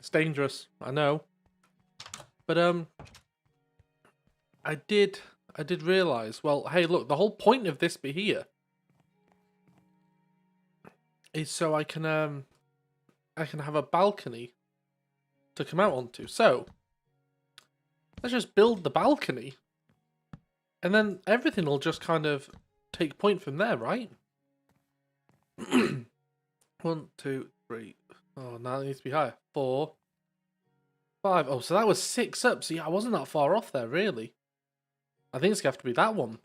It's dangerous, I know. But I did realise, well, hey look, the whole point of this bit here is so I can have a balcony to come out onto. So let's just build the balcony. And then everything will just kind of take point from there, right? 1, 2, 3. Oh, now it needs to be higher. 4, 5. Oh, so that was 6 up. See, I wasn't that far off there, really. I think it's going to have to be that one.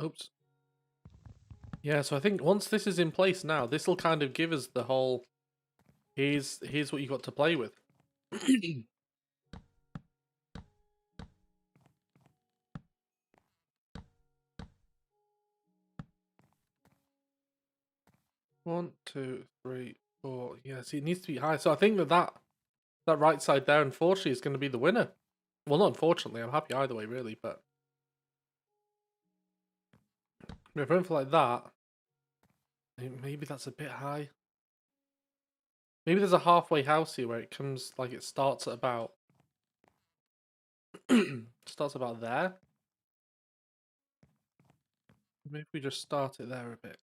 Oops. Yeah, so I think once this is in place now, this will kind of give us the whole, here's what you got to play with. 1, 2, 3, 4. Yeah, see, it needs to be high. So I think that right side there, unfortunately, is going to be the winner. Well, not unfortunately. I'm happy either way, really. But if I went for like that, maybe that's a bit high. Maybe there's a halfway house here where it comes, like it starts at about starts about there. Maybe we just start it there a bit.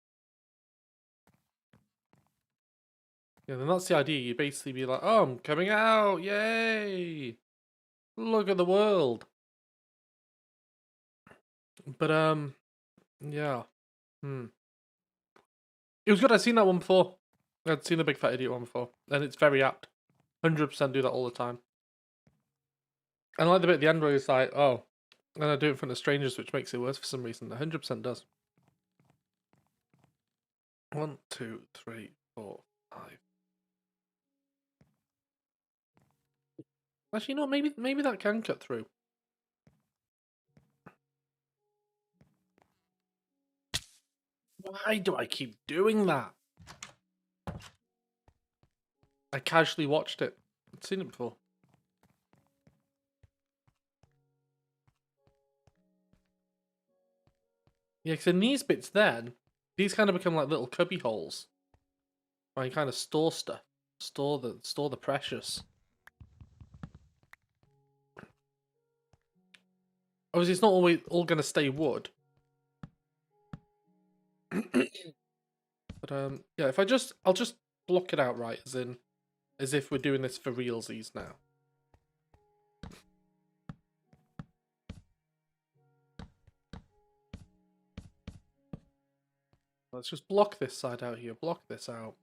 Yeah, then that's the idea. You basically be like, oh, I'm coming out, yay! Look at the world. But yeah. It was good. I'd seen that one before. I'd seen the Big Fat Idiot one before, and it's very apt. 100% do that all the time. And I like the bit at the end where it's like, oh, and I do it in front of strangers, which makes it worse for some reason. 100% does. 1, 2, 3, 4, 5. Actually, you know what? Maybe that can cut through. Why do I keep doing that? I casually watched it. I've seen it before. Yeah, because in these bits then, these kind of become like little cubby holes. Where you kind of store stuff. Store the precious. Obviously, it's not always all going to stay wood. But yeah, if I'll just block it out right, as if we're doing this for realsies now. Let's just block this side out here. Block this out.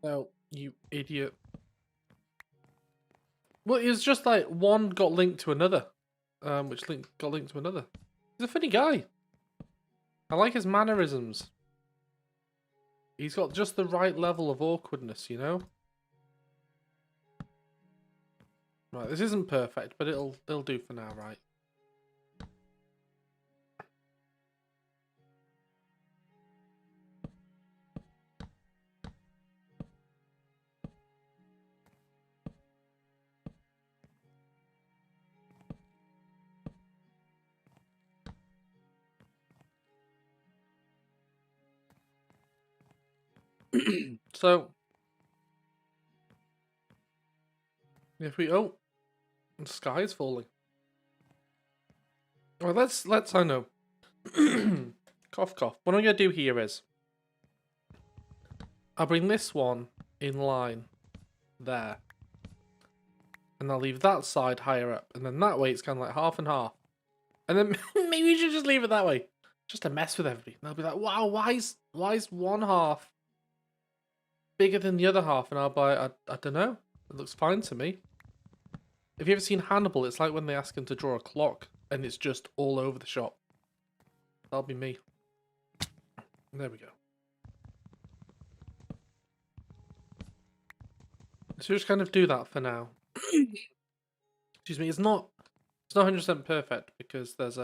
No, you idiot. Well, it's just like one got linked to another. Which got linked to another. He's a funny guy. I like his mannerisms. He's got just the right level of awkwardness, you know? Right, this isn't perfect, but it'll do for now, right? So if we the sky is falling. Well, let's I know. Cough cough. What I'm gonna do here is I'll bring this one in line there. And I'll leave that side higher up. And then that way it's kind of like half and half. And then maybe we should just leave it that way. Just to mess with everybody. And they'll be like, wow, why is one half bigger than the other half? And I'll be like, I don't know. It looks fine to me. Have you ever seen Hannibal? It's like when they ask him to draw a clock and it's just all over the shop. That'll be me. There we go. So just kind of do that for now. Excuse me, it's not 100% perfect because there's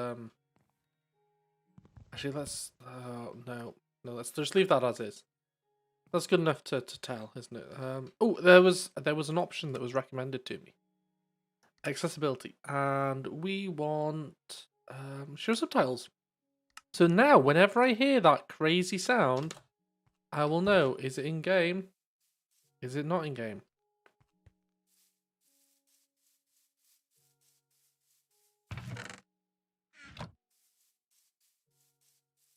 Actually, let's... no. No, let's just leave that as is. That's good enough to tell, isn't it? Oh, there was an option that was recommended to me. Accessibility. And we want... show subtitles. So now, whenever I hear that crazy sound, I will know, is it in-game? Is it not in-game?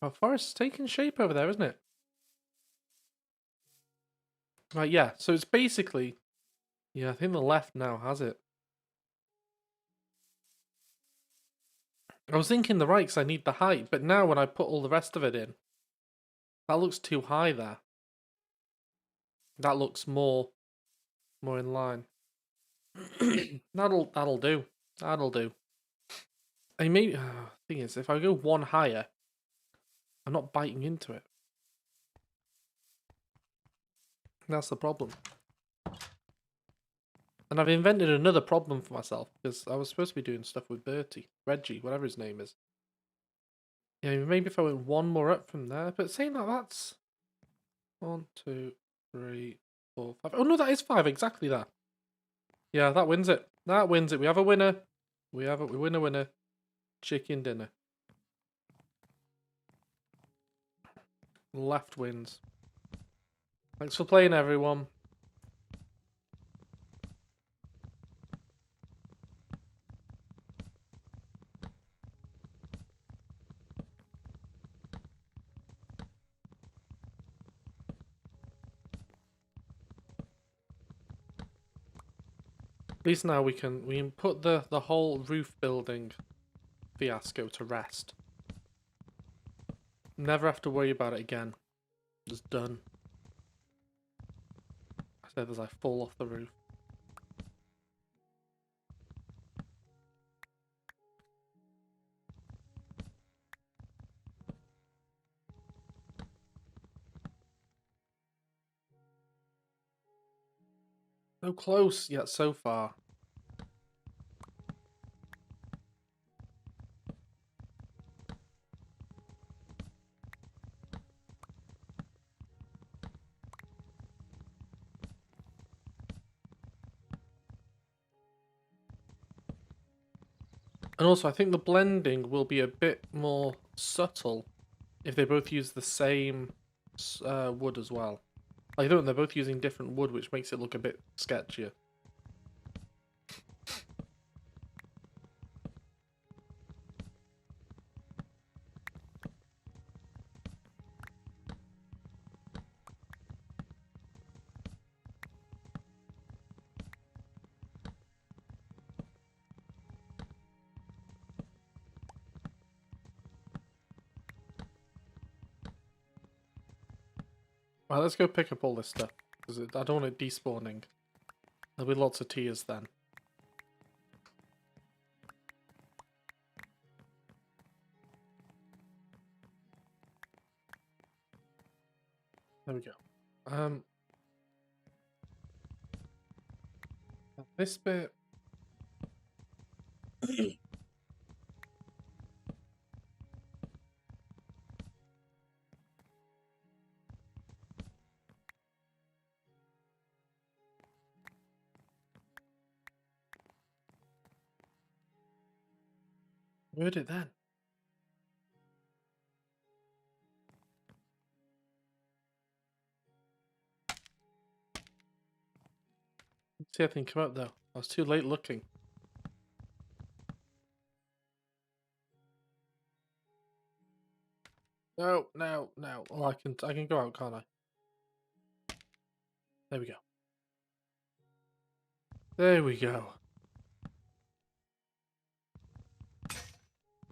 Oh, forest's taking shape over there, isn't it? Right, yeah. So it's basically... Yeah, I think the left now has it. I was thinking the right because I need the height, but now when I put all the rest of it in, that looks too high there. That looks more in line. that'll do. That'll do. I mean, thing is, if I go one higher, I'm not biting into it. That's the problem. And I've invented another problem for myself because I was supposed to be doing stuff with Bertie, Reggie, whatever his name is. Yeah, maybe if I went one more up from there, but saying that, that's 1, 2, 3, 4, 5. Oh no, that is 5, exactly that. Yeah, that wins it. That wins it. We have a winner. We win a winner. Chicken dinner. Left wins. Thanks for playing, everyone. At least now we can put the whole roof building fiasco to rest. Never have to worry about it again. Just done. I said as I fall off the roof. So close, yet so far. And also, I think the blending will be a bit more subtle if they both use the same wood as well. Like, they're both using different wood, which makes it look a bit sketchier. Right, let's go pick up all this stuff, because I don't want it despawning. There'll be lots of tears then. There we go. This bit... Where'd it then? See, I didn't come up though. I was too late looking. No, no, no. Oh, I can go out, can't I? There we go. There we go.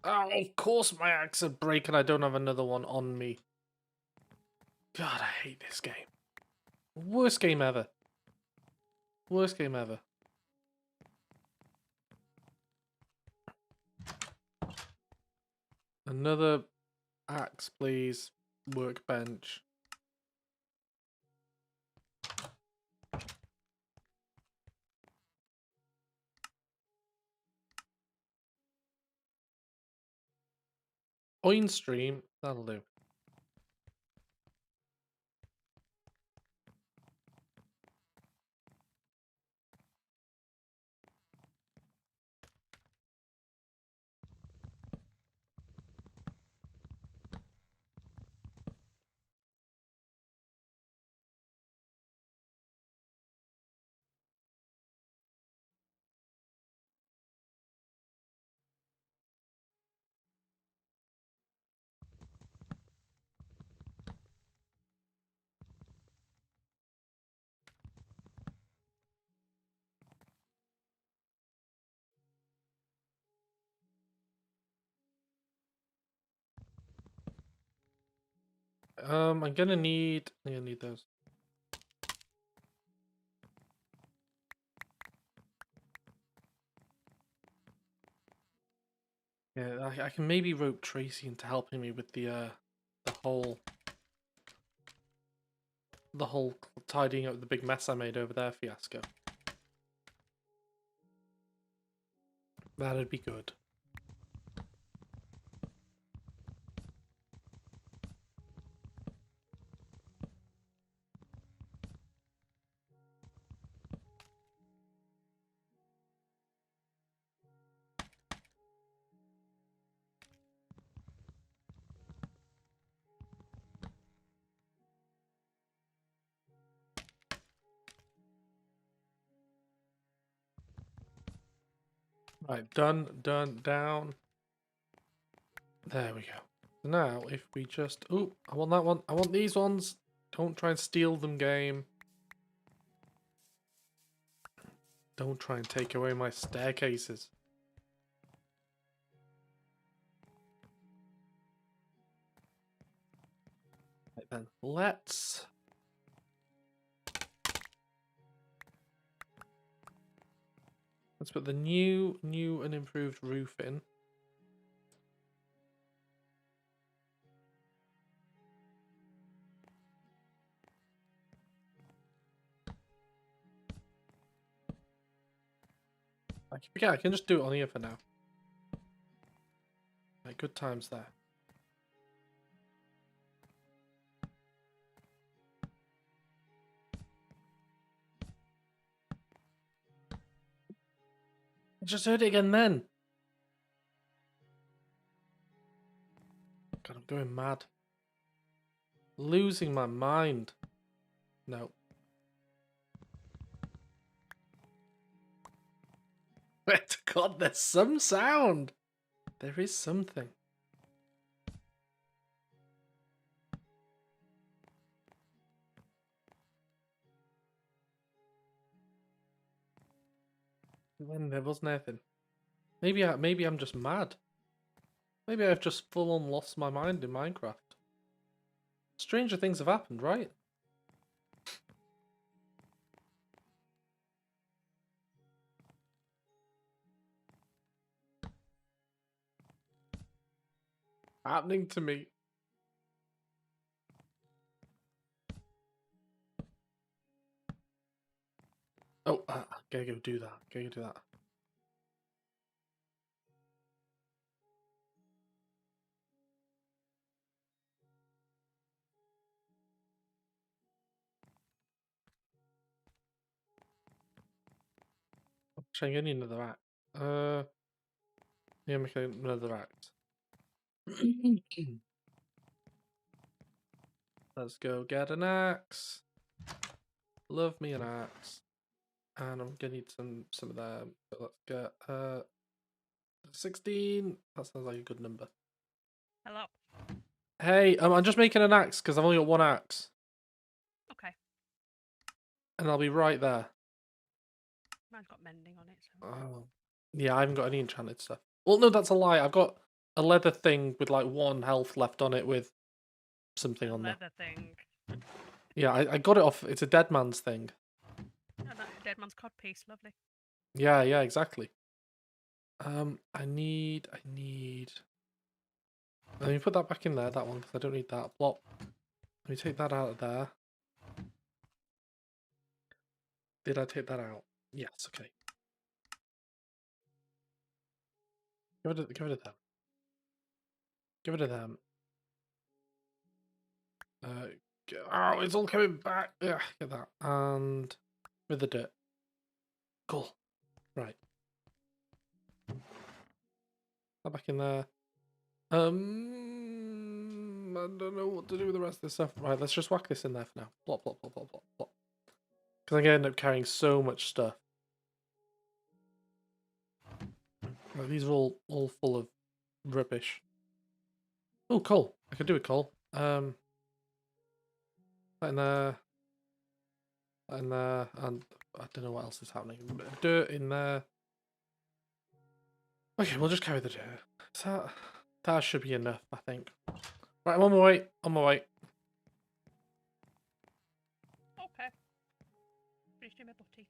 Oh, of course my axe would break and I don't have another one on me. God, I hate this game. Worst game ever. Worst game ever. Another axe, please. Workbench. Oin stream, that'll do. I'm gonna need those. Yeah, I can maybe rope Tracy into helping me with the whole tidying up the big mess I made over there fiasco. That'd be good. Right, done, down. There we go. Now, if we just... Oh, I want that one. I want these ones. Don't try and steal them, game. Don't try and take away my staircases. Right then, let's put the new and improved roof in. I can just do it on here for now. Right, good times there. I just heard it again then. God, I'm going mad. Losing my mind. No. God, there's some sound. There is something. When there was nothing. Maybe I'm just mad. Maybe I've just full on lost my mind in Minecraft. Stranger things have happened, right? Happening to me. Oh, gotta go do that. Gotta go do that. Actually, I need another axe. Yeah, make another axe. Let's go get an axe. Love me an axe. And I'm gonna need some of them. So let's get 16. That sounds like a good number. Hello. Hey, I'm just making an axe because I've only got one axe. Okay. And I'll be right there. Mine's got mending on it. So. Oh. Yeah, I haven't got any enchanted stuff. Well, no, that's a lie. I've got a leather thing with like 1 health left on it with something on there. Leather thing. Yeah, I got it off. It's a dead man's thing. Oh, no, dead man's codpiece. Lovely. Yeah, exactly. I need. Let me put that back in there, that one, because I don't need that. Plop. Let me take that out of there. Did I take that out? Yes, okay. Give it a them. Get rid of them. Oh, it's all coming back. Yeah, get that. And with the dirt. Cool. Right. That back in there. I don't know what to do with the rest of this stuff. Right, let's just whack this in there for now. Plop, plop, plop, plop, plop, plop. Because I'm going to end up carrying so much stuff. Right, these are all full of rubbish. Oh, coal. I could do with coal. That in there. That in there. And I don't know what else is happening. Dirt in there. Okay, we'll just carry the dirt. So that should be enough, I think. Right, I'm on my way. On my way. Okay. Finished doing my butty.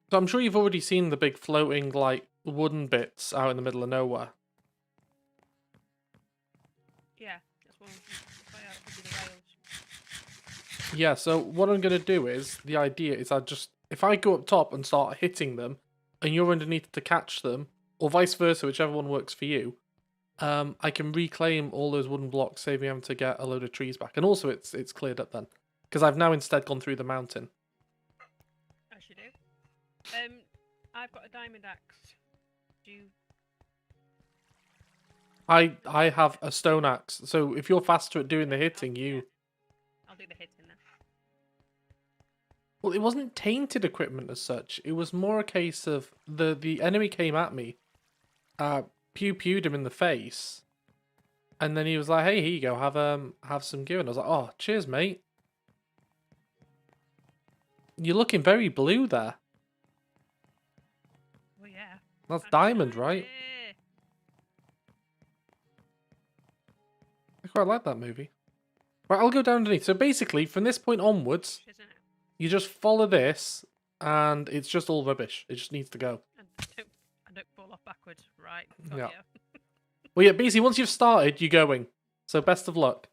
So I'm sure you've already seen the big floating, like, wooden bits out in the middle of nowhere. Yeah, that's one. That's why I have to do the rails. Yeah, so what I'm going to do is, the idea is if I go up top and start hitting them, and you're underneath to catch them, or vice versa, whichever one works for you, I can reclaim all those wooden blocks, saving having to get a load of trees back. And also it's cleared up then, because I've now instead gone through the mountain. As you do. I've got a diamond axe. Do you... I have a stone axe, so if you're faster at doing the hitting, I'll do the hitting then. Well, it wasn't tainted equipment as such. It was more a case of the enemy came at me, pew-pewed him in the face, and then he was like, "Hey, here you go, have some gear." And I was like, "Oh, cheers, mate. You're looking very blue there. Well, yeah. That's I'm diamond, shiny. right?" I quite like that movie. Right, I'll go down underneath. So basically, from this point onwards, Isn't it? you just follow this, and it's just all rubbish. It just needs to go. And don't fall off backwards. Right. Got Yeah. you. Well, yeah, basically, once you've started, you're going. So best of luck.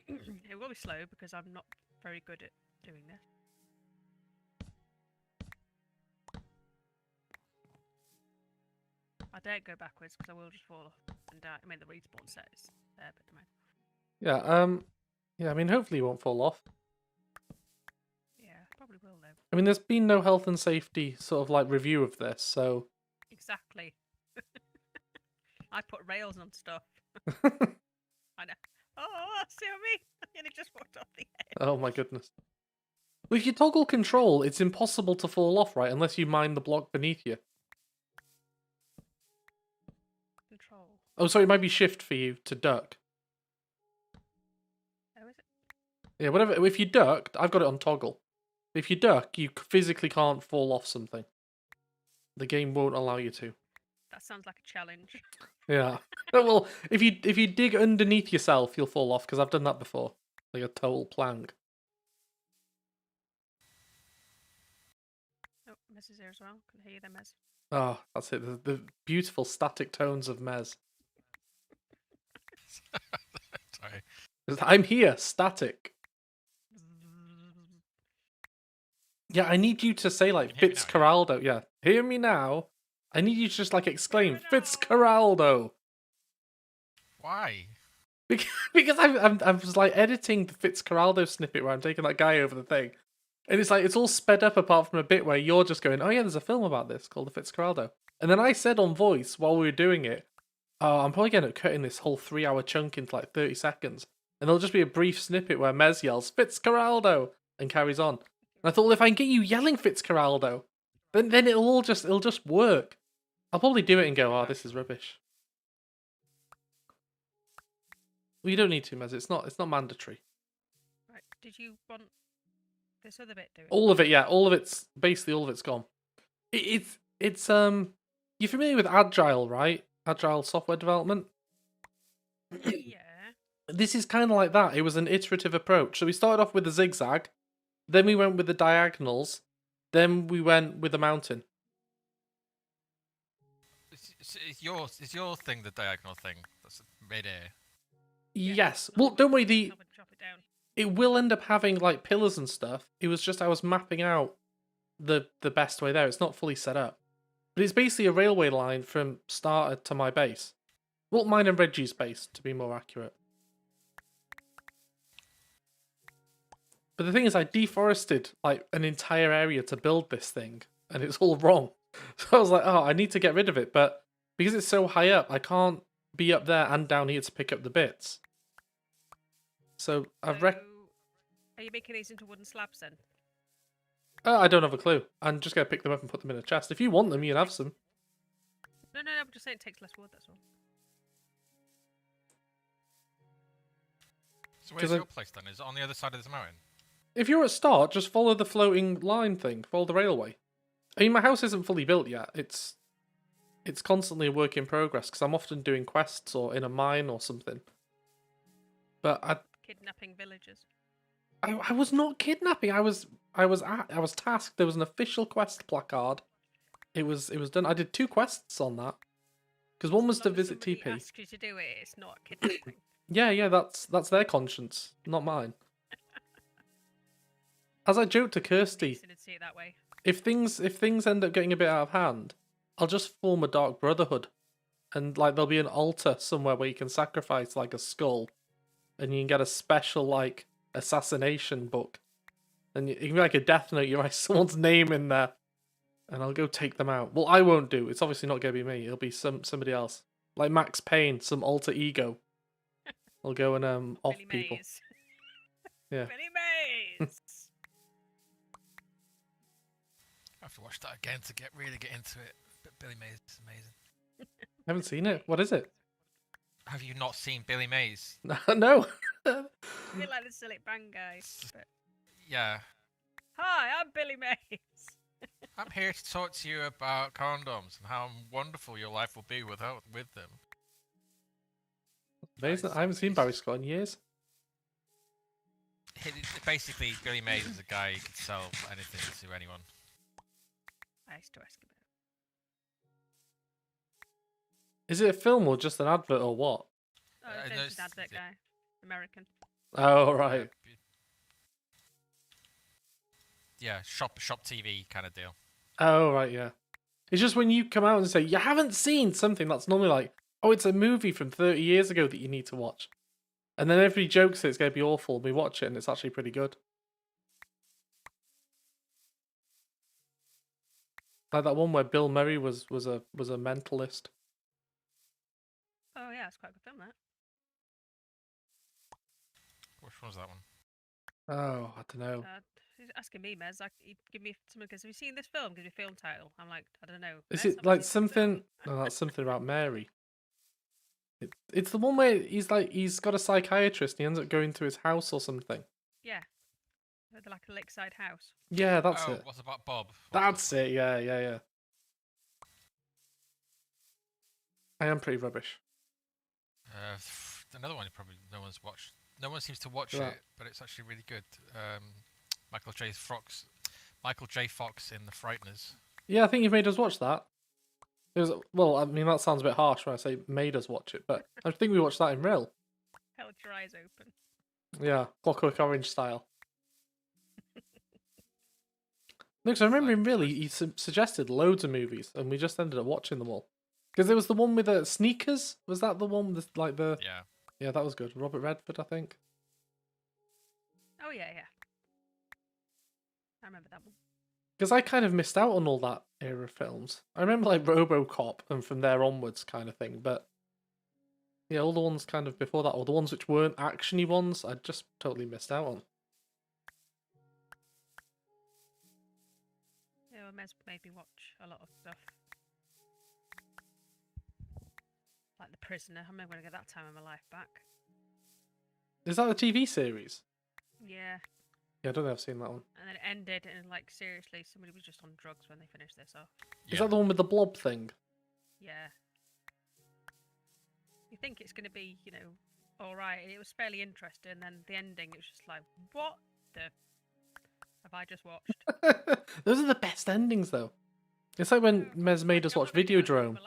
It will be slow because I'm not very good at doing this. I daren't go backwards because I will just fall off and die. I mean, the respawn set is there, but never mind. Yeah, I mean, hopefully you won't fall off. Yeah, probably will though. I mean, there's been no health and safety sort of like review of this, so... Exactly. I put rails on stuff. I know. Oh, see me? I nearly just walked off the edge. Oh my goodness. Well, if you toggle control, it's impossible to fall off, right? Unless you mine the block beneath you. Control. Oh, sorry, it might be shift for you to duck. Oh, is it? Yeah, whatever. If you duck, I've got it on toggle. If you duck, you physically can't fall off something. The game won't allow you to. That sounds like a challenge. Yeah. Well, if you dig underneath yourself, you'll fall off, because I've done that before. Like a total plank. Oh, Mez is here as well. Can hear you there, Mez. Oh, that's it. The beautiful static tones of Mez. Sorry. I'm here, static. Yeah, I need you to say like Can you hear me Fitzcarraldo. Yeah, hear me now. I need you to just like exclaim Hear me now. Fitzcarraldo. Why? Because I was like editing the Fitzcarraldo snippet where I'm taking that guy over the thing, and it's like it's all sped up apart from a bit where you're just going, "Oh yeah, there's a film about this called The Fitzcarraldo," and then I said on voice while we were doing it, "Oh, I'm probably going to cutting this whole 3-hour chunk into like 30 seconds, and there'll just be a brief snippet where Mez yells Fitzcarraldo and carries on." And I thought, well, if I can get you yelling Fitzcarraldo, then it'll just work. I'll probably do it and go, "Oh, this is rubbish." Well, you don't need to, Mez. It's not mandatory. Right. Did you want this other bit doing? All of it, yeah. All of it's gone. It's you're familiar with Agile, right? Agile software development. Yeah. This is kind of like that. It was an iterative approach. So we started off with the zigzag, then we went with the diagonals, then we went with the mountain. Is your thing the diagonal thing? That's mid-air. Yes. No, Well, don't worry. Chop it down. It will end up having like pillars and stuff. It was just I was mapping out the best way there. It's not fully set up. But it's basically a railway line from starter to my base. Well, mine and Reggie's base, to be more accurate. But the thing is, I deforested like an entire area to build this thing, and it's all wrong. So I was like, oh, I need to get rid of it. But because it's so high up, I can't be up there and down here to pick up the bits. So I've Are you making these into wooden slabs then? I don't have a clue. I'm just going to pick them up and put them in a chest. If you want them, you can have some. No, I'm just saying it takes less wood, that's all. So where's your place then? Is it on the other side of this mountain? If you're at start, just follow the floating line thing. Follow the railway. I mean, my house isn't fully built yet. It's constantly a work in progress because I'm often doing quests or in a mine or something. But Kidnapping villagers. I was not kidnapping. I was tasked. There was an official quest placard. It was done. I did 2 quests on that. Because one was to visit TP. Ask you to do it. It's not kidnapping. Yeah, that's their conscience, not mine. As I joked to Kirsty, See it that way. if things end up getting a bit out of hand, I'll just form a dark brotherhood, and like there'll be an altar somewhere where you can sacrifice like a skull, and you can get a special like assassination book, and it can be like a death note. You write someone's name in there, and I'll go take them out. Well, I won't do. It's obviously not gonna be me. It'll be somebody else, like Max Payne, some alter ego. I'll go and off Billy people. Mays. Yeah. Billy Mays. I have to watch that again to really get into it. But Billy Mays is amazing. I haven't seen it. What is it? Have you not seen Billy Mays? No. A bit like the Silly Bang guy. But... Yeah. Hi, I'm Billy Mays. I'm here to talk to you about condoms and how wonderful your life will be with them. Amazing. I haven't seen Barry Scott in years. Basically, Billy Mays is a guy who can sell anything to anyone. I used to ask about Is it a film or just an advert or what? Oh, it's an advert guy. American. Oh, right. Yeah, shop TV kind of deal. Oh, right, yeah. It's just when you come out and say, you haven't seen something, that's normally like, oh, it's a movie from 30 years ago that you need to watch. And then everybody jokes that it's going to be awful, and we watch it, and it's actually pretty good. Like that one where Bill Murray was a mentalist. Oh yeah, it's quite a good film, that. Which one was that one? Oh, I don't know. He's asking me, Mez. Like, he'd give me someone goes, "Have you seen this film? Give me a film title." I'm like, I don't know. Is Mez, it have like you seen this film?" something? No, that's something about Mary. It's the one where he's got a psychiatrist and he ends up going to his house or something. Yeah. They're like a lakeside house. Yeah, that's it. What about Bob? That's it. Yeah. I am pretty rubbish. Another one probably no one's watched. No one seems to watch Yeah. it, but it's actually really good. Michael J. Fox in The Frighteners. Yeah, I think you've made us watch that. It was, well, I mean, that sounds a bit harsh when I say made us watch it, but I think we watched that in real. Held your eyes open. Yeah, Clockwork Orange style. No, because I remember him really, he suggested loads of movies, and we just ended up watching them all. Because there was the one with the sneakers. Was that the one with like the? Yeah. Yeah, that was good. Robert Redford, I think. Oh yeah. I remember that one. Because I kind of missed out on all that era of films. I remember like RoboCop and from there onwards kind of thing, but yeah, all the ones kind of before that, or the ones which weren't actiony ones, I just totally missed out on. Yeah, well, Mez made me watch a lot of stuff. Like The Prisoner. I'm never going to get that time of my life back. Is that the TV series? Yeah. Yeah, I don't think I've seen that one. And then it ended, and like, seriously, somebody was just on drugs when they finished this off. Is that the one with the blob thing? Yeah. You think it's going to be, alright. It was fairly interesting, and then the ending, it was just like, what the have I just watched? Those are the best endings, though. It's like when Mez made us watch Videodrome.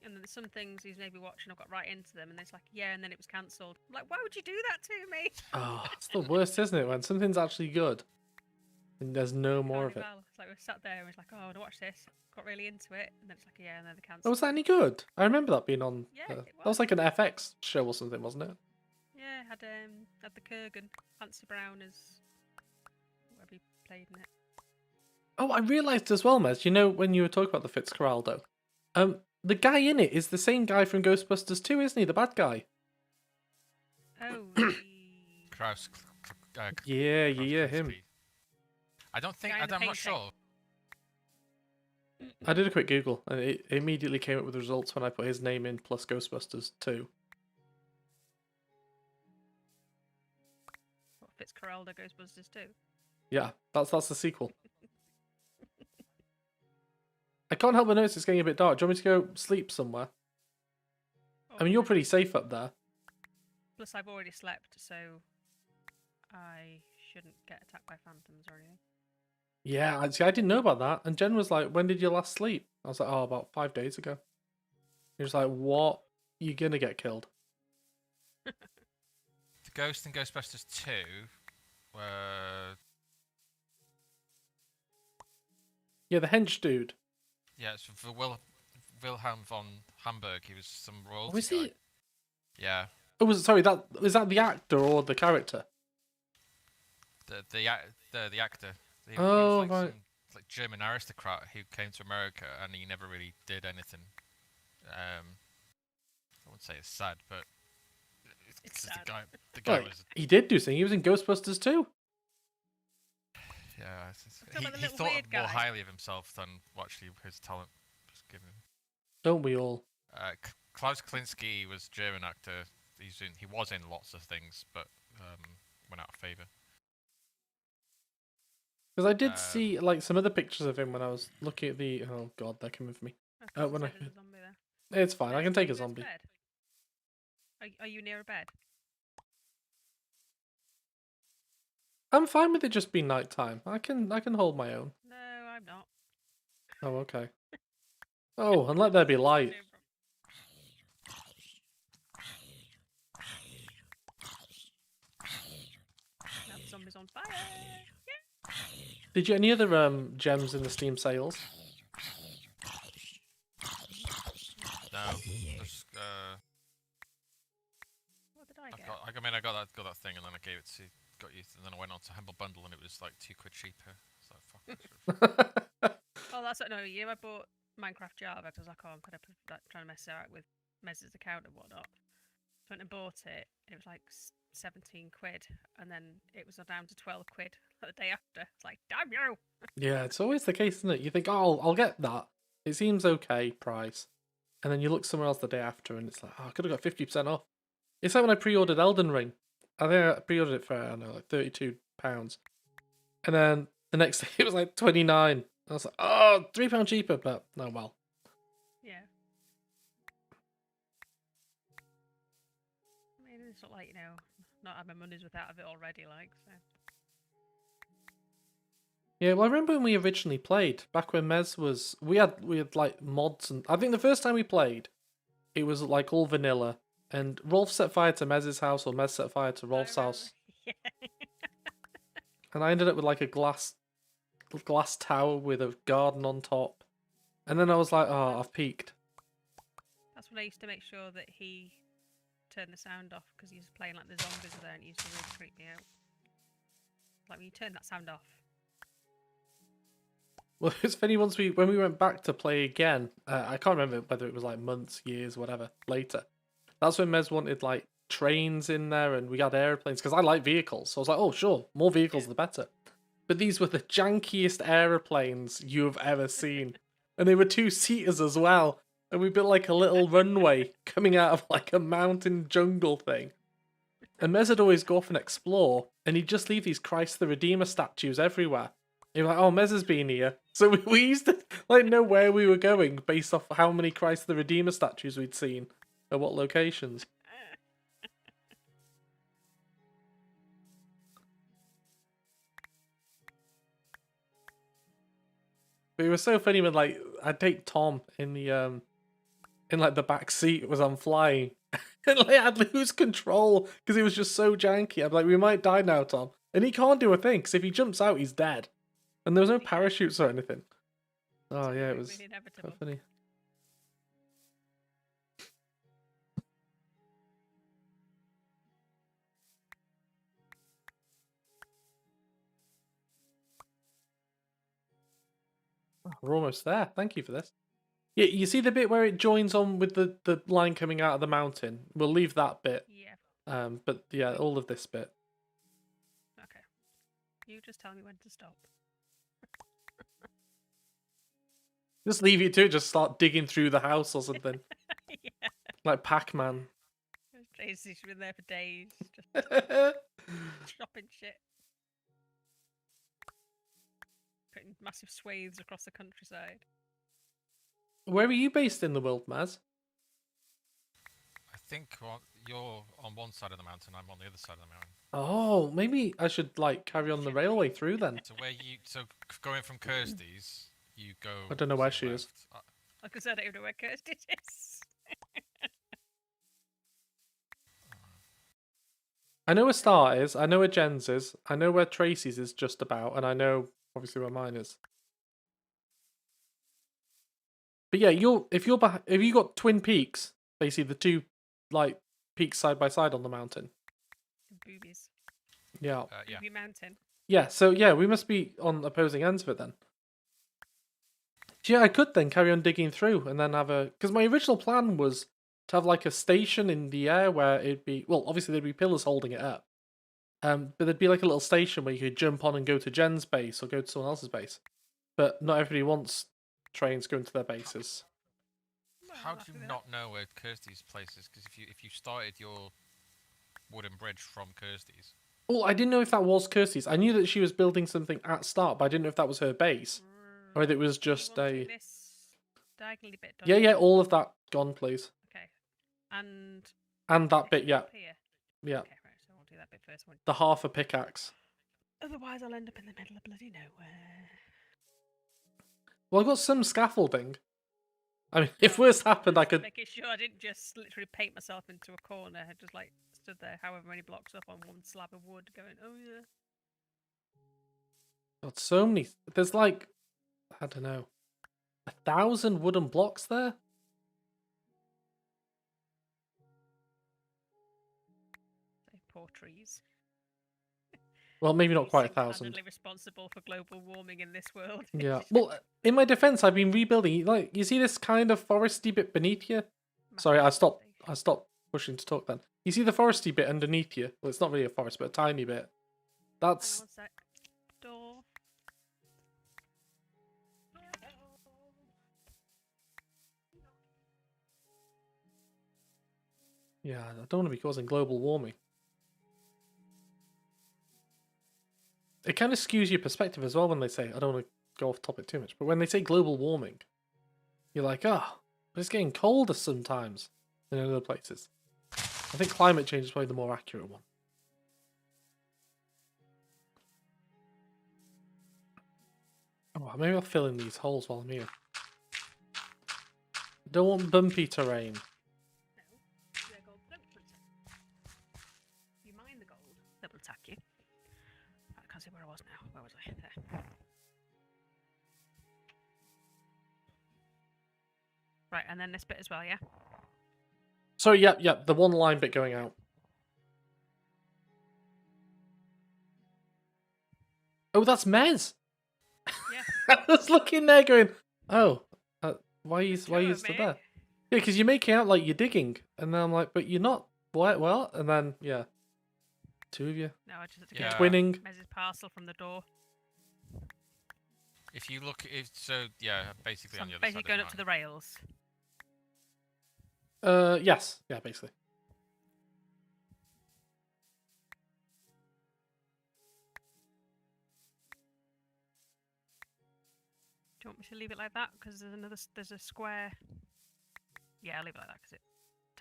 And then some things he's maybe watching, I've got right into them, and it's like, yeah, and then it was cancelled. I'm like, why would you do that to me? Oh, it's the worst, isn't it? When something's actually good and there's no more of it. Carnival. It's like we sat there and was like, oh, I want to watch this. Got really into it, and then it's like, yeah, and then they Oh, cancelled. was that any good? I remember that being on. Yeah, it That was was. like an FX show or something, wasn't it? Yeah, had the Kurgan, Fancy Brown as whoever he played in it. Oh, I realised as well, Mez, you know, when you were talking about the Fitzcarraldo, the guy in it is the same guy from Ghostbusters 2, isn't he? The bad guy. Oh, Kraus. Yeah, Kraus yeah, him. Kinski. I don't think. Guy in the I'm not painting. sure. I did a quick Google, and it immediately came up with the results when I put his name in plus Ghostbusters 2. what, Fitzcarraldo Ghostbusters 2? Yeah, that's the sequel. I can't help but notice it's getting a bit dark. Do you want me to go sleep somewhere? I mean, you're pretty safe up there. Plus, I've already slept, so I shouldn't get attacked by phantoms or anything. Yeah, I didn't know about that. And Jen was like, when did you last sleep? I was like, oh, about 5 days ago. He was like, what? You're going to get killed. The Ghost in Ghostbusters 2 were. Yeah, the hench dude. Yeah, it's for Wilhelm von Hamburg. He was some royalty Was guy. it? Yeah. Oh, was is that the actor or the character? The actor. He Oh, was like right. some like German aristocrat who came to America and he never really did anything. I wouldn't say it's sad, but It's the sad. guy Right. was. He did do something. He was in Ghostbusters too. Yeah, talking about the he little thought weird more guy. highly of himself than what actually his talent was given. Don't we all? Klaus Kinski was German actor. He was in lots of things, but went out of favour. Because I did see like some other pictures of him when I was looking at the. Oh God, they're coming for me. I when there's I- a zombie there. It's fine. I can take a There's zombie. bed. Are you near a bed? I'm fine with it just being nighttime. I can hold my own. No, I'm not. Oh, okay. Oh, and let there be light. Now the zombie's on fire. Yeah. Did you get any other gems in the Steam sales? No, there's, What did I get? I got that thing and then I gave it to and then I went on to Humble Bundle and it was like £2 cheaper. So fuck. Oh, that's no. I bought Minecraft Java because I was like, oh, I'm kind of like, trying to mess out with Mez's account and whatnot. So I went and bought it. And it was like 17 quid, and then it was down to 12 quid the day after. It's like, damn you! Yeah, it's always the case, isn't it? You think, oh, I'll get that. It seems okay price, and then you look somewhere else the day after, and it's like, oh, I could have got 50% off. It's like when I pre-ordered Elden Ring. I think I pre-ordered it for I don't know, like £32, and then the next day it was like 29. I was like, oh, £3 cheaper, but oh well. Yeah. I mean, it's not like, not had my money's worth out of it already, like, so. Yeah, well, I remember when we originally played, back when Mez was, we had like mods, and I think the first time we played, it was like all vanilla, and Rolf set fire to Mez's house, or Mez set fire to Rolf's house, Yeah. and I ended up with like a glass tower with a garden on top, and then I was like, oh, I've peaked. That's when I used to make sure that he turned the sound off because he was playing like the zombies were there and it used to really creep me out. Like when you turn that sound off. Well, it's funny, when we went back to play again, I can't remember whether it was like months, years, whatever, later. That's when Mez wanted like trains in there and we had airplanes, because I like vehicles. So I was like, oh, sure, more vehicles the better. But these were the jankiest aeroplanes you have ever seen. And they were two-seaters as well. And we built like a little runway coming out of like a mountain jungle thing. And Mez would always go off and explore, and he'd just leave these Christ the Redeemer statues everywhere. You're like, oh, Mez has been here. So we used to like know where we were going based off how many Christ the Redeemer statues we'd seen at what locations. But it was so funny when like I'd take Tom in the in like the back seat was on flying. And like I'd lose control because it was just so janky. I'm like, we might die now, Tom. And he can't do a thing because if he jumps out, he's dead. And there was no Yeah. parachutes or anything. Oh So yeah, it really was inevitable. quite funny. Oh, we're almost there. Thank you for this. Yeah, you see the bit where it joins on with the line coming out of the mountain? We'll leave that bit. Yeah. But yeah, all of this bit. Okay. You just tell me when to stop. Just leave it to it, just start digging through the house or something. Yeah. Like Pac-Man. Tracy's been there for days, just chopping shit. Putting massive swathes across the countryside. Where are you based in the world, Maz? I think you're on one side of the mountain. I'm on the other side of the mountain. Oh, maybe I should like carry on the railway through then. So going from Kirsty's, you go. I don't know where to she the is. left. Like I said, I don't know where Kirsty is. I know where Star is. I know where Jen's is. I know where Tracy's is just about, and I know obviously where mine is. But yeah, if you got twin peaks, basically the two like peaks side by side on the mountain. Boobies. Yeah. Yeah. Booby mountain. Yeah. So yeah, we must be on opposing ends of it then. Yeah, I could then carry on digging through and then have because my original plan was to have like a station in the air where it'd be, well, obviously there'd be pillars holding it up. But there'd be like a little station where you could jump on and go to Jen's base or go to someone else's base. But not everybody wants trains going to their bases. How do you not know where Kirsty's place is? Because if you started your wooden bridge from Kirsty's. Well, I didn't know if that was Kirsty's. I knew that she was building something at start, but I didn't know if that was her base. Or if it was just a... This diagonally bit done? Yeah, all of that gone, please. Okay. And that bit, yeah. up here? Yeah. Okay, right, so I'll do that bit first. The half a pickaxe. Otherwise, I'll end up in the middle of bloody nowhere. Well, I've got some scaffolding. I mean, if worse happened, I could... Making sure I didn't just literally paint myself into a corner. I just like stood there however many blocks up on one slab of wood going, oh yeah. Got so many... There's like, I don't know, 1,000 wooden blocks there? Poor trees. Well, maybe not quite Single-handedly 1,000. responsible for global warming in this world. Yeah. Well, in my defense, I've been rebuilding. Like, you see this kind of foresty bit beneath you? Sorry, I stopped pushing to talk then. You see the foresty bit underneath you? Well, it's not really a forest, but a tiny bit. That's... Hang on one sec. Door. Yeah, I don't want to be causing global warming. It kind of skews your perspective as well when they say, I don't want to go off topic too much, but when they say global warming, you're like, but it's getting colder sometimes than in other places. I think climate change is probably the more accurate one. Oh, maybe I'll fill in these holes while I'm here. Don't want bumpy terrain. You mine the gold, that will attack you. I can't see where I was now. Where was I? There. Right, and then this bit as well, yeah? So, yeah, the one line bit going out. Oh, that's Mez! Yeah. I was looking there going, why are you still mate. there? Yeah, because you're making out like you're digging. And then I'm like, but you're not. What? And then, yeah. Two of you. No, I just had to Yeah. get Twinning. Mez's parcel from the door. If you look, basically So on I'm the other basically side going of up the to the rails. Yes. Yeah, basically. Do you want me to leave it like that? Because there's a square. Yeah, I'll leave it like that because it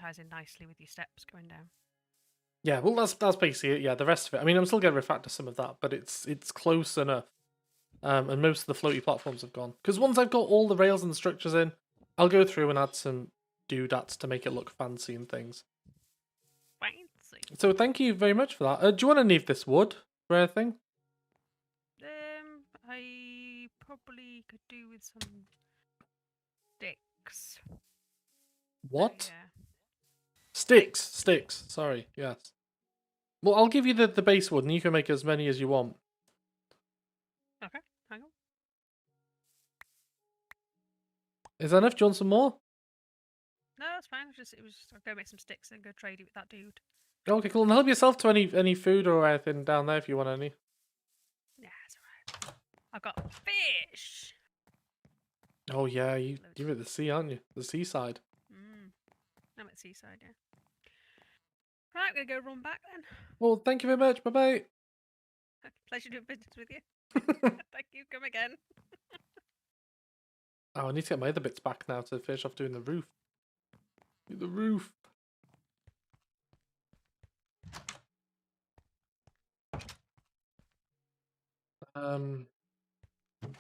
ties in nicely with your steps going down. Yeah, well, that's basically it. Yeah, the rest of it. I mean, I'm still going to refactor some of that, but it's close enough. And most of the floaty platforms have gone. Because once I've got all the rails and the structures in, I'll go through and add some doodads to make it look fancy and things. Fancy. So thank you very much for that. Do you want any of this wood for anything? I probably could do with some sticks. What? Yeah. Sticks. Sorry, yes. Well, I'll give you the base wood, and you can make as many as you want. Okay, hang on. Is that enough? Do you want some more? No, that's fine. I'll go make some sticks and go trade it with that dude. Okay, cool. And help yourself to any food or anything down there if you want any. Yeah, it's alright. I've got fish. Oh yeah, you're at the sea, aren't you? The seaside. I'm at seaside, yeah. Right, I'm gonna go run back then. Well, thank you very much. Bye bye. Pleasure doing business with you. Thank you. Come again. Oh, I need to get my other bits back now to finish off doing the roof. Do the roof.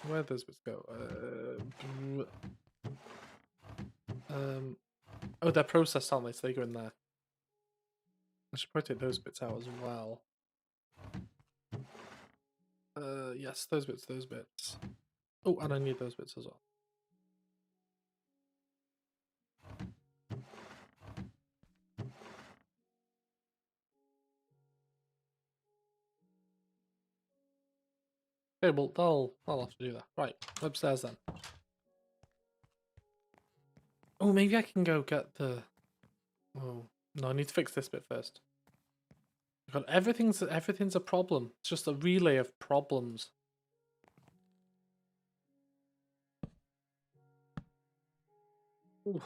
Where those bits go? Oh, they're processed, aren't they? So they go in there. I should probably take those bits out as well. Yes, those bits. Oh, and I need those bits as well. Okay, well, I'll have to do that. Right, upstairs then. Oh, maybe I can go get the... Oh, no, I need to fix this bit first. God, everything's a problem. It's just a relay of problems. Ooh.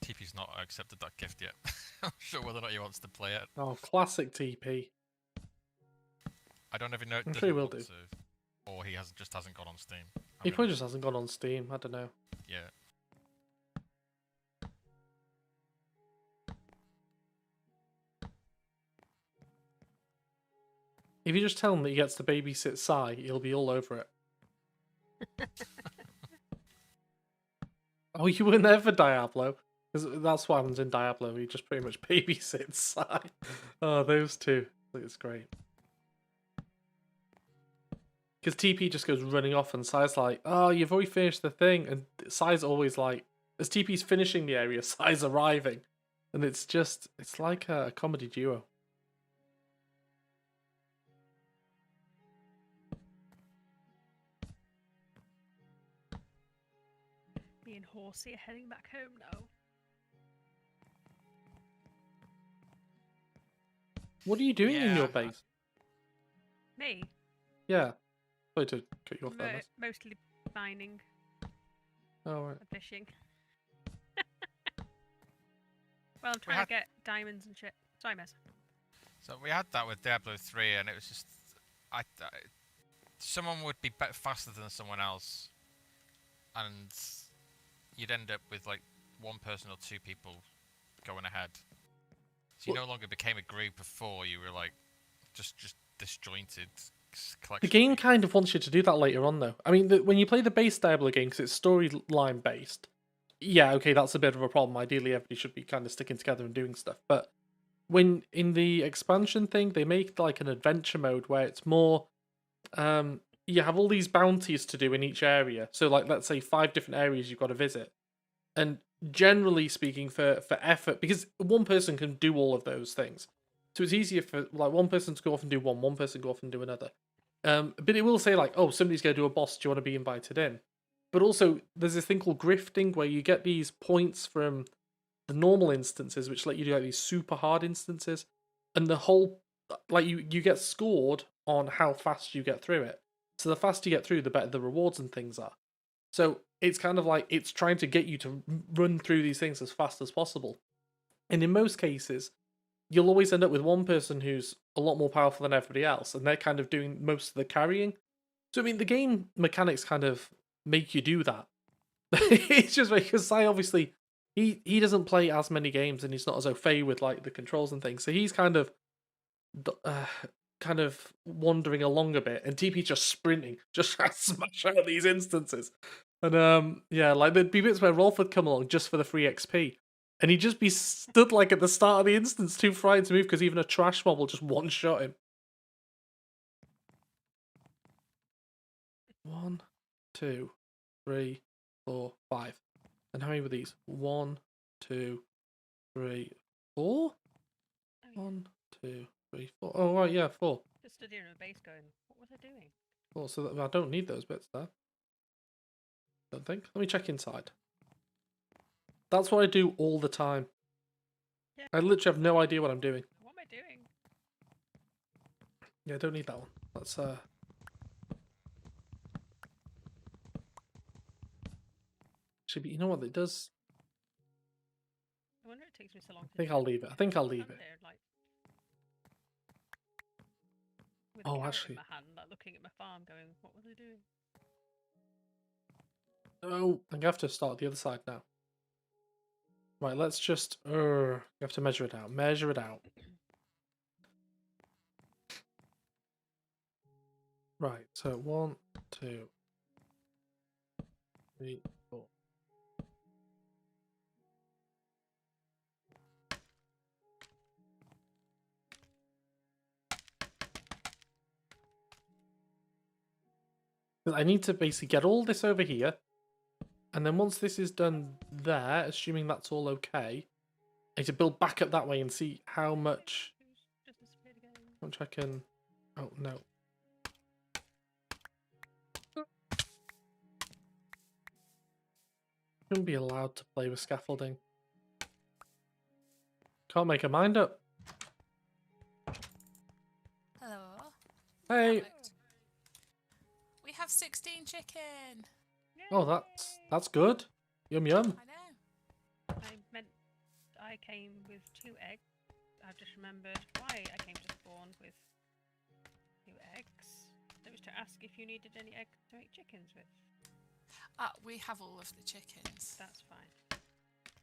TP's not accepted that gift yet. I'm not sure whether or not he wants to play it. Oh, classic TP. I don't even know. I'm sure he will do. Or he just hasn't gone on Steam. He probably just hasn't gone on Steam. I don't know. Yeah. If you just tell him that he gets to babysit Sai, he'll be all over it. Oh, you were never Diablo. Because that's what happens in Diablo. He just pretty much babysits Sai. Oh, those two. I think it's great. Because TP just goes running off and Sai's like, oh, you've already finished the thing. And Sai's always like, as TP's finishing the area, Sai's arriving. And it's like a comedy duo. Me and Horsey are heading back home now. What are you doing in your Yeah. base? Me? Yeah. Sorry to cut you off there. Mostly mining Oh, right. and fishing. Well, I'm trying to get diamonds and shit. Sorry, Mess. So we had that with Diablo 3, and it was just, someone would be faster than someone else, and you'd end up with like one person or two people going ahead. So you no longer became a group of four. You were like just disjointed. The game kind of wants you to do that later on, though. I mean, when you play the base Diablo game, because it's storyline based, yeah, okay, that's a bit of a problem. Ideally, everybody should be kind of sticking together and doing stuff. But when in the expansion thing, they make like an adventure mode where it's more, you have all these bounties to do in each area. So, like, let's say 5 different areas you've got to visit, and generally speaking, for effort, because one person can do all of those things, so it's easier for like one person to go off and do one person go off and do another. But it will say like, oh, somebody's going to do a boss. Do you want to be invited in? But also, there's this thing called grifting where you get these points from the normal instances, which let you do like these super hard instances, and the whole like you get scored on how fast you get through it. So the faster you get through, the better the rewards and things are. So it's kind of like it's trying to get you to run through these things as fast as possible. And in most cases, you'll always end up with one person who's a lot more powerful than everybody else, and they're kind of doing most of the carrying. So, I mean, the game mechanics kind of make you do that. It's just because Sai, obviously, he doesn't play as many games, and he's not as au fait with, like, the controls and things. So he's kind of wandering along a bit, and TP's just sprinting, just trying to smash out these instances. And yeah, like there'd be bits where Rolf would come along just for the free XP. And he'd just be stood like at the start of the instance, too frightened to move because even a trash mob will just one-shot him. 1, 2, 3, 4, 5. And how many were these? 1, 2, 3, 4? Oh, yeah. 1, 2, 3, 4. Oh, right, yeah, 4. Just stood here in the base going, what was I doing? 4, so that, I don't need those bits there. Don't think. Let me check inside. That's what I do all the time. Yeah. I literally have no idea what I'm doing. What am I doing? Yeah, I don't need that one. That's Should be. You know what it does? I wonder it takes me so long to I think do I'll leave it. I think I'll leave stand it. there, like, with a Oh, carrot actually. in my hand, like looking at my farm, going, "What was I doing?" Oh, I have to start the other side now. Right, let's just. You have to measure it out. Measure it out. Right. So 1, 2, 3, 4. I need to basically get all this over here, and then once this is done there, assuming that's all okay, I need to build back up that way and see how much. Just disappeared again. How much I can. Oh no. Shouldn't be allowed to play with scaffolding. Can't make a mind up. Hello. Hey. Perfect. We have 16 chicken. Oh, that's good. Yum yum. I know. I came with 2 eggs. I've just remembered why I came to spawn with 2 eggs. It was to ask if you needed any eggs to make chickens with. We have all of the chickens. That's fine.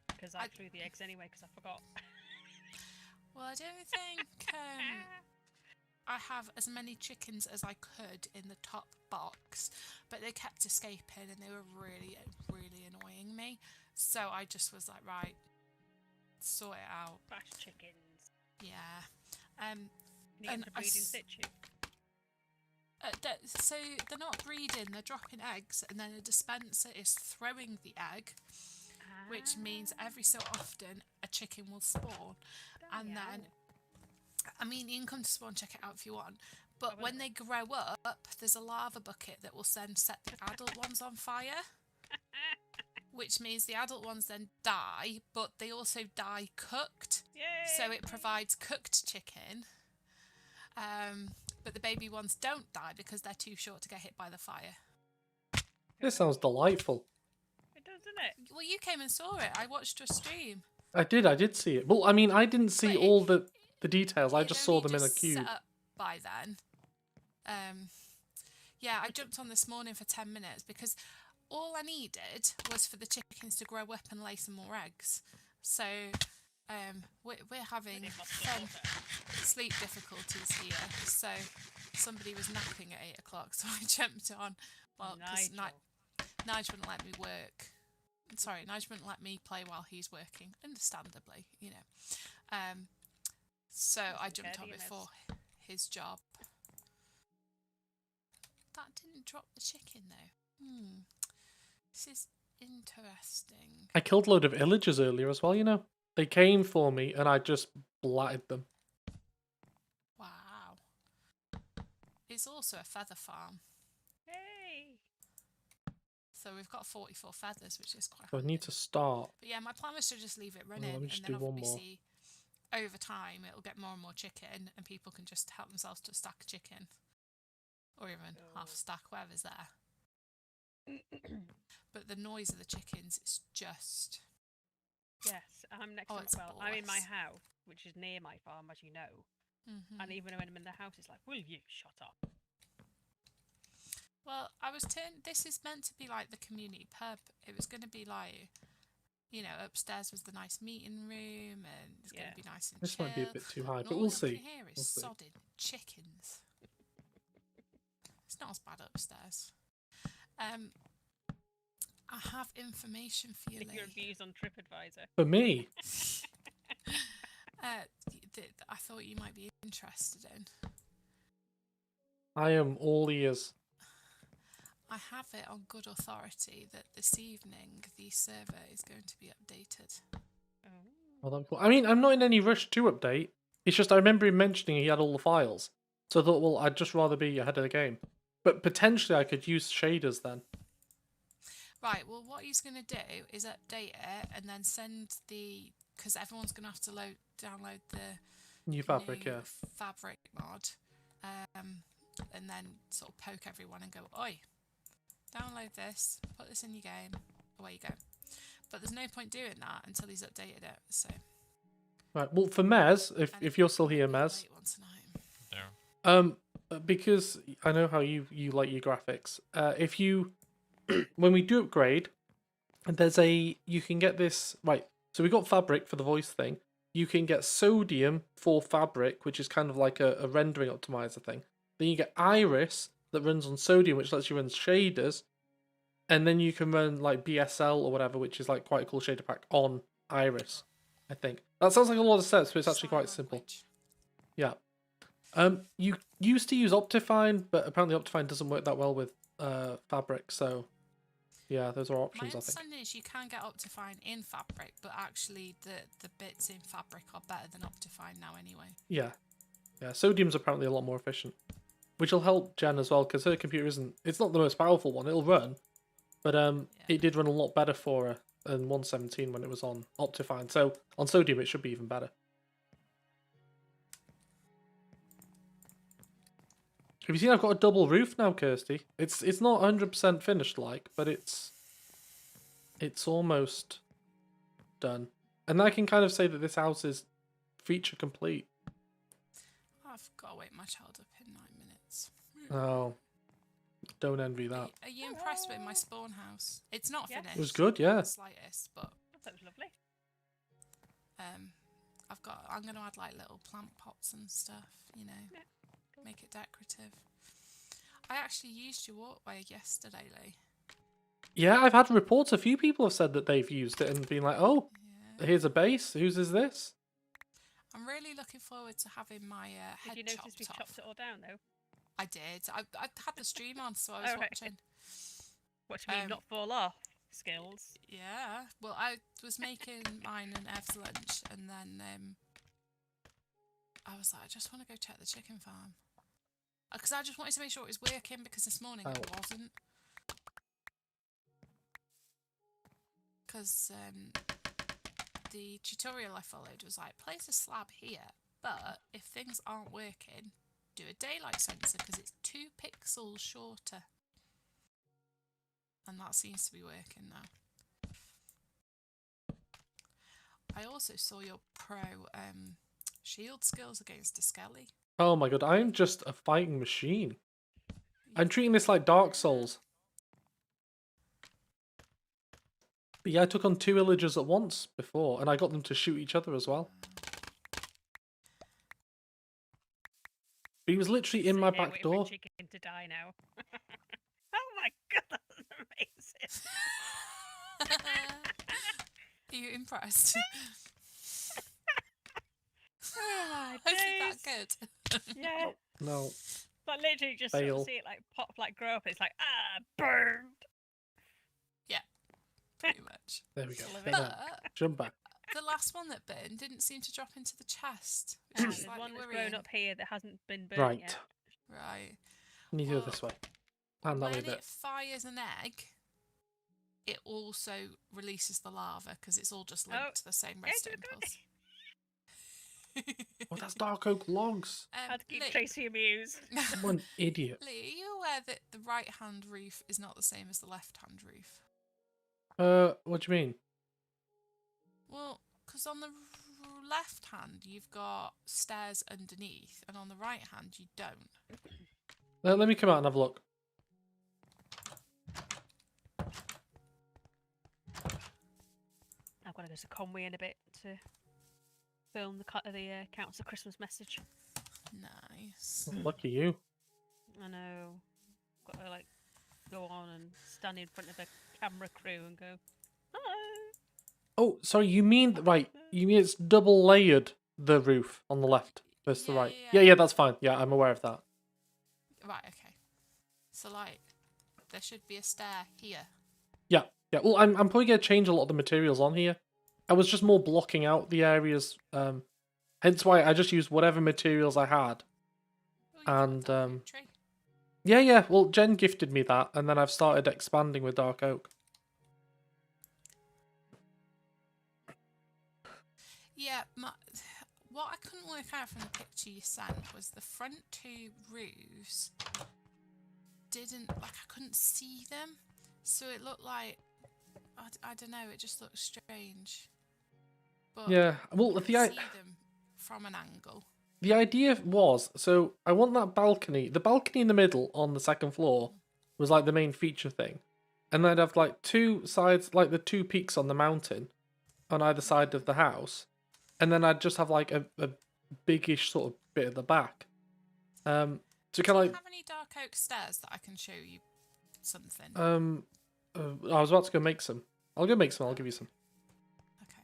Because I threw the eggs anyway because I forgot. Well, I don't think I have as many chickens as I could in the top box, but they kept escaping and they were really, really annoying me. So I just was like, right, sort it out. Bash chickens. Yeah. You need to breed in situ. So they're not breeding, they're dropping eggs, and then a dispenser is throwing the egg, which means every so often a chicken will spawn. And then, I mean, you can come to spawn, check it out if you want, but when they grow up, there's a lava bucket that will then set the adult ones on fire, which means the adult ones then die, but they also die cooked. Yay! So it provides cooked chicken. But the baby ones don't die because they're too short to get hit by the fire. This sounds delightful. It does, doesn't it? Well, you came and saw it. I watched your stream. I did see it. Well, I mean, I didn't see But all the details. I It just saw only them in a just cube. set up by then. Yeah, I jumped on this morning for 10 minutes because all I needed was for the chickens to grow up and lay some more eggs. So we're having fun sleep difficulties here. So somebody was napping at 8 o'clock, so I jumped on. Well, because Nigel wouldn't let me work. Sorry, Nigel wouldn't let me play while he's working, understandably, you know. So I jumped on before his job. That didn't drop the chicken though. This is interesting. I killed a load of villagers earlier as well, you know. They came for me and I just blatted them. Wow. It's also a feather farm. Hey! So we've got 44 feathers, which is quite So I need to start. But yeah, my plan was to just leave it running, let me just and then do one more. obviously over time it'll get more and more chicken, and people can just help themselves to a stack of chicken, or even half a stack, whatever's there. But the noise of the chickens is just. Yes, I'm next to it's well, I'm in my bliss. house, which is near my farm, as you know. And even when I'm in the house, it's like, will you shut up? Well, this is meant to be like the community pub. It was going to be like, you know, upstairs was the nice meeting room, and it's going to be nice and This chill. might be a bit too high, And but all we'll up in see. here is We'll see. sodded chickens. It's not as bad upstairs. I have information for you, If your Lee. reviews on TripAdvisor. For me. I thought you might be interested in. I am all ears. I have it on good authority that this evening the server is going to be updated. Oh. Well, that's cool. I mean, I'm not in any rush to update. It's just I remember him mentioning he had all the files. So I thought, well, I'd just rather be ahead of the game. But potentially I could use shaders then. Right, well, what he's going to do is update it and then send the... Because everyone's going to have to download the New fabric, new yeah. fabric mod. And then sort of poke everyone and go, oi, download this, put this in your game, away you go. But there's no point doing that until he's updated it, so... Right, well, for Mez, if you're still here, Might be a Mez, late one tonight. No. because I know how you like your graphics. If you, when we do upgrade, you can get this, right, so we got fabric for the voice thing. You can get sodium for fabric, which is kind of like a rendering optimizer thing. Then you get iris that runs on sodium, which lets you run shaders. And then you can run like BSL or whatever, which is like quite a cool shader pack on iris, I think. That sounds like a lot of steps, but it's actually quite Sign simple. language. Yeah. You used to use Optifine, but apparently Optifine doesn't work that well with fabric, so yeah, those are My options, I think. understanding is you can get Optifine in Fabric, but actually the bits in Fabric are better than Optifine now anyway. Yeah. Yeah, sodium's apparently a lot more efficient. Which will help Jen as well, because her computer it's not the most powerful one, it'll run. But it did run a lot better for her than 117 when it was on Optifine. So on sodium it should be even better. Have you seen I've got a double roof now, Kirsty? It's not 100% finished like, but it's almost done. And I can kind of say that this house is feature complete. I've got to wake my child up in 9 minutes. Oh, don't envy that. Are you impressed with my spawn house? It's not Yes. finished. It was good, yeah. Not the slightest, but That was lovely. I'm going to add like little plant pots and stuff, you know, Yeah, cool. make it decorative. I actually used your walkway yesterday, Lee. Yeah, I've had reports. A few people have said that they've used it and been like, oh, Yeah. here's a base. Whose is this? I'm really looking forward to having my head Did you notice chopped we off. chopped it all down though? I did. I had the stream on, so I was Oh, right. watching. What do you mean, not fall off? Skills. Yeah. Well, I was making mine and Ev's lunch, and then I was like, I just want to go check the chicken farm. Because I just wanted to make sure it was working, because this morning it Oh. wasn't. Because the tutorial I followed was like, place a slab here, but if things aren't working, do a daylight sensor because it's 2 pixels shorter. And that seems to be working now. I also saw your pro shield skills against a Skelly. Oh my god, I'm just a fighting machine. I'm treating this like Dark Souls. But yeah, I took on 2 villagers at once before, and I got them to shoot each other as well. But he was literally in my Sit here back waiting for door. chicken to die now. Oh my god, that's amazing. Are you impressed? Oh my Isn't that days. good? Yeah. No. Like literally just sort Fail. of see it like pop, like grow up. It's like burned. Pretty much. There we go. Love it. Get on. But Jump back. the last one that burned didn't seem to drop into the chest, which And is there's slightly one that's worrying. grown up here that hasn't been burnt Right. yet. Right. You need to go Well, this way. And that way a When bit. it fires an egg, it also releases the lava because it's all just linked Oh, to the same yeah, redstone good. pulse. Oh, that's dark oak logs. Had to keep Lee, Tracy amused. I'm an idiot. Lee, are you aware that the right-hand roof is not the same as the left-hand roof? What do you mean? Well, because on the left hand you've got stairs underneath, and on the right hand you don't. Let me come out and have a look. I've got to go to Conway in a bit to film the Council Christmas message. Nice. Lucky you. I know. Got to like go on and stand in front of a camera crew and go, "Hi." Oh, sorry, you mean right? You mean it's double layered, the roof on the left versus the Yeah, right? yeah, Yeah, that's fine. Yeah, I'm aware of that. Right, okay. So, like, there should be a stair here. Yeah, yeah. Well, I'm probably gonna change a lot of the materials on here. I was just more blocking out the areas. Hence why I just used whatever materials I had. Oh, you've got a And dark oak tree. yeah, yeah. Well, Jen gifted me that, and then I've started expanding with dark oak. Yeah, what I couldn't work out from the picture you sent was the front two roofs didn't, like, I couldn't see them. So it looked like, I don't know, it just looked strange. But Yeah. Well, you could the see them from an angle. the idea was, so I want that balcony. The balcony in the middle on the second floor was like the main feature thing, and I'd have like two sides, like the two peaks on the mountain, on either side of the house, and then I'd just have like a biggish sort of bit at the back. To kind Do of you like have any dark oak stairs that I can show you something? I was about to go make some. I'll go make some. I'll give you some. Okay.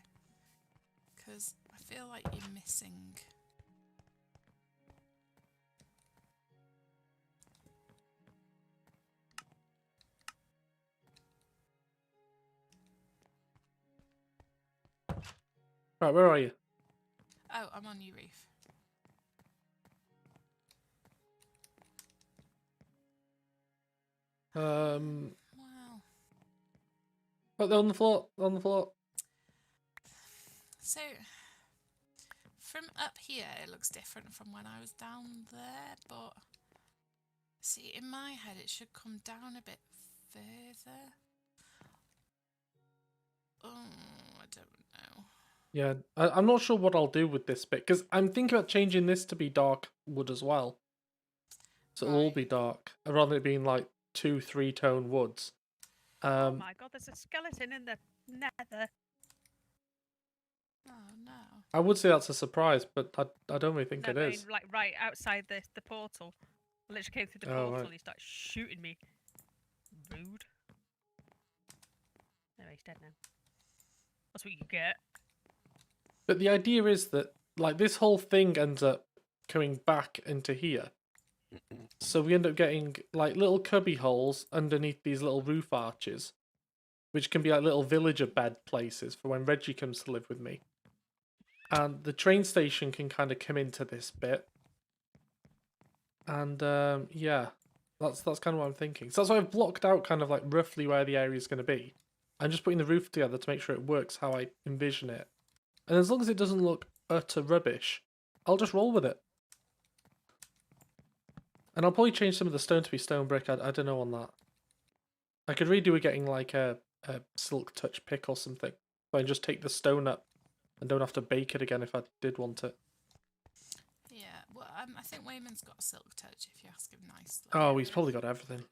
Because I feel like you're missing. Right, where are you? Oh, I'm on your roof. Wow. Oh, they're on the floor. They're on the floor. So, from up here, it looks different from when I was down there, but see, in my head, it should come down a bit further. Oh, I don't know. Yeah, I'm not sure what I'll do with this bit because I'm thinking about changing this to be dark wood as well. So it'll all Right. be dark rather than it being like 2-3 tone woods. Oh my god, there's a skeleton in the Nether. Oh no. I would say that's a surprise, but I don't really think No, it but is. like right outside the portal. I literally came through the Oh, portal right. and he started shooting me. Rude. Anyway, he's dead now. That's what you get. But the idea is that like this whole thing ends up coming back into here. So we end up getting like little cubby holes underneath these little roof arches, which can be like little villager bed places for when Reggie comes to live with me. And the train station can kind of come into this bit. And yeah, that's kind of what I'm thinking. So that's why I've blocked out kind of like roughly where the area is going to be. I'm just putting the roof together to make sure it works how I envision it. And as long as it doesn't look utter rubbish, I'll just roll with it. And I'll probably change some of the stone to be stone brick. I don't know on that. I could redo it getting like a silk touch pick or something. So I just take the stone up and don't have to bake it again if I did want it. Yeah, well, I think Wayman's got a silk touch if you ask him nicely. Oh, he's probably got everything.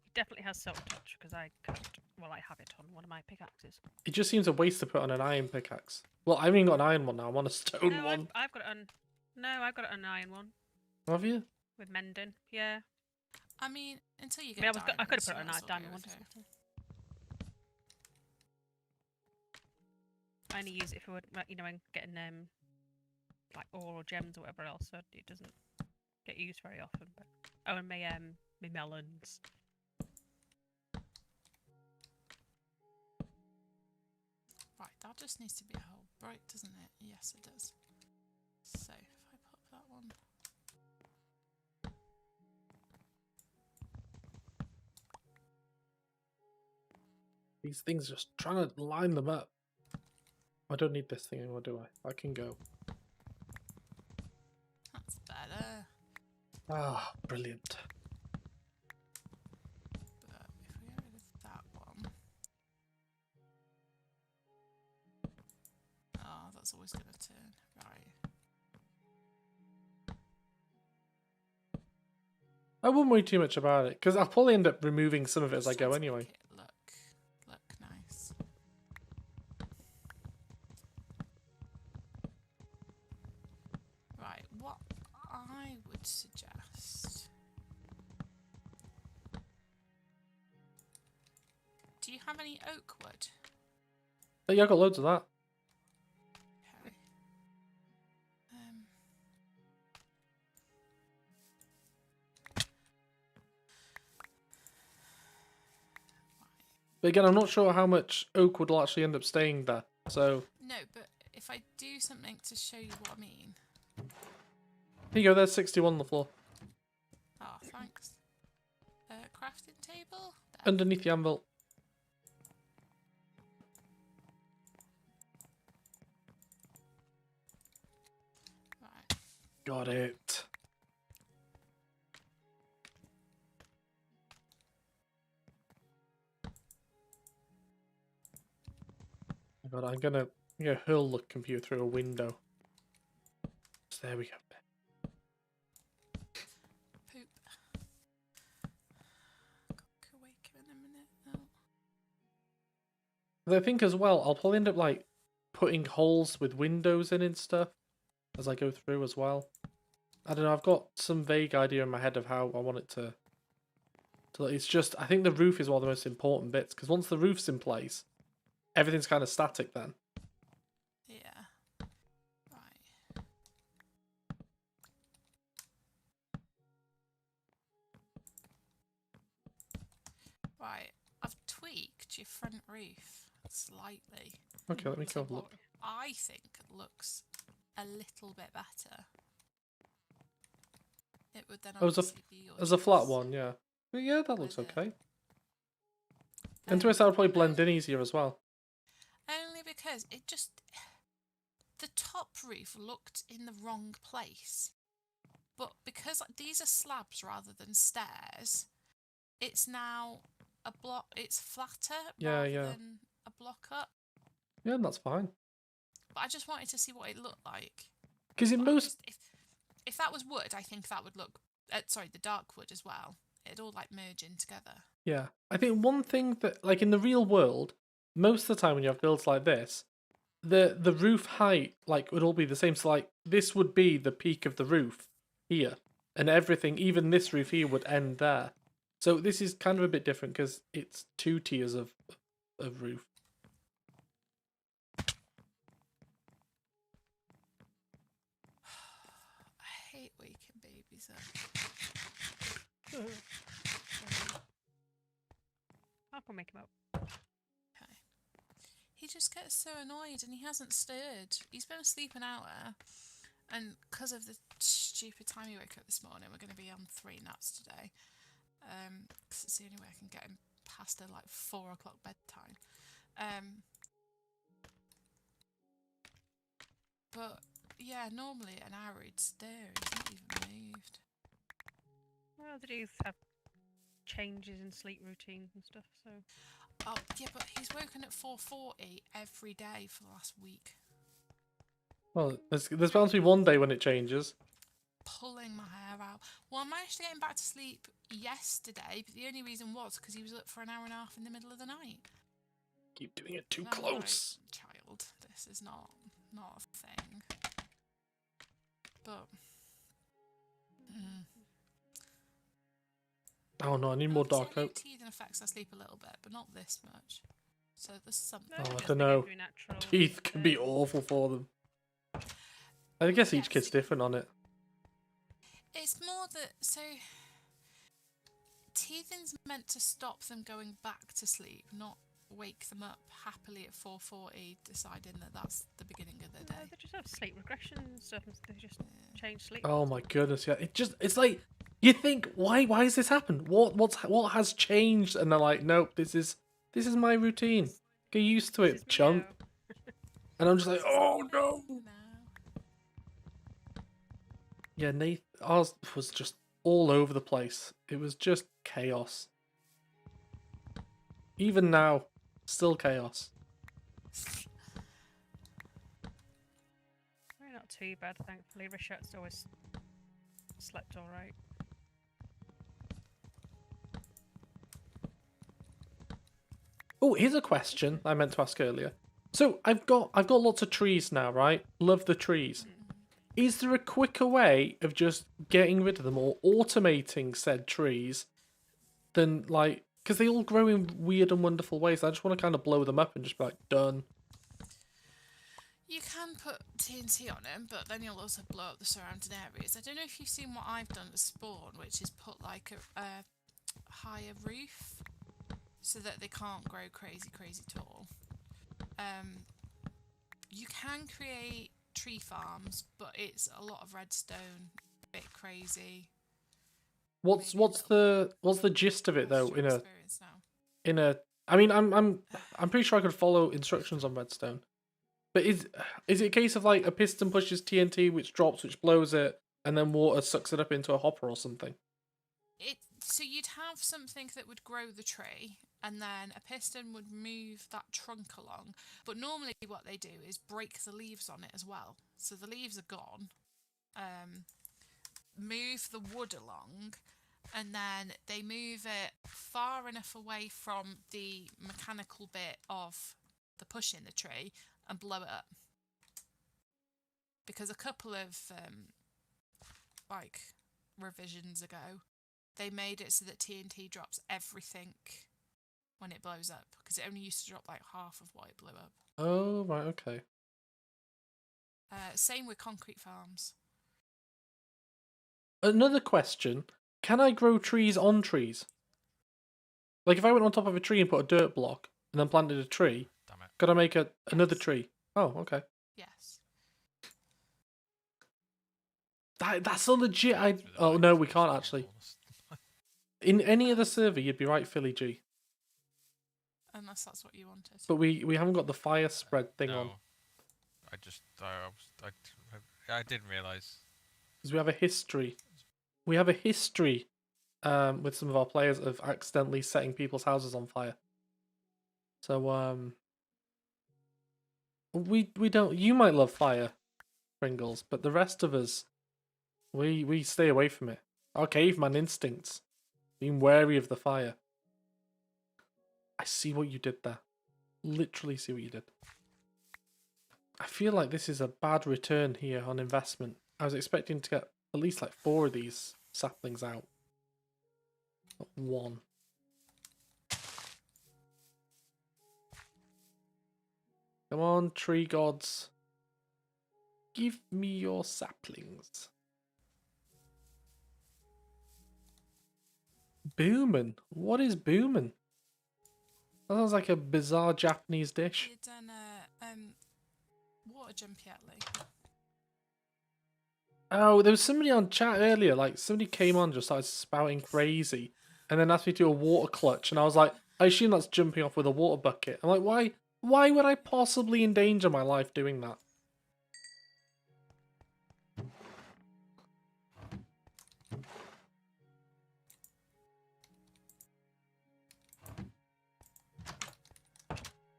He definitely has silk touch because I have it on one of my pickaxes. It just seems a waste to put on an iron pickaxe. Well, I haven't even got an iron one now. I'm on a stone No, one. I've got it on. No, I've got it on an iron one Have you? with mending. Yeah. I mean, until you I get mean, I could have diamonds, put it you on might a as well diamond go one. with Doesn't it. matter. I only use it if we're, like, you know, when getting like ore or gems or whatever else, so it doesn't get used very often. But oh, and my melons. Right, that just needs to be a whole bright, doesn't it? Yes, it does. So, if I pop that one. These things just trying to line them up. I don't need this thing anymore, do I? I can go. That's better. Ah, brilliant. But if we get rid of that one. Oh, that's always going to turn. Right. I wouldn't worry too much about it, because I'll probably end up removing some of it as I Just go trying to anyway. make it look nice. Right, what I would suggest you have any oak wood? Oh, yeah, I got loads of that. Okay. But again, I'm not sure how much oak wood will actually end up staying there. So No, but if I do something to show you what I mean. here you go. There's 61 on the floor Ah, thanks. Crafting table? There. underneath the anvil. Right. Got it. Oh God, I'm gonna hurl the computer through a window. So there we go. Poop. Could wake him in a minute. Oh. But I think as well, I'll probably end up like putting holes with windows in and stuff as I go through as well. I don't know. I've got some vague idea in my head of how I want it to. It's just I think the roof is one of the most important bits because once the roof's in place, everything's kind of static then. Yeah. Right. Right. I've tweaked your front roof slightly. Okay, let me go to have a what look. I think looks a little bit better. It would then Oh, obviously be your As a flat choice. one, yeah. But yeah, that looks With it. okay. And to us, that would probably blend in only- easier as well. Only because it just... The top roof looked in the wrong place. But because these are slabs rather than stairs, it's now a block... It's flatter Yeah, rather yeah. than a block up. Yeah, that's fine. But I just wanted to see what it looked like. Because in But most, if that was wood, I think that would look... sorry, the dark wood as well. It'd all like merge in together. yeah, I think one thing that, like in the real world, most of the time when you have builds like this, the roof height like would all be the same. So like this would be the peak of the roof here, and everything, even this roof here, would end there. So this is kind of a bit different because it's 2 tiers of roof. I hate waking babies up. I can make him up. Okay. He just gets so annoyed and he hasn't stirred. He's been asleep an hour, and because of the stupid time he woke up this morning, we're going to be on 3 naps today. Because it's the only way I can get him past a like 4 o'clock bedtime. But yeah, normally at an hour he'd stir. He's not even moved. Well, the dudes have changes in sleep routines and stuff, so... Oh yeah, but he's woken at 4:40 every day for the last week. Well, there's bound to be one day when it changes. Pulling my hair out. Well, I managed to get him back to sleep yesterday, but the only reason was because he was up for an hour and a half in the middle of the night. Keep doing it too And I'm like, close. child, this is not a thing. But Oh no, I need more dark oak. oak. Teething affects our sleep a little bit, but not this much. So there's something. Oh, I just don't they go know. through natural, Teeth can be awful for them. I guess each Yes. kid's different on it. It's more that teething's meant to stop them going back to sleep, not wake them up happily at 4:40, deciding that that's the beginning of their No, day. they just have sleep regression and stuff, and they just change sleep. Oh my goodness, yeah. It's like you think, why has this happened? What has changed? And they're like, nope, this is my routine. Get used to This it, is me chump. now. And I'm just like, oh no. No. Yeah, ours was just all over the place. It was just chaos. Even now, still chaos. Well, not too bad, thankfully. Rishat's always slept alright. Oh, here's a question I meant to ask earlier. So I've got lots of trees now, right? Love the trees. Is there a quicker way of just getting rid of them or automating said trees than like because they all grow in weird and wonderful ways. I just want to kind of blow them up and just be like, done. You can put TNT on them, but then you'll also blow up the surrounding areas. I don't know if you've seen what I've done to spawn, which is put like a higher roof so that they can't grow crazy tall. You can create tree farms, but it's a lot of redstone, a bit crazy. What's the gist of it though? Experience now. I mean, I'm pretty sure I could follow instructions on redstone. But is it a case of like a piston pushes TNT, which drops, which blows it, and then water sucks it up into a hopper or something? So you'd have something that would grow the tree, and then a piston would move that trunk along. But normally what they do is break the leaves on it as well. So the leaves are gone. Move the wood along, and then they move it far enough away from the mechanical bit of the pushing the tree and blow it up. Because a couple of like revisions ago, they made it so that TNT drops everything when it blows up, because it only used to drop like half of what it blew up. Oh, right, okay. Same with concrete farms. Another question, can I grow trees on trees? Like if I went on top of a tree and put a dirt block and then planted a tree, Damn it. could I make another tree? Oh, okay. Yes. That's so legit. Oh no, we can't actually. In any other server, you'd be right, Philly G. Unless that's what you wanted. But we haven't got the fire spread thing No. on. I didn't realise. Because we have a history. We have a history with some of our players of accidentally setting people's houses on fire. So we don't. You might love fire, Pringles, but the rest of us, we stay away from it. Our caveman instincts, being wary of the fire. I see what you did there. Literally see what you did. I feel like this is a bad return here on investment. I was expecting to get at least like 4 of these saplings out. Not 1. Come on, tree gods. Give me your saplings. Boomin'? What is boomin'? That sounds like a bizarre Japanese dish. You done water jump yet, Lee? Oh, there was somebody on chat earlier, like somebody came on just started spouting crazy and then asked me to do a water clutch, and I was like, I assume that's jumping off with a water bucket. I'm like, why would I possibly endanger my life doing that?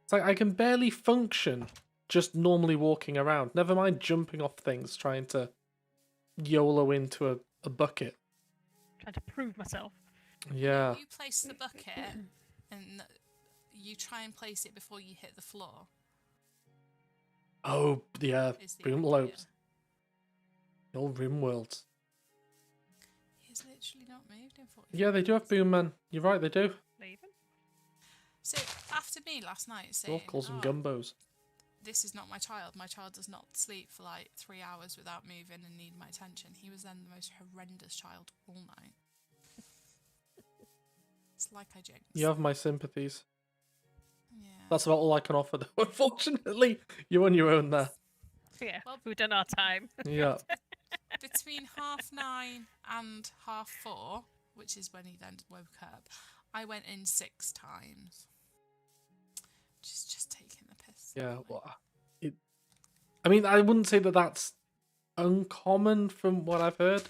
It's like I can barely function just normally walking around. Never mind jumping off things, trying to YOLO into a bucket. Trying to prove myself. Yeah. You place the bucket and you try and place it before you hit the floor. Oh, yeah. Is the Boom idea. lobes. The old rim worlds. He's literally not moved in 40 Yeah, they do have boom man. You're right, they do. Leaving. So after me last night saying, Wolf calls them gumbos. this is not my child. My child does not sleep for like 3 hours without moving and need my attention. He was then the most horrendous child all night. It's like I jinxed. You have my sympathies. Yeah. That's about all I can offer, though. Unfortunately, you're on your own there. Yeah, Well- we've done our time. Yeah. Between 9:30 and 4:30, which is when he then woke up, I went in 6 times. Just taking the piss. Yeah. Well, I mean, I wouldn't say that that's uncommon from what I've heard.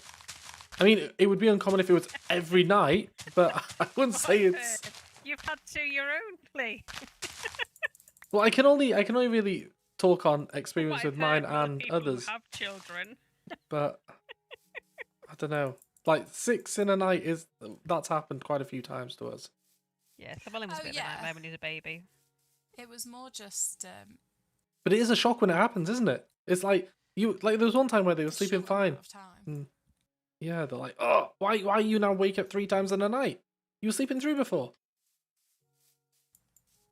I mean, it would be uncommon if it was every night, but I wouldn't say it's. You've had to your own play. Well, I can only really talk on experience with mine and People others, who have children. but I don't know. Like 6 in a night that's happened quite a few times to us. Yeah, Llewellyn was a Oh, bit of yeah. a nightmare when he was a baby. It was more just But it is a shock when it happens, isn't it? It's like there was one time where they were a sleeping short fine. amount of time. Yeah, they're like, oh, why you now wake up 3 times in a night? You were sleeping through before.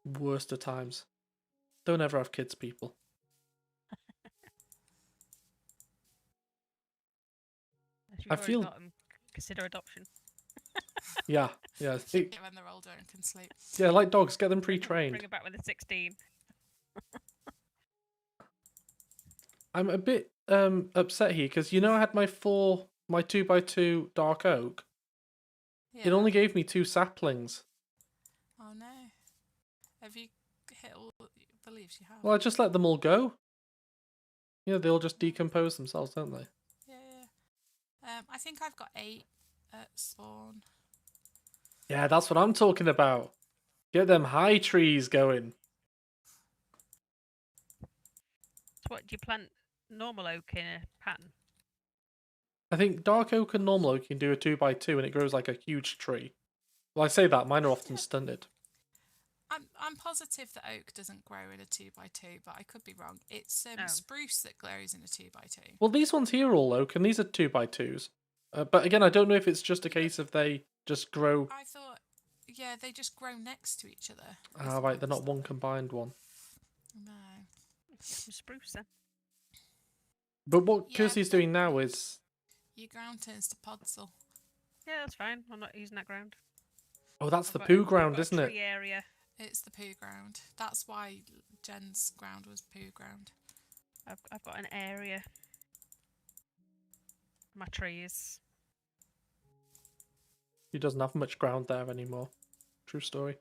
Worst of times. Don't ever have kids, people. If you've I already feel- got 'em, consider adoption. Yeah, yeah. When they're older and can sleep. Yeah, like dogs, get them Bring pre-trained. it back when they're 16. I'm a bit upset here because you know I had my 2x2 dark oak. Yeah. It only gave me 2 saplings. Oh no. Have you hit all the leaves you have? Well, I just let them all go. Yeah, they all just decompose themselves, don't they? Yeah. I think I've got 8 at spawn. Yeah, that's what I'm talking about. Get them high trees going. So what, do you plant normal oak in a pattern? I think dark oak and normal oak can do a 2x2 and it grows like a huge tree. Well, I say that, mine are often stunted. I'm positive that oak doesn't grow in a 2x2, but I could be wrong. It's Oh. spruce that grows in a 2x2. Well, these ones here are all oak and these are 2x2s. But again, I don't know if it's just a case of they just grow... I thought, yeah, they just grow next to each other. Ah, right, they're not one combined one. No. Get some spruce then. But what Yeah, Kirsty's but- doing now is... Your ground turns to podzol. Yeah, that's fine. I'm not using that ground. Oh, that's I've the got poo I've ground, got a isn't it? tree area. It's the poo ground. That's why Jen's ground was poo ground. I've got an area. My trees. He doesn't have much ground there anymore. True story.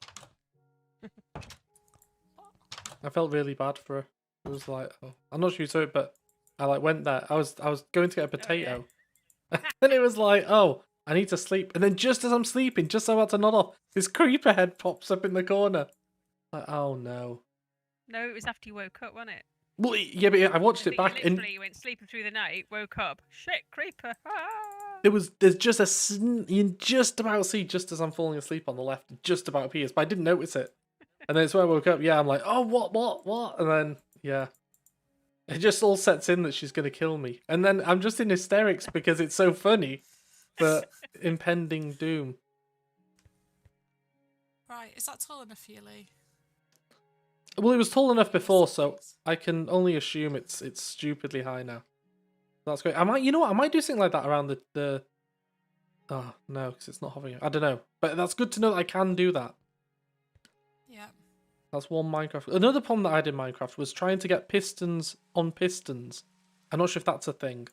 I felt really bad for her. It was like, oh, I'm not sure you saw it, but I like went there. I was going to get a potato. Then it was like, oh, I need to sleep. And then just as I'm sleeping, just as I'm about to nod off, this creeper head pops up in the corner. Like, oh no. No, it was after you woke up, wasn't it? Well, yeah, but I watched I it think back and you went sleeping through the night, woke up, shit, creeper. Ah! there's just you can just about see just as I'm falling asleep on the left, it just about appears, but I didn't notice it. And then it's when I woke up, yeah, I'm like, oh, what? And then, yeah. It just all sets in that she's going to kill me. And then I'm just in hysterics because it's so funny. But impending doom. Right, is that tall enough for you, Lee? Well, it was tall enough before, so I can only assume it's stupidly high now. That's great. You know what? I might do something like that around the... Oh, no, because it's not hovering. I don't know. But that's good to know that I can do that. Yeah. That's one Minecraft. Another problem that I did in Minecraft was trying to get pistons on pistons. I'm not sure if that's a thing.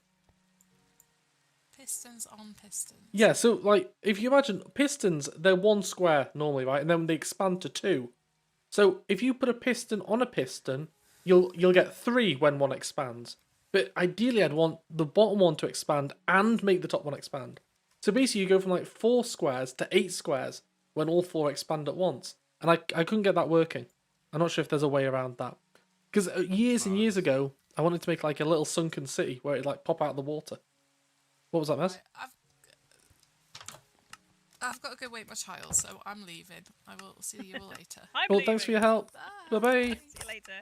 Pistons on pistons. Yeah, so like if you imagine pistons, they're one square normally, right? And then they expand to 2. So if you put a piston on a piston, you'll get 3 when one expands. But ideally I'd want the bottom one to expand and make the top one expand. So basically you go from like 4 squares to 8 squares when all 4 expand at once. And I couldn't get that working. I'm not sure if there's a way around that. Because years and years ago, I wanted to make like a little sunken city where it'd like pop out of the water. What was that, Mess? Right, I've got to go wake my child, so I'm leaving. I will see you all later. I'm Well, thanks for your help. Bye. Bye-bye. See you later.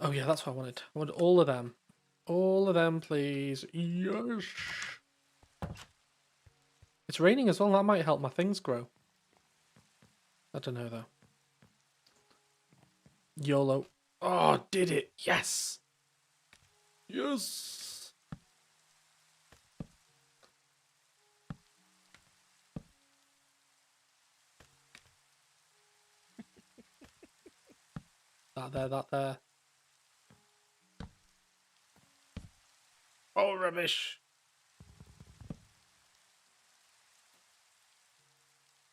Oh yeah, that's what I wanted. I wanted all of them. All of them, please. Yes. It's raining as well. That might help my things grow. I don't know, though. YOLO. Oh, did it. Yes. Yes. That there. Oh, rubbish.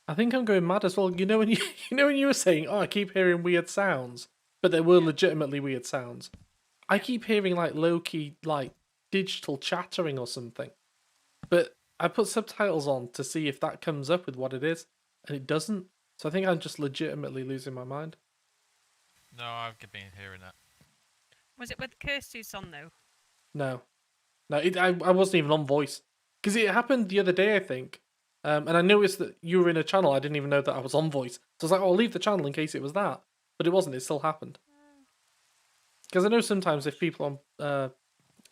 I think I'm going mad as well. You know when you were saying, "Oh, I keep hearing weird sounds," but there were legitimately weird sounds. I keep hearing like low-key, like digital chattering or something. But I put subtitles on to see if that comes up with what it is, and it doesn't. So I think I'm just legitimately losing my mind. No, I've been hearing that. Was it with Kirsty's on though? No, I wasn't even on voice because it happened the other day, I think. And I noticed that you were in a channel. I didn't even know that I was on voice. So I was like, oh, I'll leave the channel in case it was that. But it wasn't. It still happened. Because I know sometimes if people are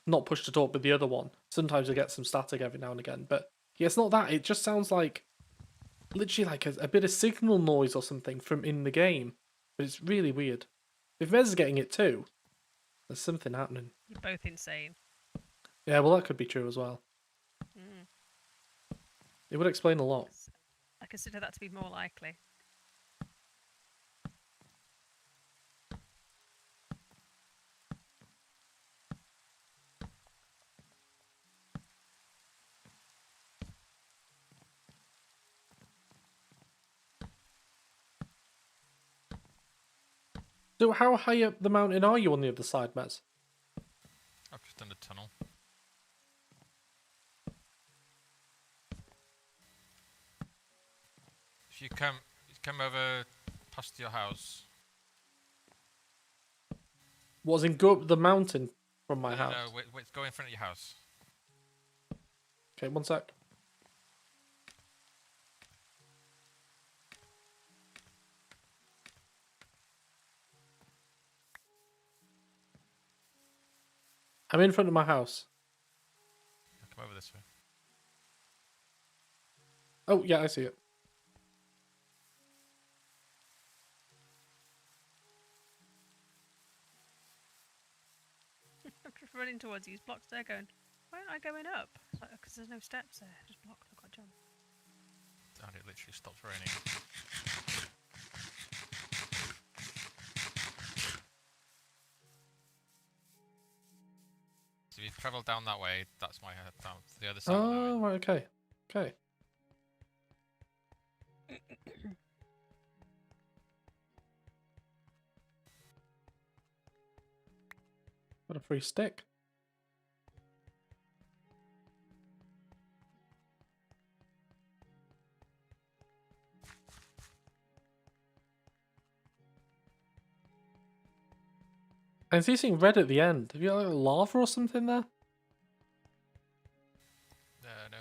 not push to talk with the other one, sometimes you get some static every now and again. But yeah, it's not that. It just sounds like literally like a bit of signal noise or something from in the game. But it's really weird. If Mez is getting it too, there's something happening. You're both insane. Yeah, well, that could be true as well. Mm. It would explain a lot. I consider that to be more likely. So how high up the mountain are you on the other side, Mez? I've just done a tunnel. If you come over past your house. Was in go up the mountain from my house? No, wait, go in front of your house. Okay, one sec. I'm in front of my house. Come over this way. Oh, yeah, I see it. I'm just running towards these blocks there going, why aren't I going up? It's like, because there's no steps there. Just blocked. I've got to jump. And it literally stops raining. So if you travel down that way, that's my down to the other side. Oh, right, okay. Okay. Got a free stick. And it's using red at the end. Have you got like lava or something there? No.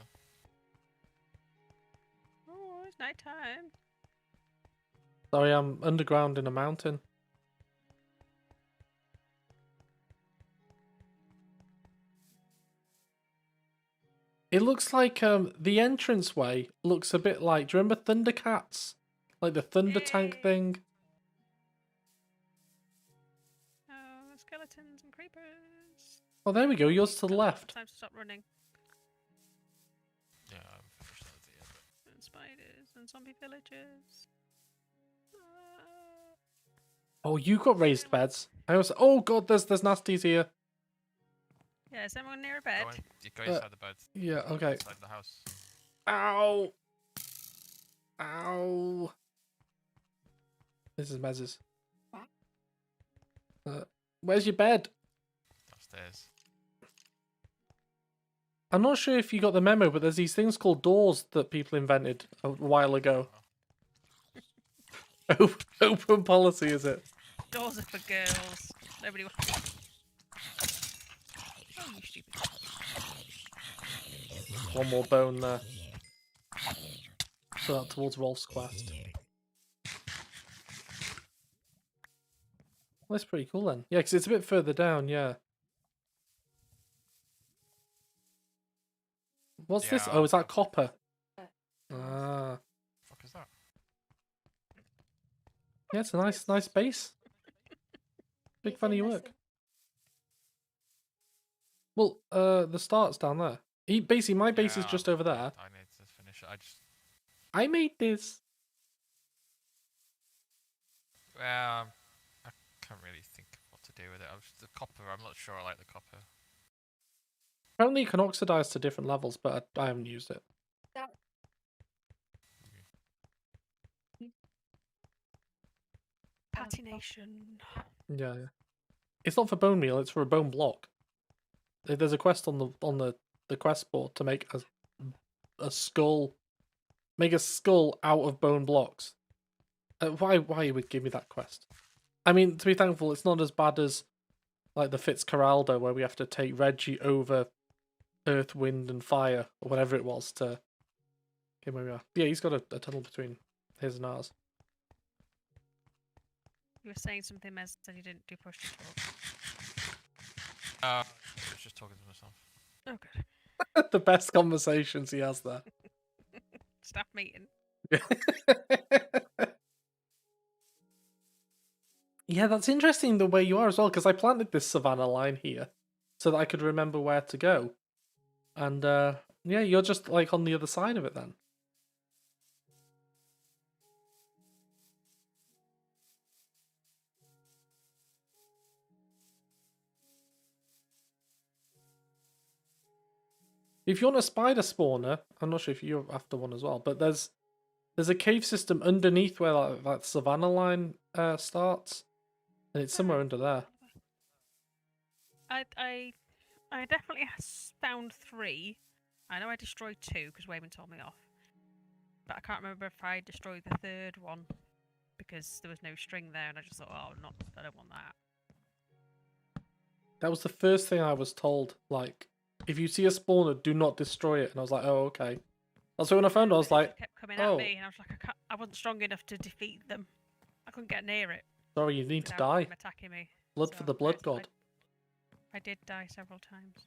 Oh, it's night time. Sorry, I'm underground in a mountain. It looks like the entranceway looks a bit like, do you remember Thundercats? Like the Thunder Tank Yay. thing? Oh, skeletons and creepers. Oh, there we go. Yours to the left. Time to stop running. Yeah, I've finished that at the end. And spiders and zombie villagers. Oh, you got raised beds. I was. Oh god, there's nasties here. Yeah, is anyone near a bed? Go inside the bed. Yeah. Okay. Inside the house. Ow. Ow. This is Mez's. Where's your bed? Downstairs. I'm not sure if you got the memo, but there's these things called doors that people invented a while ago. Open policy, is it? Doors are for girls. Nobody wants. Oh, you stupid. One more bone there. So that towards Rolf's quest. Well, that's pretty cool then. Yeah, because it's a bit further down, yeah. What's this? Oh, is that copper? Ah. Fuck is that? Yeah, it's a nice base. Big fan of your work. Well, the start's down there. Basically, my base is just over there. I need to finish it. I made this. Well, I can't really think of what to do with it. The copper, I'm not sure I like the copper. Apparently, you can oxidize to different levels, but I haven't used it. Patination. Yeah. It's not for bone meal; it's for a bone block. There's a quest on the quest board to make a skull, make a skull out of bone blocks. Why you would give me that quest? I mean, to be thankful, it's not as bad as like the Fitzcarraldo where we have to take Reggie over earth, wind, and fire, or whatever it was to get where we are. Yeah, he's got a tunnel between his and ours. You were saying something, Mez said you didn't do push to talk. I was just talking to myself. Oh, good. The best conversations he has there. Staff meeting. Yeah, that's interesting the way you are as well, because I planted this savannah line here so that I could remember where to go. And yeah, you're just like on the other side of it then. If you want a spider spawner, I'm not sure if you're after one as well, but there's a cave system underneath where that savannah line starts, and it's somewhere under there. I definitely found 3. I know I destroyed 2 because Wayman told me off, but I can't remember if I destroyed the 3rd one because there was no string there, and I just thought, oh, I don't want that. That was the first thing I was told. Like, if you see a spawner, do not destroy it. And I was like, oh, okay. That's why when I found it, I was But it like, just kept coming oh. at me, and I was like, I wasn't strong enough to defeat them. I couldn't get near it. Sorry, you need to without die. them attacking me. Blood for the blood god. I did die several times.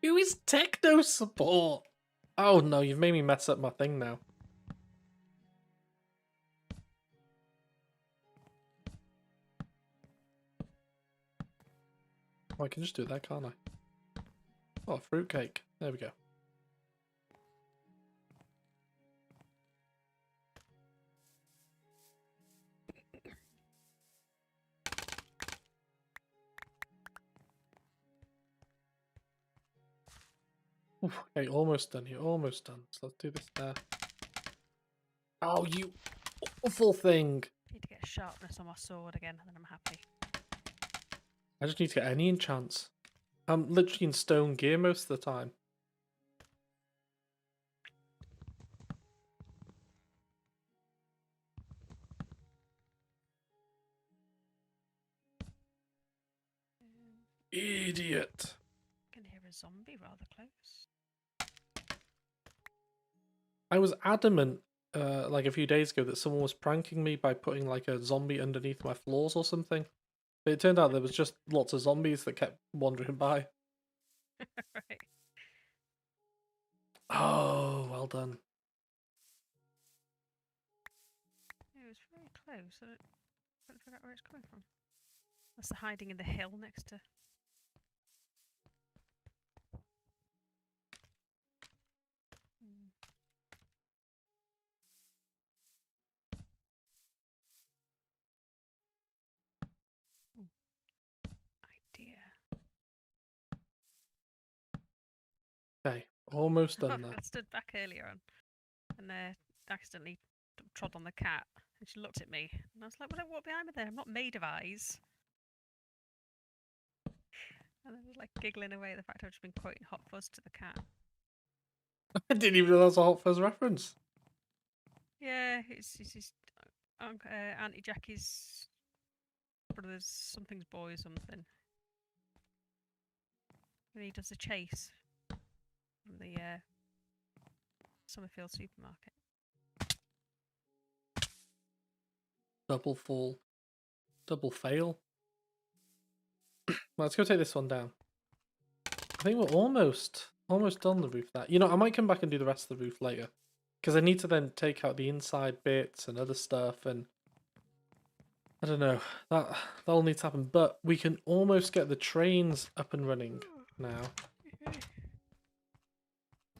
Who is techno support? Oh no, you've made me mess up my thing now. Oh, I can just do that, can't I? Oh, fruitcake. There we go. Oof, okay, almost done here. Almost done. So let's do this there. Oh, you awful thing. Need to get sharpness on my sword again, and then I'm happy. I just need to get any enchants. I'm literally in stone gear most of the time. Idiot. I can hear a zombie rather close. I was adamant like a few days ago that someone was pranking me by putting like a zombie underneath my floors or something. But it turned out there was just lots of zombies that kept wandering by. Right. Oh, well done. It was very close. I couldn't figure out where it's coming from. That's the hiding in the hill next to. Idea. Okay, almost done I there. stood back earlier on and accidentally trod on the cat, and she looked at me, and I was like, "What behind me there? I'm not made of eyes." And I was like giggling away at the fact I've just been quoting Hot Fuzz to the cat. I didn't even realize a Hot Fuzz reference. Yeah, it's his Auntie Jackie's brother's something's boy or something. And he does a chase from the Summerfield supermarket. Double fall. Double fail. Let's go take this one down. I think we're almost done the roof there. You know, I might come back and do the rest of the roof later. Because I need to then take out the inside bits and other stuff, and I don't know. That'll need to happen. But we can almost get the trains up and running now.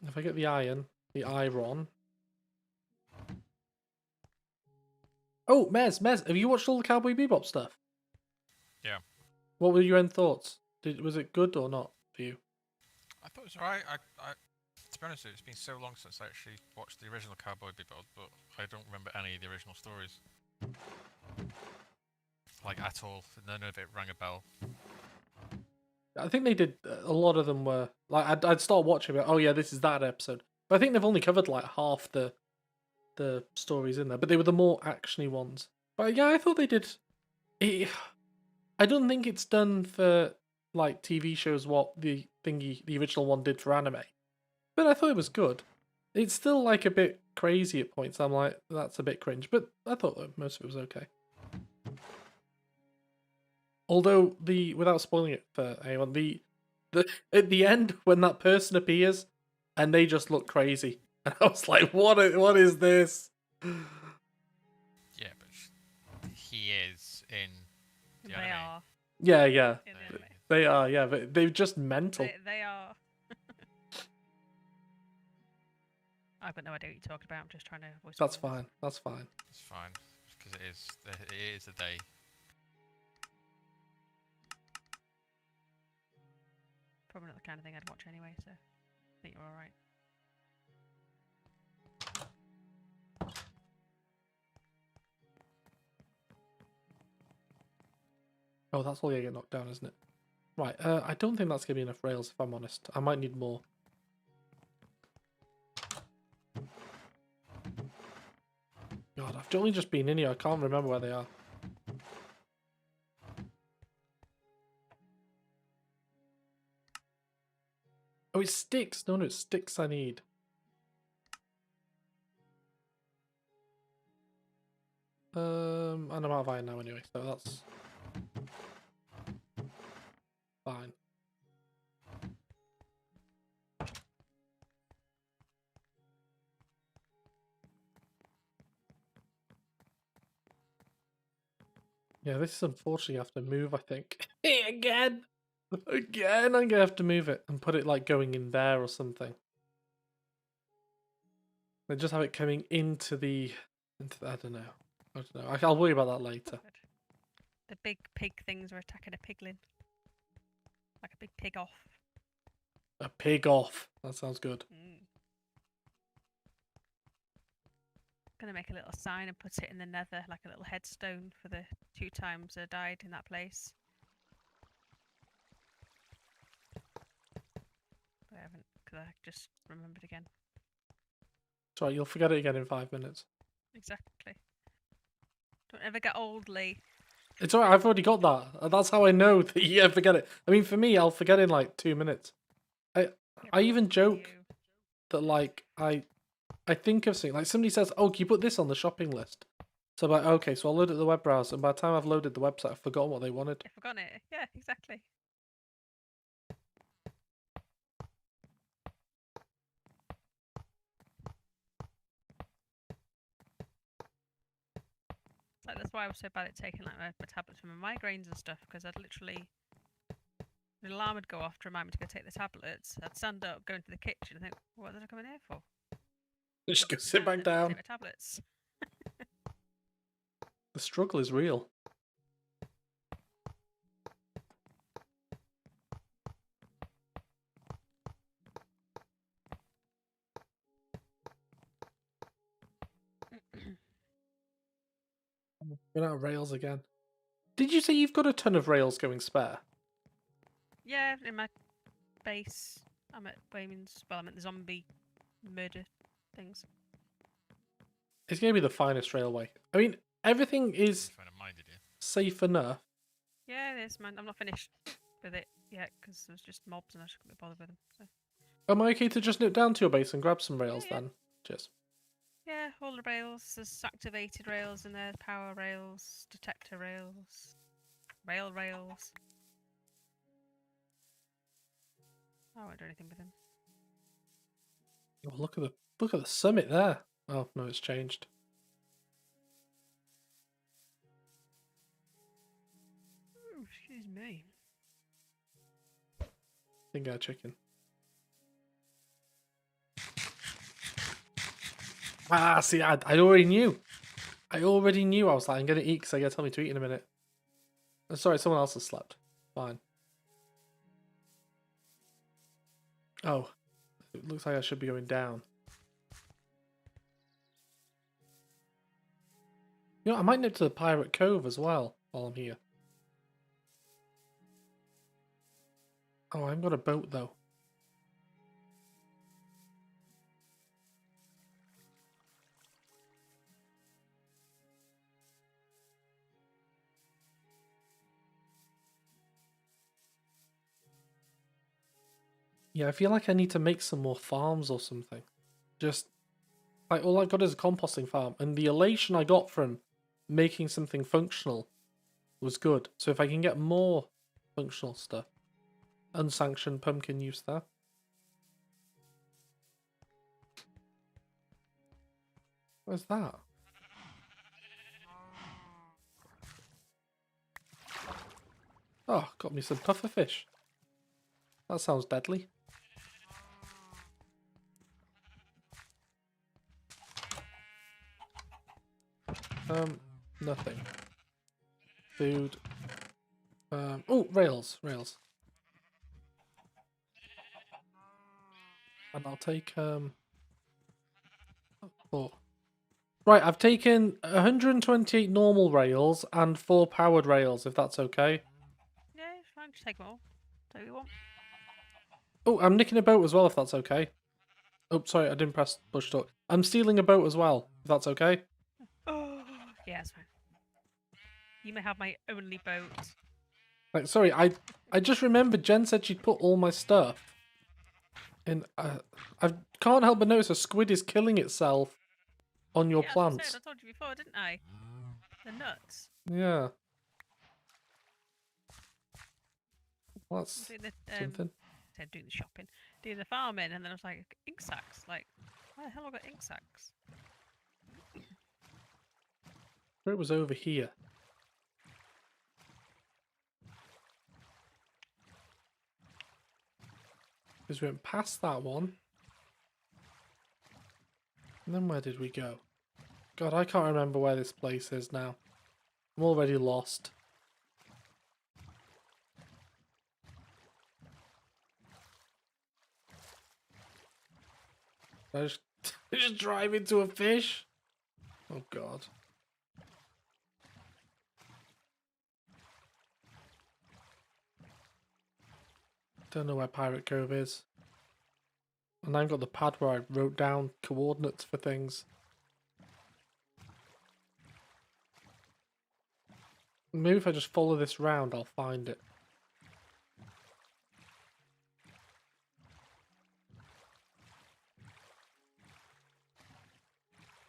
If I get the iron. Oh, Mez, have you watched all the Cowboy Bebop stuff? Yeah. What were your end thoughts? Was it good or not for you? I thought it was alright. To be honest, it's been so long since I actually watched the original Cowboy Bebop, but I don't remember any of the original stories. Like, at all. None of it rang a bell. I think they did, a lot of them were, like, I'd start watching it, oh yeah, this is that episode. But I think they've only covered, like, half the stories in there, but they were the more actiony ones. But yeah, I thought they did, I don't think it's done for like TV shows what the original one did for anime. But I thought it was good. It's still like a bit crazy at points. I'm like, that's a bit cringe, but I thought that most of it was okay. Although without spoiling it for anyone, the at the end when that person appears and they just look crazy, and I was like, what is this? Yeah, but he is in the They anime. are. Yeah, In the anime. they are. Yeah, but they're just mental. They are. I've got no idea what you're talking about. I'm just trying to avoid That's spoilers. fine. That's fine. It's fine because it is a day. Probably not the kind of thing I'd watch anyway, so I think you're alright. Oh, that's all you get knocked down, isn't it? Right. I don't think that's gonna be enough rails. If I'm honest, I might need more. God, I've only just been in here. I can't remember where they are. Oh, it's sticks. No, it's sticks I need. And I'm out of iron now anyway, so that's fine. Yeah, this is unfortunately I have to move, I think. Again! Again, I'm gonna have to move it and put it like going in there or something. And just have it coming into the I don't know. I'll worry about that later. Good. The big pig things are attacking a piglin. Like a big pig off. A pig off. That sounds good. Gonna make a little sign and put it in the Nether, like a little headstone for the 2 times I died in that place. But I haven't, because I just remembered again. Sorry, you'll forget it again in 5 minutes. Exactly. Don't ever get old, Lee. It's alright, I've already got that. That's how I know that you forget it. I mean, for me, I'll forget in like 2 minutes. I even joke that like I think of something, like somebody says, oh, can you put this on the shopping list? So I'm like, okay, so I'll load it at the web browser, and by the time I've loaded the website, I've forgotten what they wanted. I've forgotten it. Yeah, exactly. Like, that's why I was so bad at taking like my tablets for my migraines and stuff, because I'd literally the alarm would go off to remind me to go take the tablets. I'd stand up, go into the kitchen, and think, what did I come in here for? Just go sit back Take down. my tablets. The struggle is real. We're out of rails again. Did you say you've got a ton of rails going spare? Yeah, in my base, I'm at Wayman's. Well, I'm at the zombie murder things. It's going to be the finest railway. I mean, everything is Trying to mind it, yeah. safe enough. Yeah, it is, man. I'm not finished with it yet because there's just mobs and I just couldn't be bothered with them. So. Am I okay to just nip down to your base and grab some rails Yeah. then? Cheers. Yeah, all the rails. There's activated rails in there, power rails, detector rails, rails. I won't do anything with them. Oh, look at the summit there. Oh no, it's changed. Ooh, excuse me. Think I chicken. Ah, see, I already knew. I already knew. I was like, I'm gonna eat because I gotta tell me to eat in a minute. Oh, sorry, someone else has slept. Fine. Oh, it looks like I should be going down. You know, I might nip to the Pirate Cove as well while I'm here. Oh, I haven't got a boat though. Yeah, I feel like I need to make some more farms or something. Just, like, all I got is a composting farm, and the elation I got from making something functional was good. So if I can get more functional stuff, unsanctioned pumpkin use there. Where's that? Oh, got me some pufferfish. That sounds deadly. Nothing. Food. Oh, rails. And I'll take, 4. Right, I've taken 128 normal rails and 4 powered rails, if that's okay. Yeah, it's fine. Just take them all. Do what you want. Oh, I'm nicking a boat as well, if that's okay. Oh, sorry, I didn't press push talk. I'm stealing a boat as well, if that's okay. Oh, yeah, it's fine. You may have my only boat. Like, sorry, I just remembered Jen said she'd put all my stuff in. I can't help but notice a squid is killing itself on your Yeah, that's what I plants. said. I told you before, didn't I? The nuts. Yeah. Well, that's Doing the, something. said doing the shopping, doing the farming, and then I was like, ink sacks. Like, why the hell have I got ink sacks? It was over here. Because we went past that one. And then where did we go? God, I can't remember where this place is now. I'm already lost. I just, I just drive into a fish? Oh God. Don't know where Pirate Cove is. And I've got the pad where I wrote down coordinates for things. Maybe if I just follow this round, I'll find it.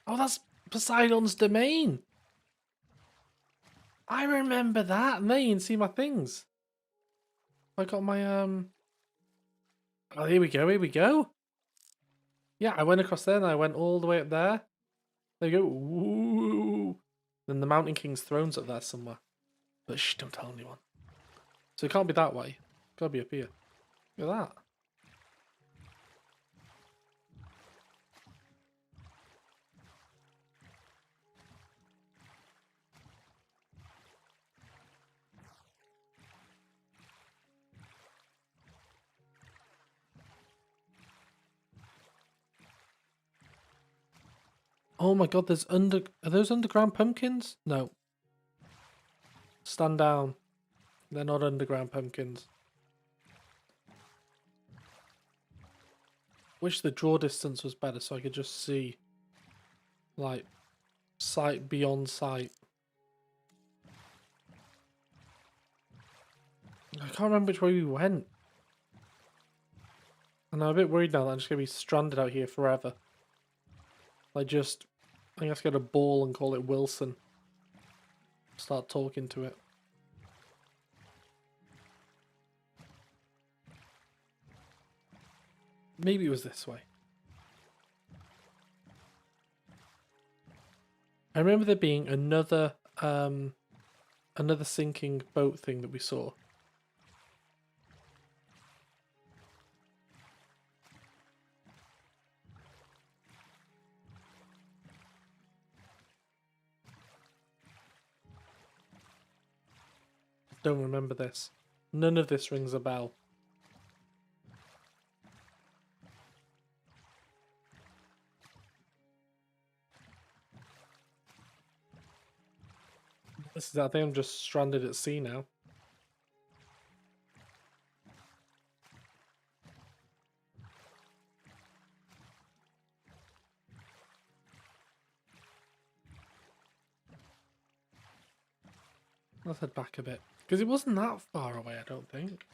Oh, that's Poseidon's domain! I remember that! And there you can see my things. I got my, Oh, here we go. Yeah, I went across there and I went all the way up there. There you go. Ooh. Then the Mountain King's throne's up there somewhere. But shh, don't tell anyone. So it can't be that way. It's gotta be up here. Look at that. Oh my God, are those underground pumpkins? No. Stand down. They're not underground pumpkins. Wish the draw distance was better so I could just see, like, sight beyond sight. I can't remember which way we went. And I'm a bit worried now that I'm just going to be stranded out here forever. I guess get a ball and call it Wilson. Start talking to it. Maybe it was this way. I remember there being another sinking boat thing that we saw. Don't remember this. None of this rings a bell. I think I'm just stranded at sea now. Let's head back a bit. Because it wasn't that far away, I don't think.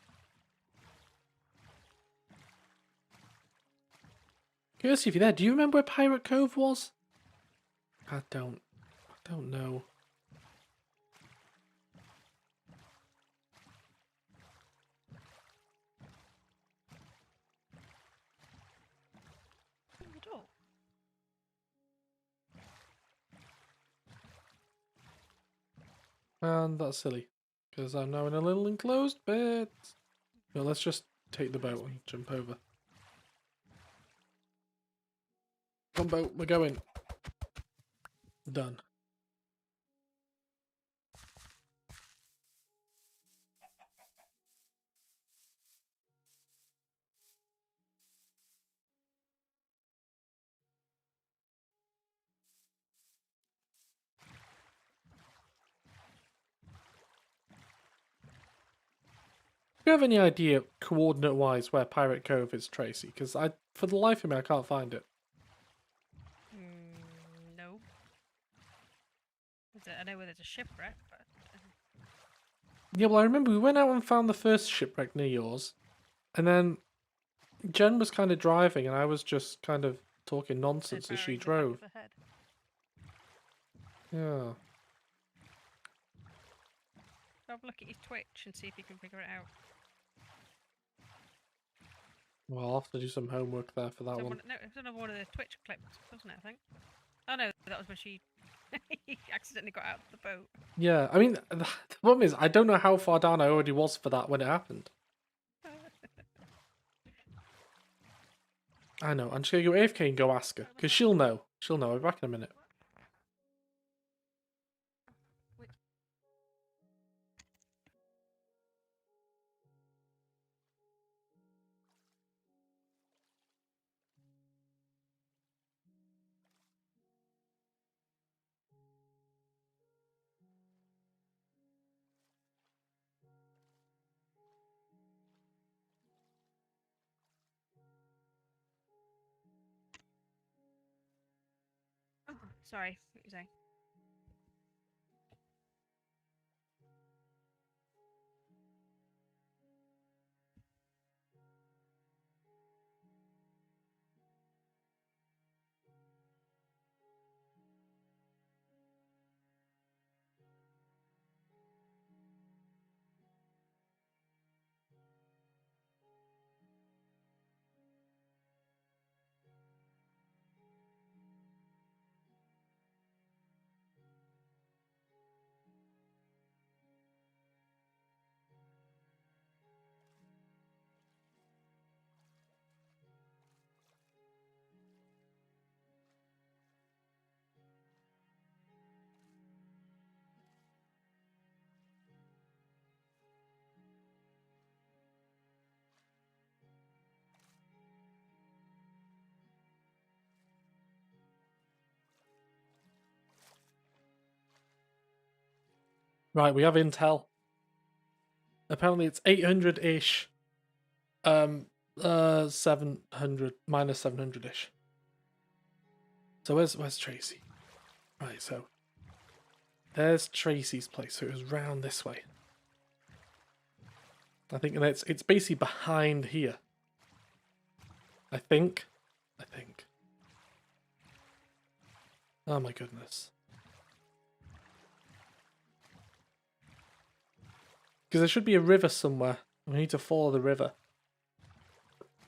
Kirsty, if you're there, do you remember where Pirate Cove was? I don't know. Open the door. And that's silly, because I'm now in a little enclosed bit. No, let's just take the boat and jump over. Come boat, we're going. Done. Do you have any idea, coordinate-wise, where Pirate Cove is, Tracy? Because for the life of me, I can't find it. No. I know where there's a shipwreck, but Yeah, well, I remember we went out and found the first shipwreck near yours, and then Jen was kind of driving, and I was just kind of talking nonsense as she drove. Yeah. have a look at your Twitch and see if you can figure it out. Well, I'll have to do some homework there for that one. No, it's another one of the Twitch clips, wasn't it? I think. Oh no, that was when she accidentally got out of the boat. Yeah, I mean, the problem is, I don't know how far down I already was for that when it happened. I know, I'm just gonna go AFK and go ask her, because she'll know. She'll know, I'll be back in a minute. Oh, sorry, what were you saying? Right, we have intel. Apparently it's 800-ish. 700, minus 700-ish. So where's Tracy? Right, so there's Tracy's place, so it was round this way. I think it's basically behind here. I think. Oh my goodness. Because there should be a river somewhere. We need to follow the river.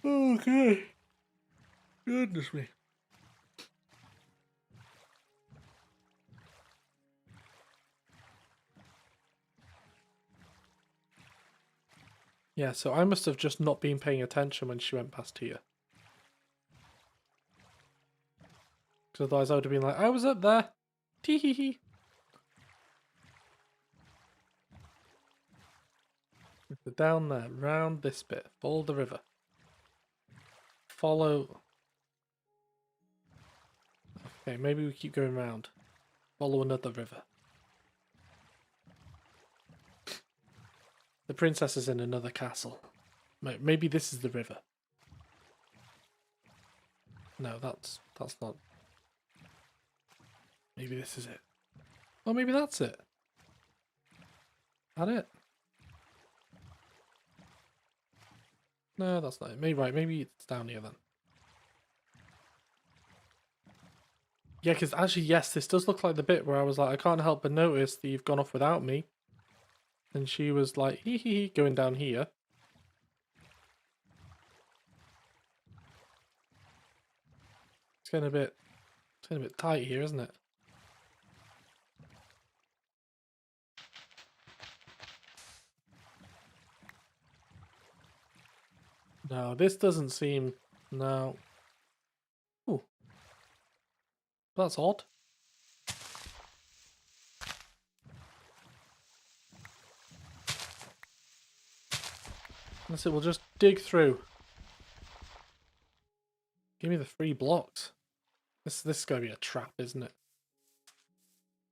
Okay. Goodness me. Yeah, so I must have just not been paying attention when she went past here. Because otherwise I would have been like, I was up there. Tee hee hee. Down there, round this bit. Follow the river. Follow. Okay, maybe we keep going round. Follow another river. The princess is in another castle. Maybe this is the river. No, that's not. Maybe this is it. Oh, maybe that's it. That it? No, that's not it. Maybe it's down here then. Yeah, because actually, yes, this does look like the bit where I was like, I can't help but notice that you've gone off without me. And she was like, hee hee hee, going down here. It's getting a bit tight here, isn't it? No, this doesn't seem... No. Ooh. That's odd. That's it, we'll just dig through. Give me the 3 blocks. This is going to be a trap, isn't it?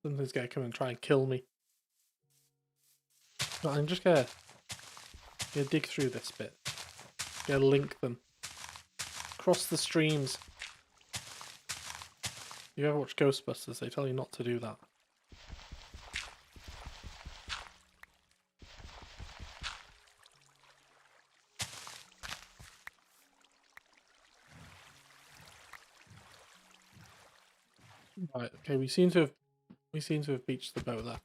Something's going to come and try and kill me. But I'm just going to dig through this bit. Going to link them. Cross the streams. If you ever watch Ghostbusters, they tell you not to do that. Right, okay, we seem to have beached the boat there.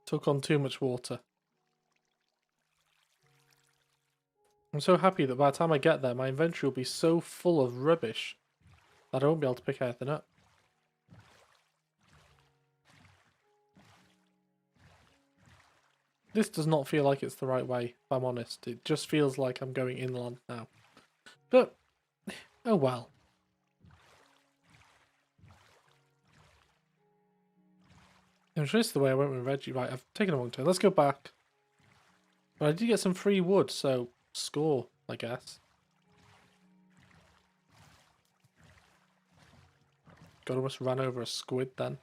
Took on too much water. I'm so happy that by the time I get there, my inventory will be so full of rubbish that I won't be able to pick anything up. This does not feel like it's the right way, if I'm honest. It just feels like I'm going inland now. But, oh well. It was just the way I went with Reggie. Right, I've taken a long turn. Let's go back. But I did get some free wood, so score, I guess. God, almost ran over a squid then.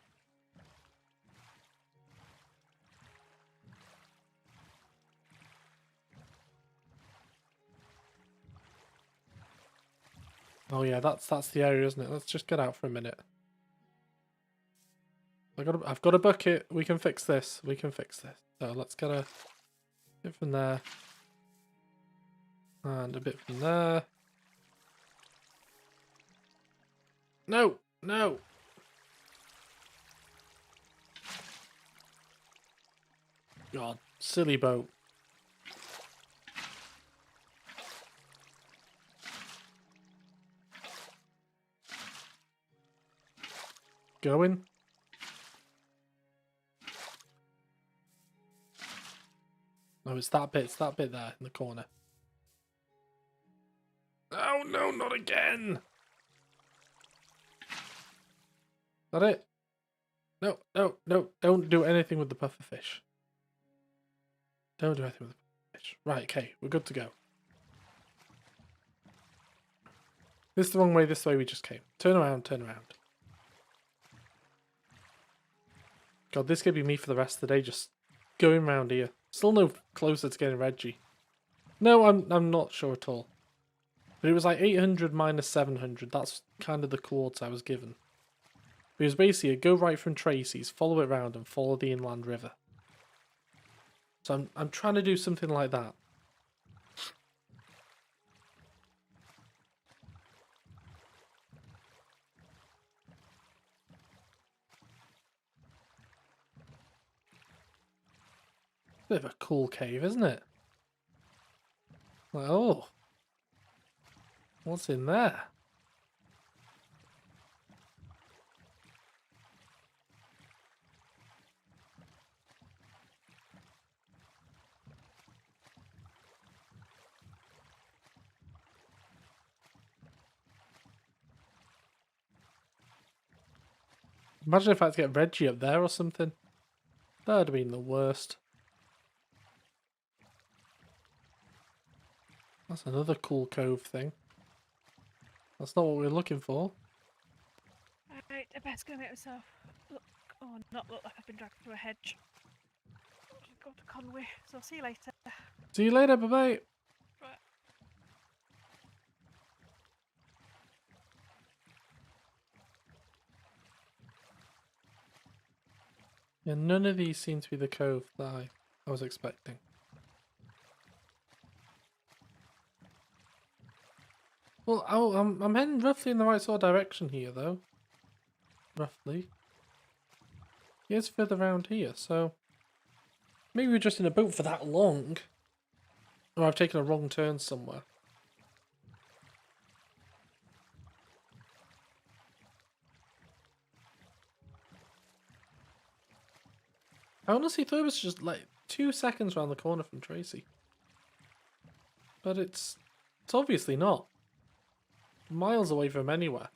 Oh yeah, that's the area, isn't it? Let's just get out for a minute. I've got a bucket. We can fix this. We can fix this. So let's get a bit from there. And a bit from there. No! No! God, silly boat. Going. No, it's that bit there in the corner. Oh no, not again! Is that it? No, no, no, don't do anything with the pufferfish. Don't do anything with the pufferfish. Right, okay, we're good to go. This is the wrong way, this way we just came. Turn around, turn around. God, this could be me for the rest of the day, just going around here. Still no closer to getting Reggie. No, I'm not sure at all. But it was like 800 minus 700. That's kind of the coordinates I was given. It was basically a go right from Tracy's, follow it round, and follow the inland river. So I'm trying to do something like that. Bit of a cool cave, isn't it? Like, oh. What's in there? Imagine if I had to get Reggie up there or something. That would have been the worst. That's another cool cove thing. That's not what we were looking for. Alright, I best go make myself look, or not look like I've been dragged through a hedge. Go to Conway, so I'll see you later. See you later, bye-bye. Right. Yeah, none of these seem to be the cove that I was expecting. Well, I'm heading roughly in the right sort of direction here, though. Roughly. He is further around here, so maybe we're just in a boat for that long. Or I've taken a wrong turn somewhere. I honestly thought it was just like 2 seconds around the corner from Tracy. But it's obviously not. Miles away from anywhere.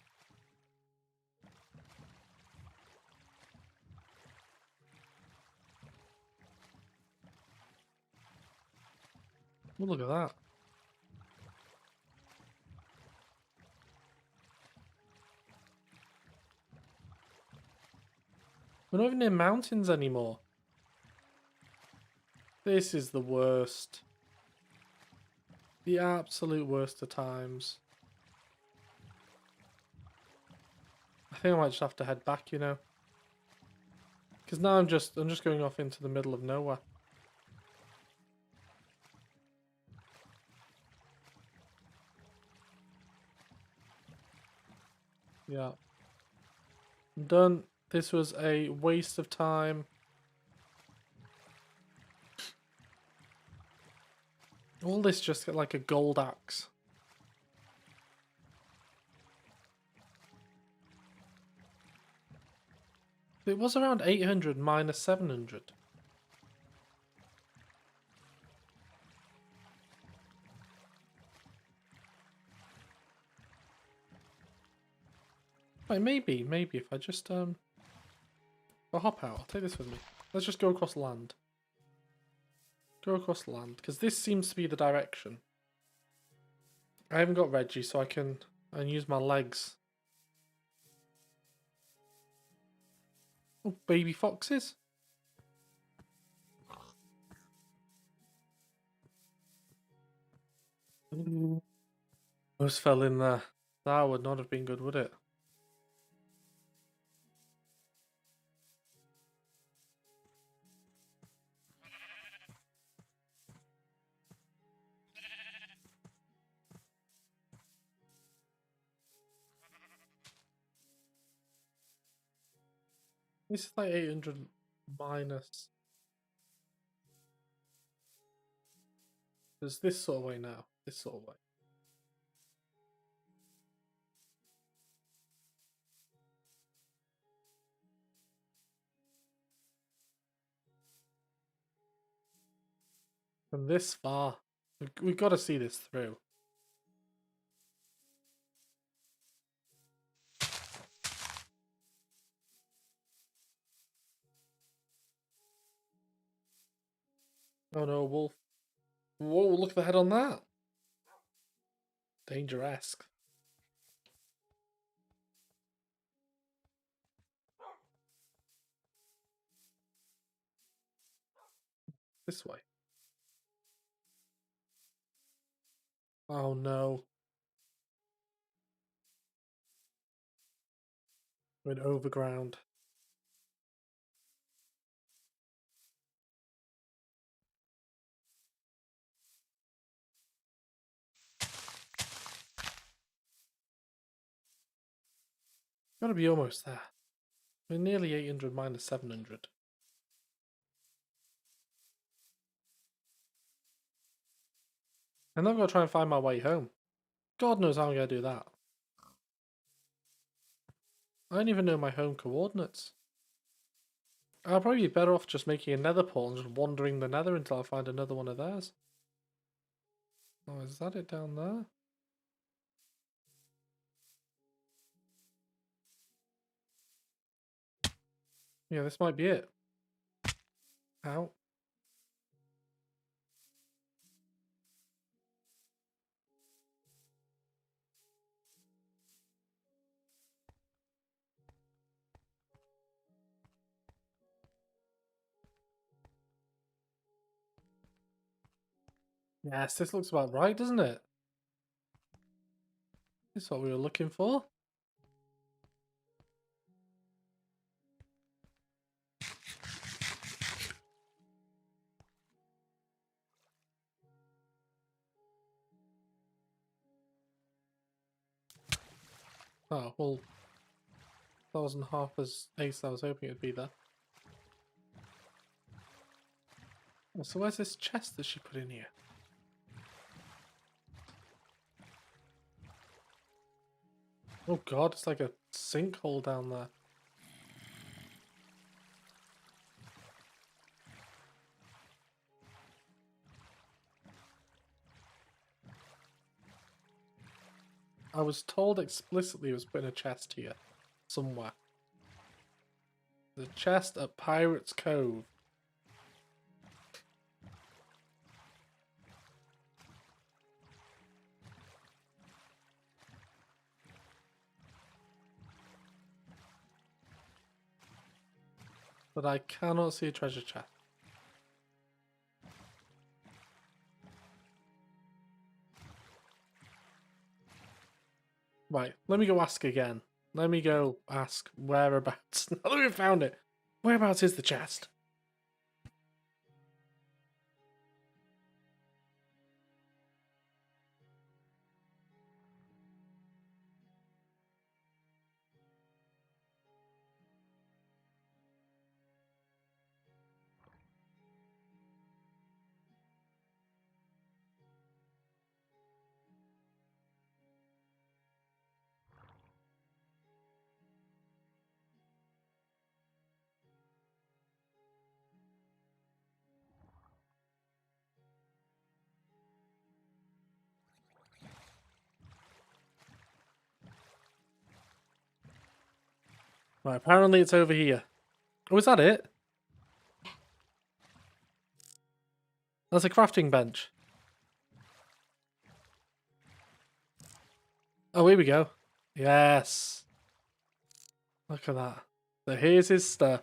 Oh, look at that. We're not even near mountains anymore. This is the worst. The absolute worst of times. I think I might just have to head back, you know. Because now I'm just going off into the middle of nowhere. Yeah. I'm done. This was a waste of time. All this just get like a gold axe. It was around 800 minus 700. Right, maybe if I just I'll hop out. I'll take this with me. Let's just go across land. Go across land, because this seems to be the direction. I haven't got Reggie, so I can use my legs. Oh, baby foxes. Almost fell in there. That would not have been good, would it? This is like 800 minus. There's this sort of way now. This sort of way. From this far. We've got to see this through. Oh no, wolf. Whoa, look at the head on that. Danger-esque. This way. Oh no. We're in overground. Gotta be almost there. We're nearly 800 minus 700. And I've got to try and find my way home. God knows how I'm going to do that. I don't even know my home coordinates. I'll probably be better off just making a nether portal and just wandering the nether until I find another one of theirs. Oh, is that it down there? Yeah, this might be it. Ow. Yes, this looks about right, doesn't it? This is what we were looking for. Oh, well, that wasn't half as ace I was hoping it would be there. Oh, so where's this chest that she put in here? Oh god, it's like a sinkhole down there. I was told explicitly it was putting a chest here. Somewhere. The chest at Pirate's Cove. But I cannot see a treasure chest. Right, let me go ask again. Let me go ask whereabouts. Now that we've found it, whereabouts is the chest? Right, apparently it's over here. Oh, is that it? That's a crafting bench. Oh, here we go. Yes. Look at that. So here's his stuff.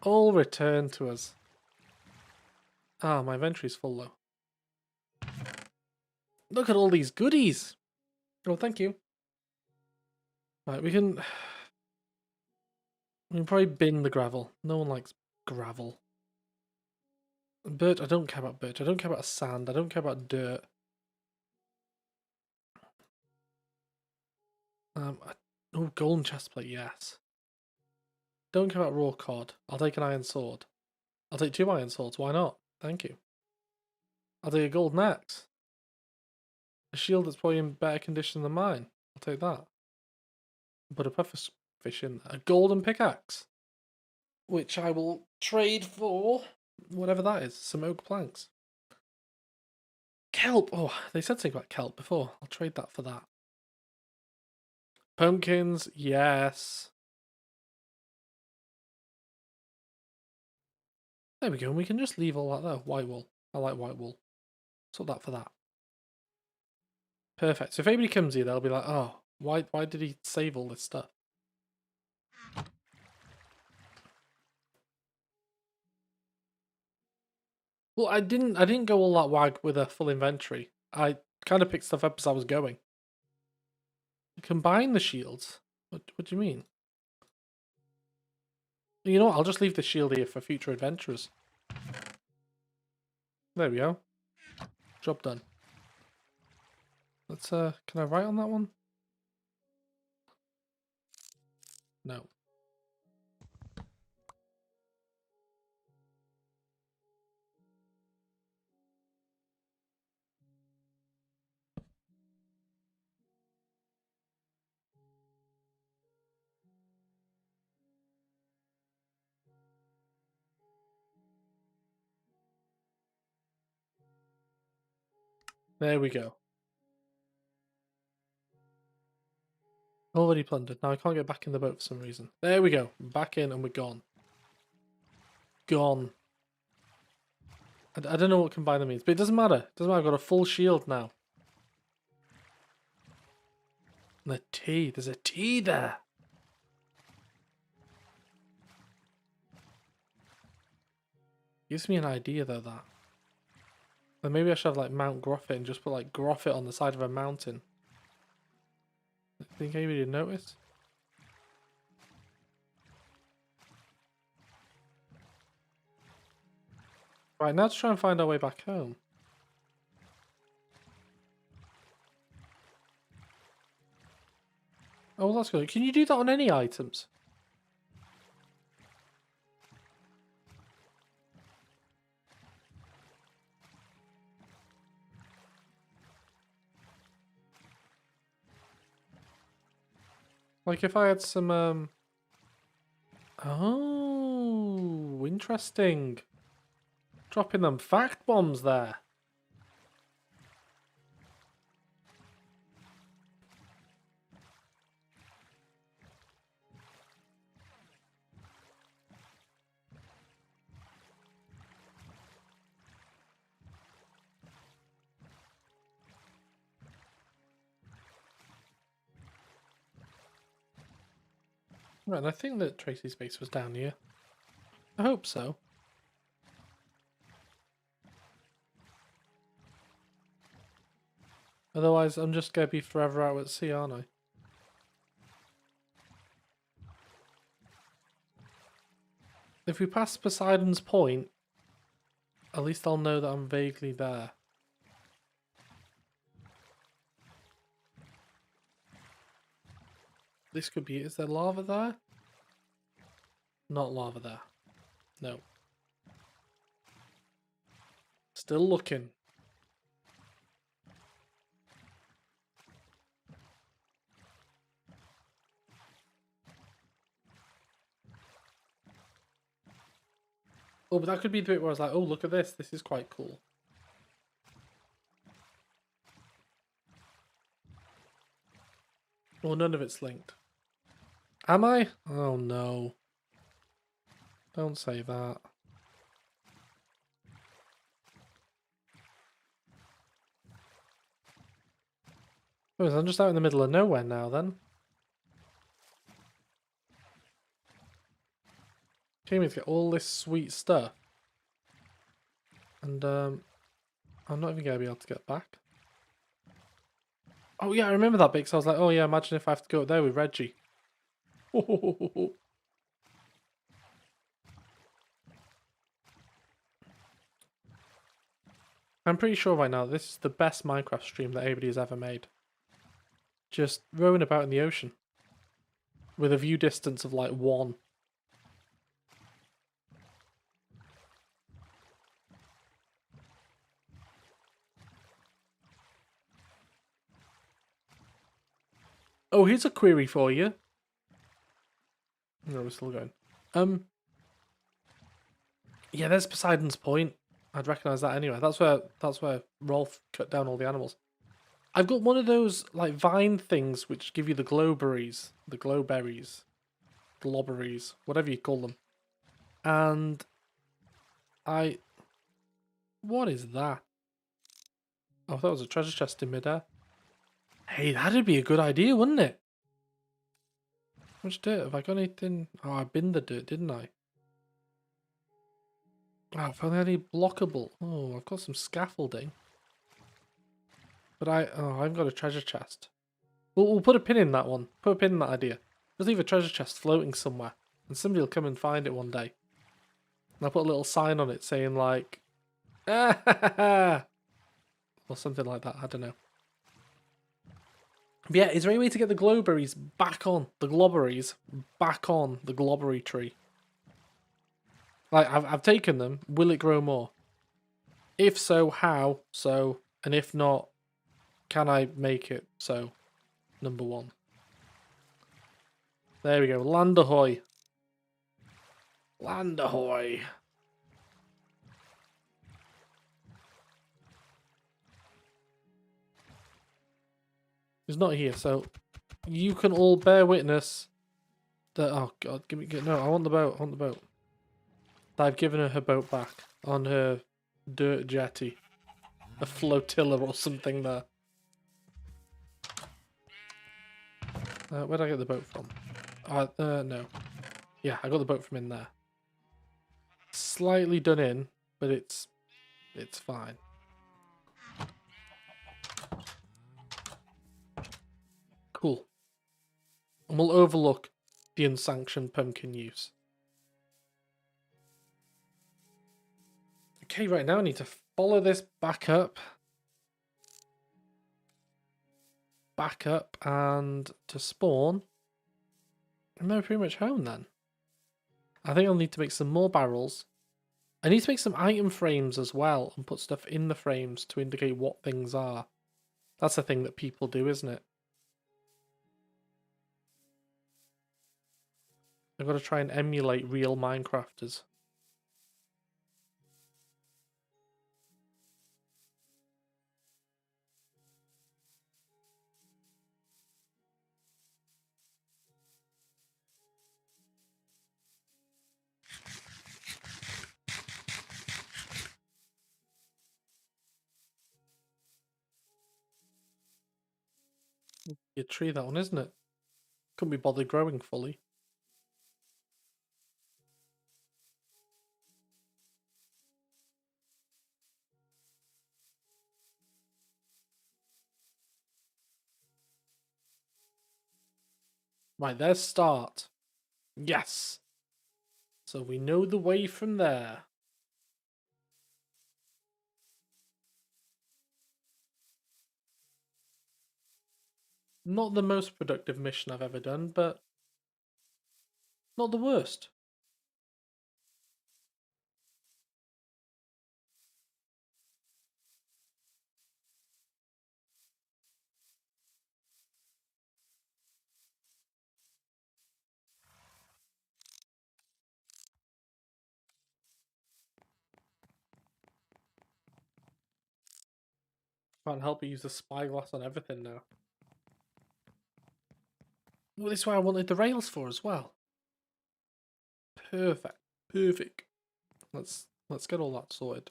All returned to us. Ah, my inventory's full though. Look at all these goodies. Oh, thank you. Right, we can probably bin the gravel. No one likes gravel. Birch, I don't care about birch. I don't care about sand. I don't care about dirt. Oh, golden chestplate, yes. Don't care about raw cod. I'll take an iron sword. I'll take 2 iron swords. Why not? Thank you. I'll take a golden axe. A shield that's probably in better condition than mine. I'll take that. Put a puffer fish in there. A golden pickaxe, which I will trade for whatever that is. Some oak planks. Kelp. Oh, they said something about kelp before. I'll trade that for that. Pumpkins, yes. There we go. And we can just leave all that there. White wool. I like white wool. Swap that for that. Perfect. So if anybody comes here, they'll be like, oh, why did he save all this stuff? Well, I didn't go all that wag with a full inventory. I kind of picked stuff up as I was going. Combine the shields? What do you mean? You know what? I'll just leave the shield here for future adventurers. There we go. Job done. Let's can I write on that one? No. There we go. Already plundered. Now I can't get back in the boat for some reason. There we go. Back in and we're gone. Gone. I don't know what combiner means, but it doesn't matter. It doesn't matter. I've got a full shield now. And a T. There's a T there. Gives me an idea though, that. Then maybe I should have like Mount Groffit and just put like Groffit on the side of a mountain. Think anybody would notice? Right, now to try and find our way back home. that's good. Can you do that on any items? Like if I had some oh, interesting. Dropping them fact bombs there. Right, and I think that Tracy's base was down here. I hope so. Otherwise, I'm just going to be forever out at sea, aren't I? If we pass Poseidon's Point, at least I'll know that I'm vaguely there. This could be... Is there lava there? Not lava there. No. Still looking. Oh, but that could be the bit where I was like, oh, look at this. This is quite cool. Well, none of it's linked. Am I? Oh, no. Don't say that. Oh, I'm just out in the middle of nowhere now, then. Came in to get all this sweet stuff. And, I'm not even going to be able to get back. Oh, yeah, I remember that bit, because I was like, oh, yeah, imagine if I have to go up there with Reggie. I'm pretty sure right now this is the best Minecraft stream that anybody has ever made. Just rowing about in the ocean. With a view distance of like 1. Oh, here's a query for you. No, we're still going. Yeah, there's Poseidon's Point. I'd recognise that anyway. That's where Rolf cut down all the animals. I've got one of those like vine things which give you the glowberries, globberries, whatever you call them. And what is that? Oh, I thought it was a treasure chest in midair. Hey, that'd be a good idea, wouldn't it? How much dirt? Have I got anything? Oh, I binned the dirt, didn't I? Oh, if only any blockable. Oh, I've got some scaffolding. But I haven't got a treasure chest. We'll put a pin in that one. Put a pin in that idea. Just leave a treasure chest floating somewhere. And somebody will come and find it one day. And I'll put a little sign on it saying like... or something like that. I don't know. But yeah, is there any way to get the glowberries back on? The globberries back on the globbery tree? Like, I've taken them. Will it grow more? If so, how? So, and if not, can I make it so? Number 1. There we go. Land ahoy. Land ahoy. He's not here, so you can all bear witness that... Oh, God. No, I want the boat. I want the boat. I've given her boat back on her dirt jetty. A flotilla or something there. Where'd I get the boat from? No. Yeah, I got the boat from in there. Slightly done in, but it's fine. Cool. And we'll overlook the unsanctioned pumpkin use. Okay, right now I need to follow this back up. Back up, and to spawn, And they're pretty much home then. I think I'll need to make some more barrels. I need to make some item frames as well and put stuff in the frames to indicate what things are. That's a thing that people do, isn't it? I've got to try and emulate real Minecrafters. Your tree, that one, isn't it? Couldn't be bothered growing fully. Right, there's start. Yes! So we know the way from there. Not the most productive mission I've ever done, but not the worst. Can't help but use the spyglass on everything now. Well, this is what I wanted the rails for as well. Perfect. Perfect. Let's get all that sorted.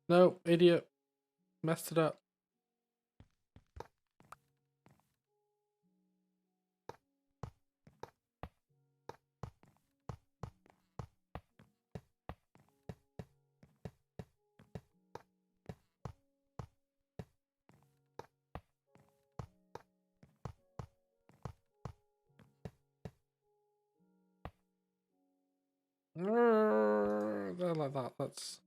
No, idiot. Messed it up. Like that. That's...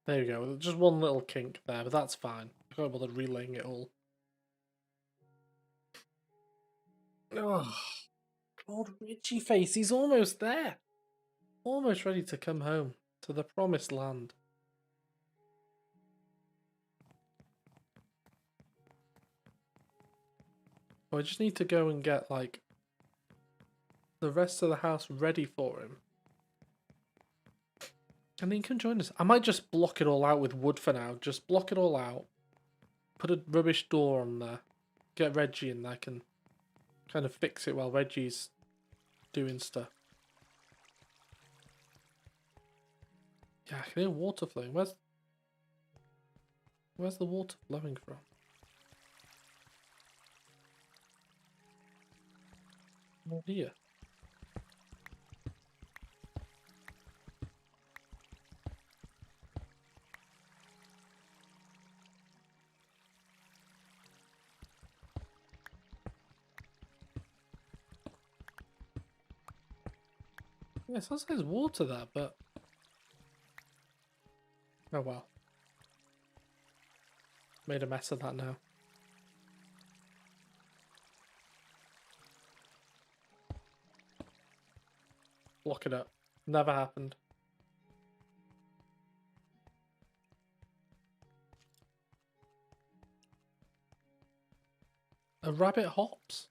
There you go. Just one little kink there, but that's fine. I can't bother relaying it all. Oh, God, Richie face. He's almost there. Almost ready to come home to the promised land. I just need to go and get, like, the rest of the house ready for him. And then he can join us. I might just block it all out with wood for now. Just block it all out. Put a rubbish door on there. Get Reggie in there. Can kind of fix it while Reggie's doing stuff. Yeah, I can hear water flowing. Where's the water flowing from? Oh dear. Yeah, it sounds like there's water there, but... Oh well. Made a mess of that now. Block it up. Never happened. A rabbit hops?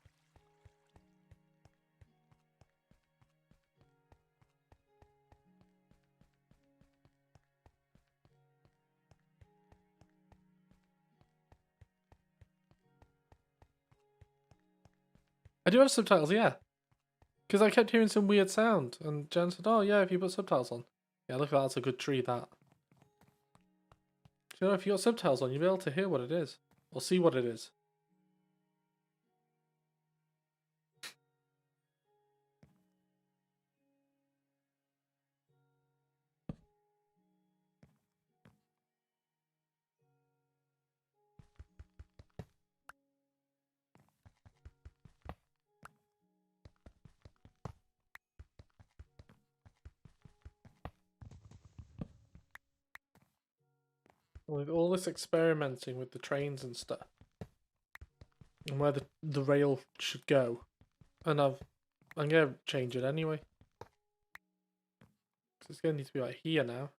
I do have subtitles, yeah. Because I kept hearing some weird sound, and Jen said, oh yeah, if you put subtitles on. Yeah, look at that, that's a good tree, that. You know, if you got subtitles on, you'll be able to hear what it is. Or see what it is. With all this experimenting with the trains and stuff, and where the rail should go, and I'm gonna change it anyway. So it's gonna need to be like here now.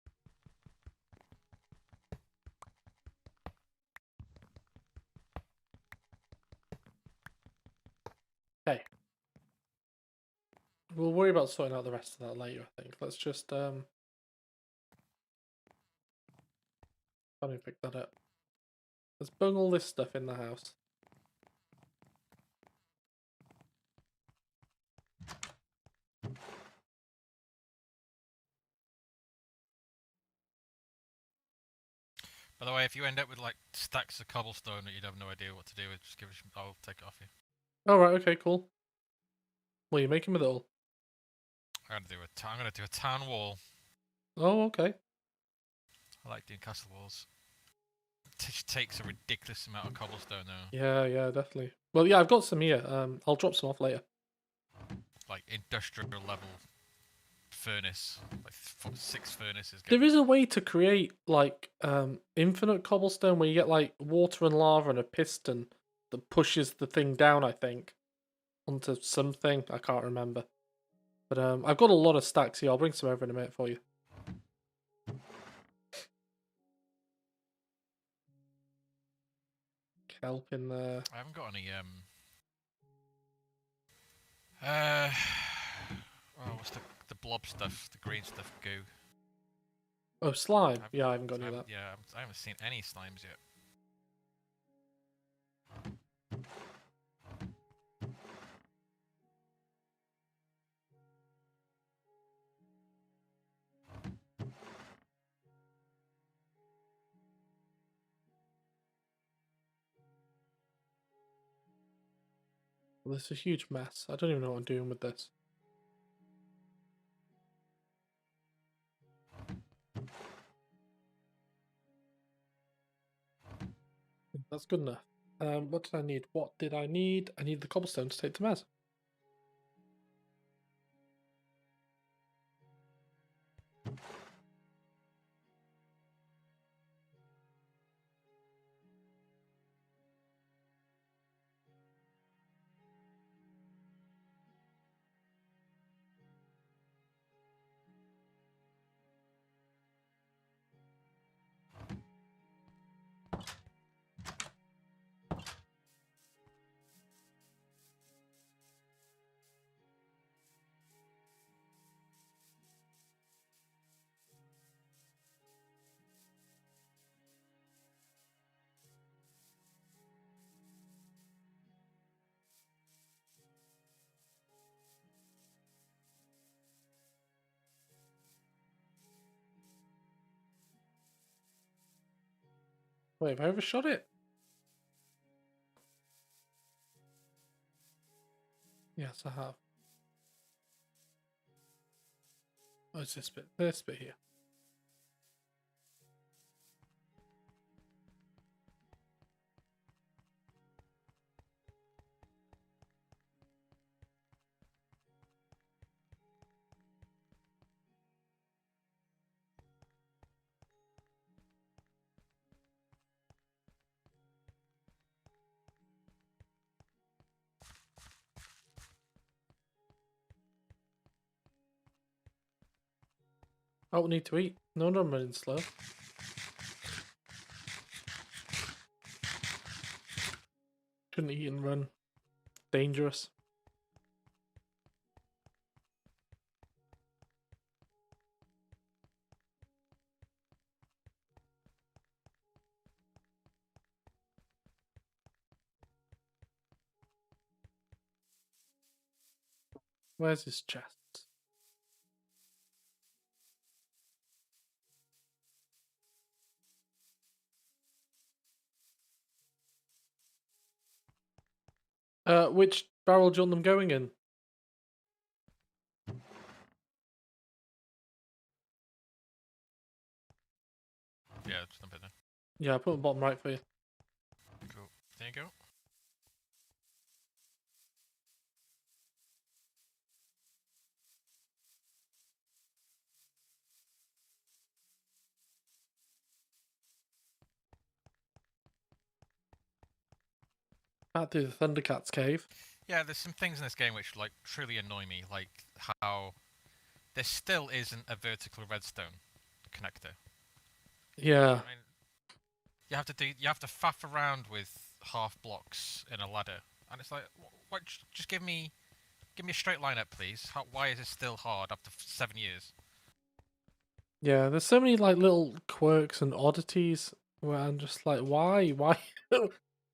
Okay. We'll worry about sorting out the rest of that later, I think. Let's just how do we pick that up? Let's bung all this stuff in the house. By the way, if you end up with like stacks of cobblestone that you'd have no idea what to do with, just give it. I'll take it off you. Alright, okay, cool. What are you making with it all? I'm gonna do a town wall. Oh, okay. I like doing castle walls. It just takes a ridiculous amount of cobblestone though. Yeah, definitely. Well, yeah, I've got some here. I'll drop some off later. Like industrial level furnace, like 6 furnaces. There is a way to create like infinite cobblestone where you get like water and lava and a piston that pushes the thing down, I think, onto something. I can't remember. But I've got a lot of stacks here. I'll bring some over in a minute for you. Kelp in there. I haven't got any oh, what's the blob stuff, the green stuff, goo. Oh, slime. Yeah, I haven't got any of that. Yeah, I haven't seen any slimes yet. Well, this is a huge mess. I don't even know what I'm doing with this. That's good enough. What did I need? What did I need? I need the cobblestone to take to Mez. Wait, have I overshot it? Yes, I have. Oh, it's this bit. This bit here. Oh, we need to eat. No, I'm running slow. Shouldn't eat and run. Dangerous. Where's his chest? Which barrel do you want them going in? Yeah, just dump it there. Yeah, I put them bottom right for you. Cool. There you go. Back through the Thundercat's cave. Yeah, there's some things in this game which like truly annoy me, like how there still isn't a vertical redstone connector. Yeah. I mean, you have to faff around with half blocks in a ladder, and it's like, what? Just give me a straight line up, please. Why is it still hard after 7 years? Yeah, there's so many like little quirks and oddities where I'm just like, why?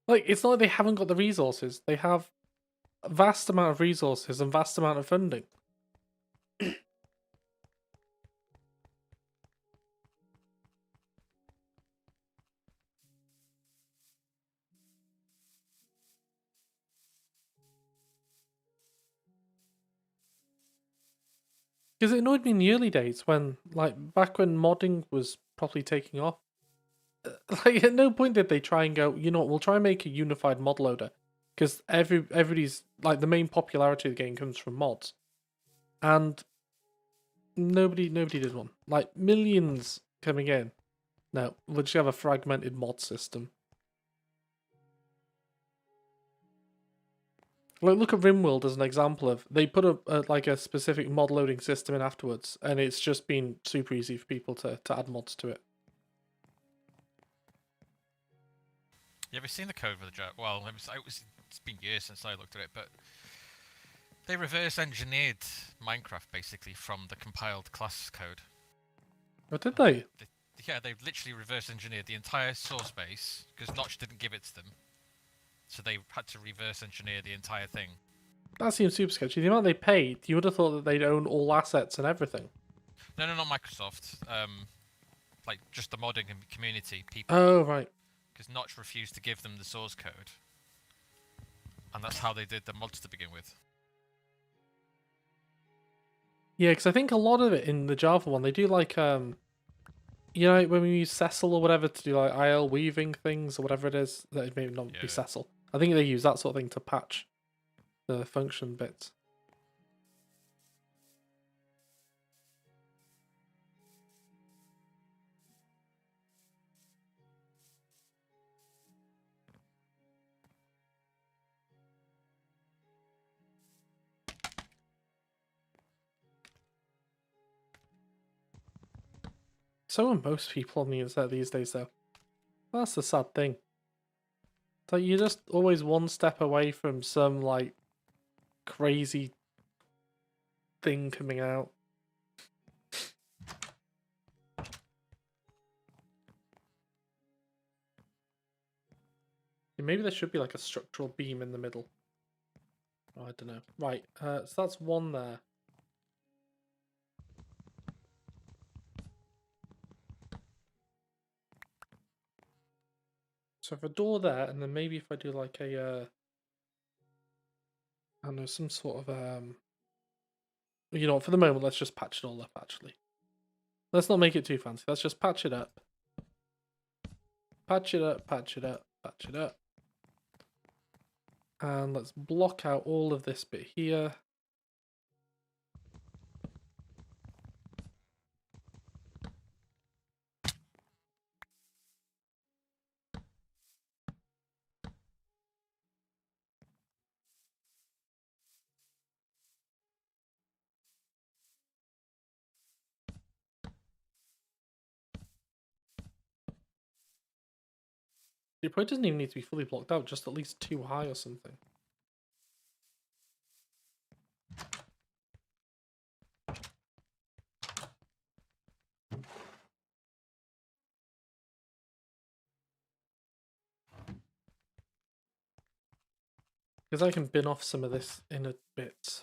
Like, it's not like they haven't got the resources. They have a vast amount of resources and vast amount of funding. Because it annoyed me in the early days when, like, back when modding was properly taking off. Like, at no point did they try and go, you know what, we'll try and make a unified mod loader. Because everybody's, like, the main popularity of the game comes from mods. And nobody did one. Like, millions coming in. No, we'll just have a fragmented mod system. Like, look at RimWorld as an example of, they put like a specific mod loading system in afterwards, and it's just been super easy for people to add mods to it. You ever seen the code for the Java? Well, it's been years since I looked at it, but they reverse engineered Minecraft basically from the compiled class code. Or did they? Yeah, they literally reverse engineered the entire source base because Notch didn't give it to them, so they had to reverse engineer the entire thing. That seems super sketchy. The amount they paid, you would have thought that they'd own all assets and everything. No, not Microsoft. Like just the modding community people. Oh, right. Because Notch refused to give them the source code, and that's how they did the mods to begin with. Yeah, because I think a lot of it in the Java one, they do like, you know, when we use Cecil or whatever to do like IL weaving things or whatever it is, that it may not be Cecil. I think they use that sort of thing to patch the function bits. So are most people on the internet these days, though. That's the sad thing. It's like you're just always one step away from some like crazy thing coming out. Maybe there should be like a structural beam in the middle. Oh, I don't know. Right, so that's one there. So if a door there, and then maybe if I do like a, I don't know, some sort of, you know, for the moment, let's just patch it all up, actually. Let's not make it too fancy. Let's just patch it up. Patch it up, patch it up, patch it up. And let's block out all of this bit here. It probably doesn't even need to be fully blocked out, just at least too high or something. Because I can bin off some of this in a bit.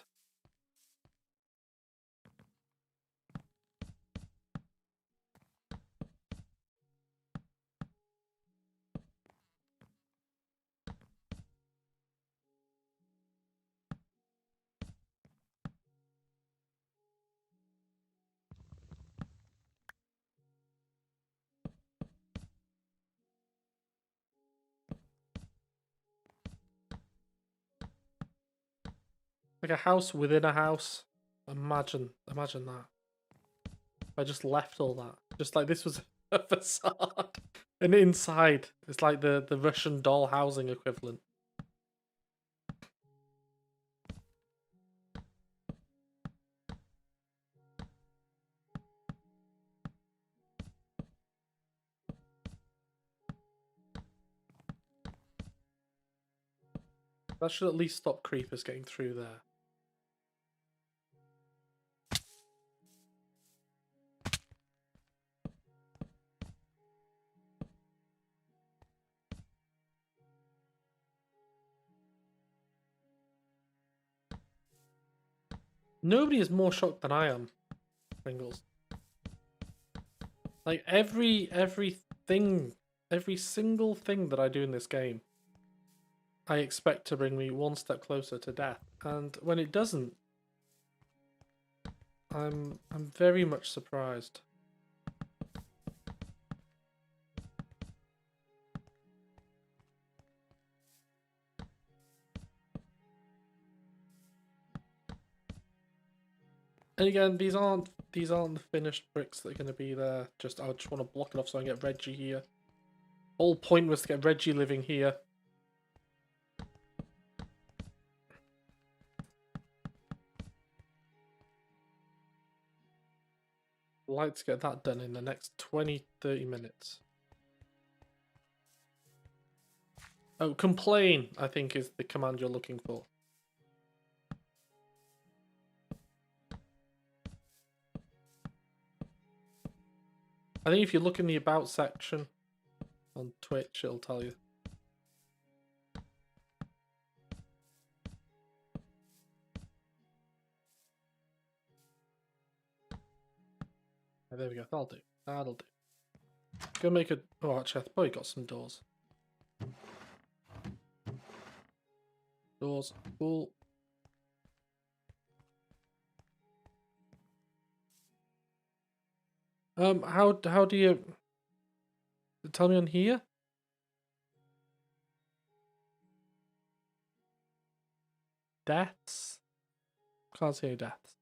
Like a house within a house. Imagine that. If I just left all that. Just like this was a facade. And inside, it's like the Russian doll housing equivalent. That should at least stop creepers getting through there. Nobody is more shocked than I am, Pringles. Like every single thing that I do in this game, I expect to bring me one step closer to death, and when it doesn't, I'm very much surprised. And again, these aren't the finished bricks that are going to be there. I just want to block it off so I can get Reggie here. Whole point was to get Reggie living here. I'd like to get that done in the next 20-30 minutes. Oh, complain, I think, is the command you're looking for. I think if you look in the About section on Twitch, it'll tell you. There we go, that'll do. That'll do. Go make a... Oh, actually, I've probably got some doors. Doors, cool. How do you... Tell me on here? Deaths? Can't see any deaths.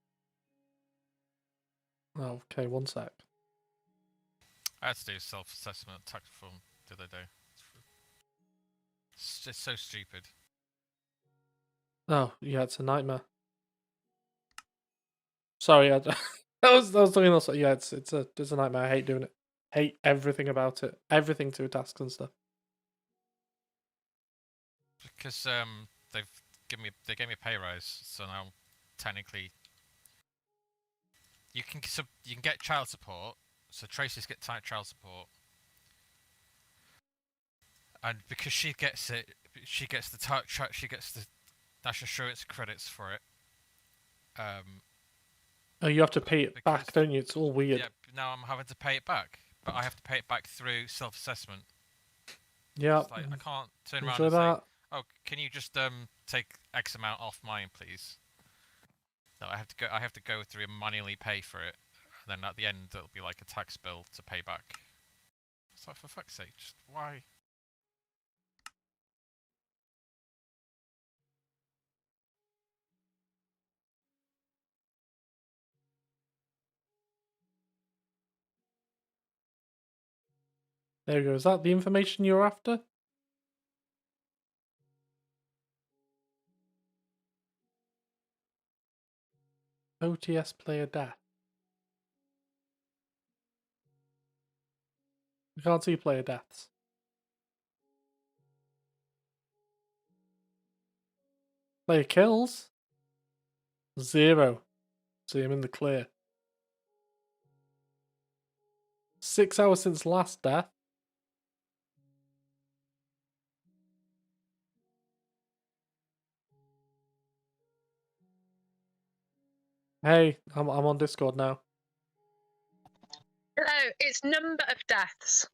Oh, okay, one sec. I had to do self-assessment tax reform the other day. It's just so stupid. Oh, yeah, it's a nightmare. Sorry, I was doing also. Yeah, it's a nightmare. I hate doing it. Hate everything about it. Everything to do with tasks and stuff. Because they gave me a pay rise, so now technically you can get child support. So Tracy's get child support, and because she gets it, she gets the national insurance credits for it. Oh, you have to pay it back, don't you? It's all weird. Yeah, now I'm having to pay it back, but I have to pay it back through self-assessment. Yeah. It's like, I can't turn around Enjoy and that. say, "Oh, can you just take X amount off mine, please?" No, I have to go through and manually pay for it, and then at the end it'll be like a tax bill to pay back. It's like, for fuck's sake, just why? There we go. Is that the information you're after? OTS player death. I can't see player deaths. Player kills? 0. See, I'm in the clear. 6 hours since last death. Hey, I'm on Discord now. No, it's number of deaths.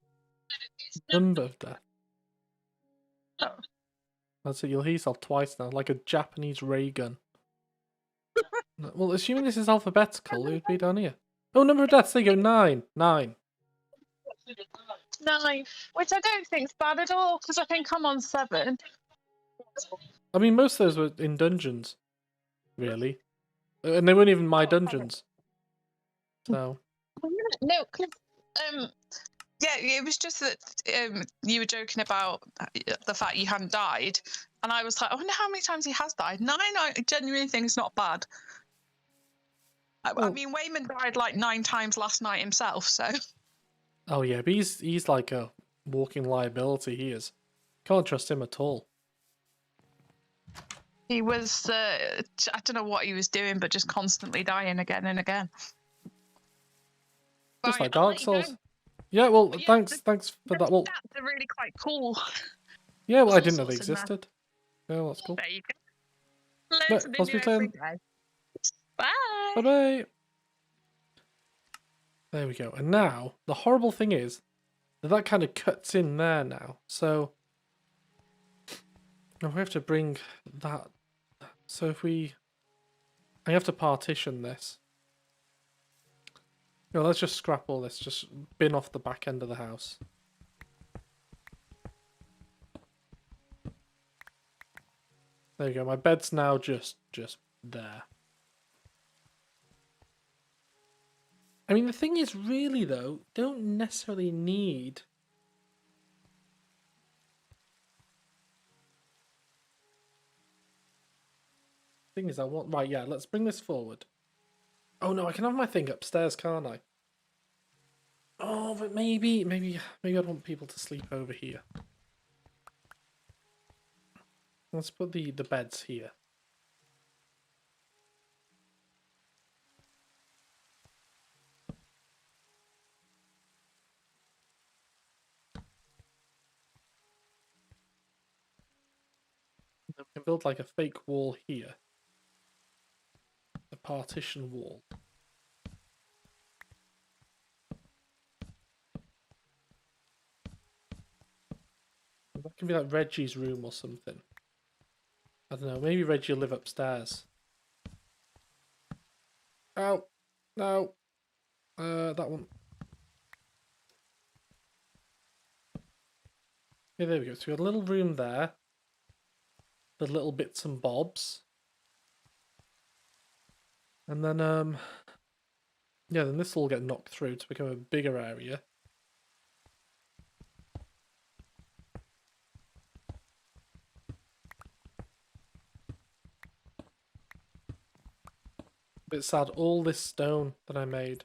Number of death. Oh. That's it, you'll hear yourself twice now, like a Japanese ray gun. Well, assuming this is alphabetical, it would be down here. Oh, number of deaths, there you go, 9. 9. 9, which I don't think's bad at all, because I think I'm on 7. I mean, most of those were in dungeons, really. And they weren't even my dungeons. So... No, because yeah, it was just that you were joking about the fact you hadn't died, and I was like, I wonder how many times he has died. 9, I genuinely think it's not bad. I mean, Wayman died like 9 times last night himself, so. Oh yeah, but he's like a walking liability. He is. Can't trust him at all. He was, I don't know what he was doing, but just constantly dying again and again. Just Right, like I'll Dark let you go. Souls. Yeah, well, But yeah, thanks for the that. Well, stats are really quite cool. yeah, well, I There's all didn't know they sorts in there. existed. Yeah, well, that's cool. There you go. Learn Right, something I'll new speak to every you day. Bye. Bye bye. There we go. And now, the horrible thing is that kind of cuts in there now. So, now we have to bring that. So if I have to partition this. No, let's just scrap all this. Just bin off the back end of the house. There you go. My bed's now just there. I mean, the thing is, really though, don't necessarily need. Thing is, I want right. Yeah, let's bring this forward. Oh no, I can have my thing upstairs, can't I? Oh, but maybe I'd want people to sleep over here. Let's put the beds here. Then we can build like a fake wall here. A partition wall. That can be like Reggie's room or something. I don't know, maybe Reggie will live upstairs. Oh, no. That one. Yeah, there we go. So we got a little room there. The little bits and bobs. And then, yeah, then this will get knocked through to become a bigger area. Bit sad, all this stone that I made.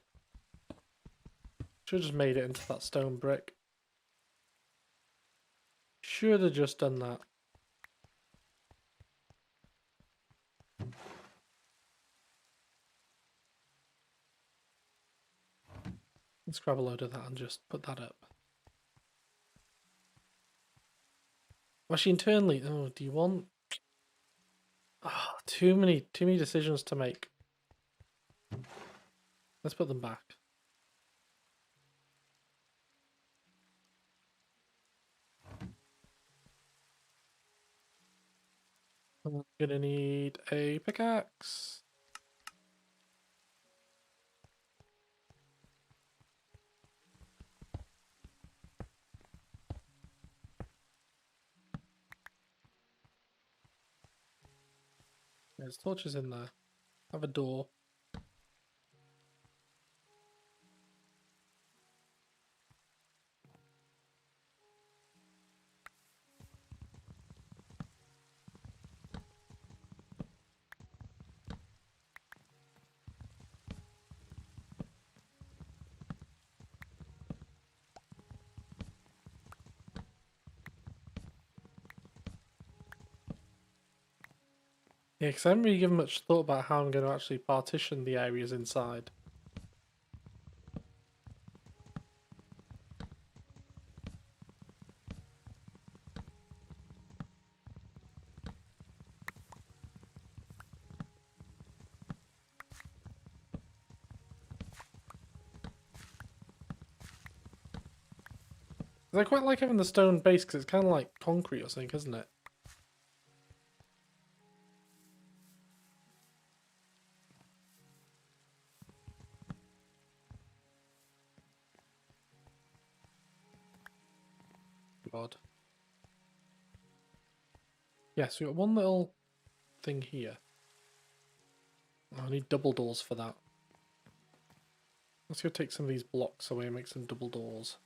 Should have just made it into that stone brick. Should have just done that. Let's grab a load of that and just put that up. Actually, internally, oh, do you want? Oh, too many decisions to make. Let's put them back. I'm gonna need a pickaxe. There's torches in there. Have a door. Yeah, because I haven't really given much thought about how I'm going to actually partition the areas inside. I quite like having the stone base because it's kind of like concrete or something, isn't it? God. Yeah, so we got one little thing here. Oh, I need double doors for that. Let's go take some of these blocks away and make some double doors.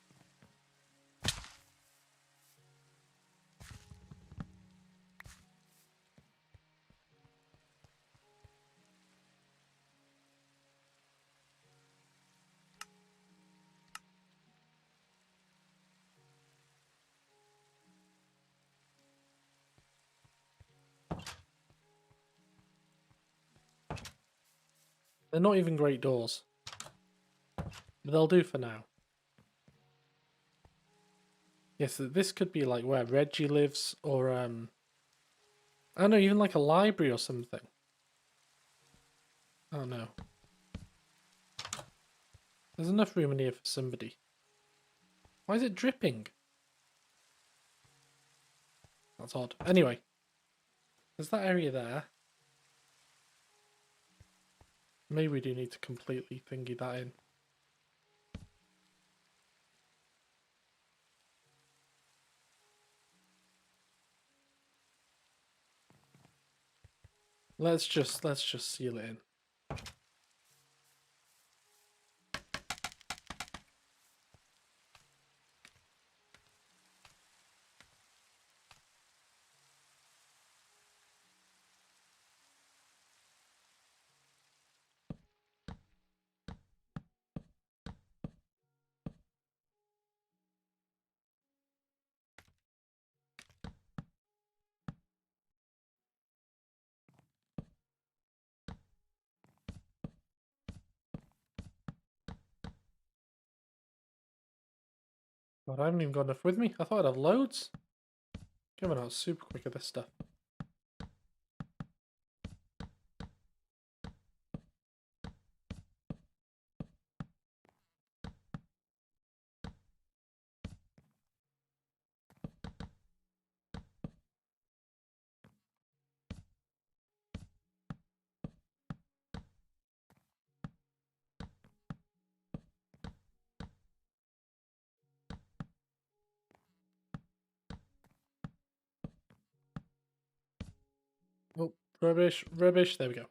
They're not even great doors. But they'll do for now. Yes, this could be like where Reggie lives, or I don't know, even like a library or something. Oh no. There's enough room in here for somebody. Why is it dripping? That's odd. Anyway. There's that area there. Maybe we do need to completely thingy that in. Let's just seal it in. God, I haven't even got enough with me. I thought I'd have loads. Coming out super quick at this stuff. Oh, rubbish, rubbish. There we go.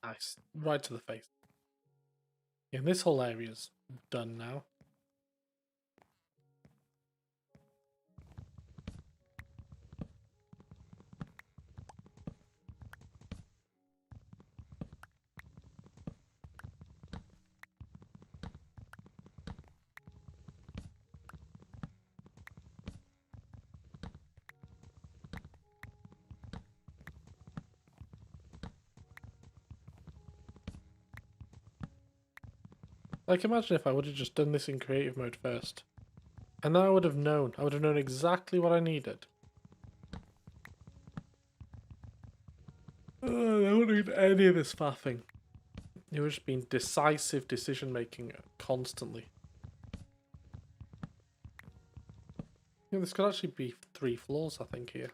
Nice. Right to the face. Yeah, this whole area's done now. Like, imagine if I would have just done this in creative mode first. And then I would have known. I would have known exactly what I needed. Oh, I wouldn't need any of this faffing. It would just been decisive decision making constantly. Yeah, this could actually be 3 floors, I think, here.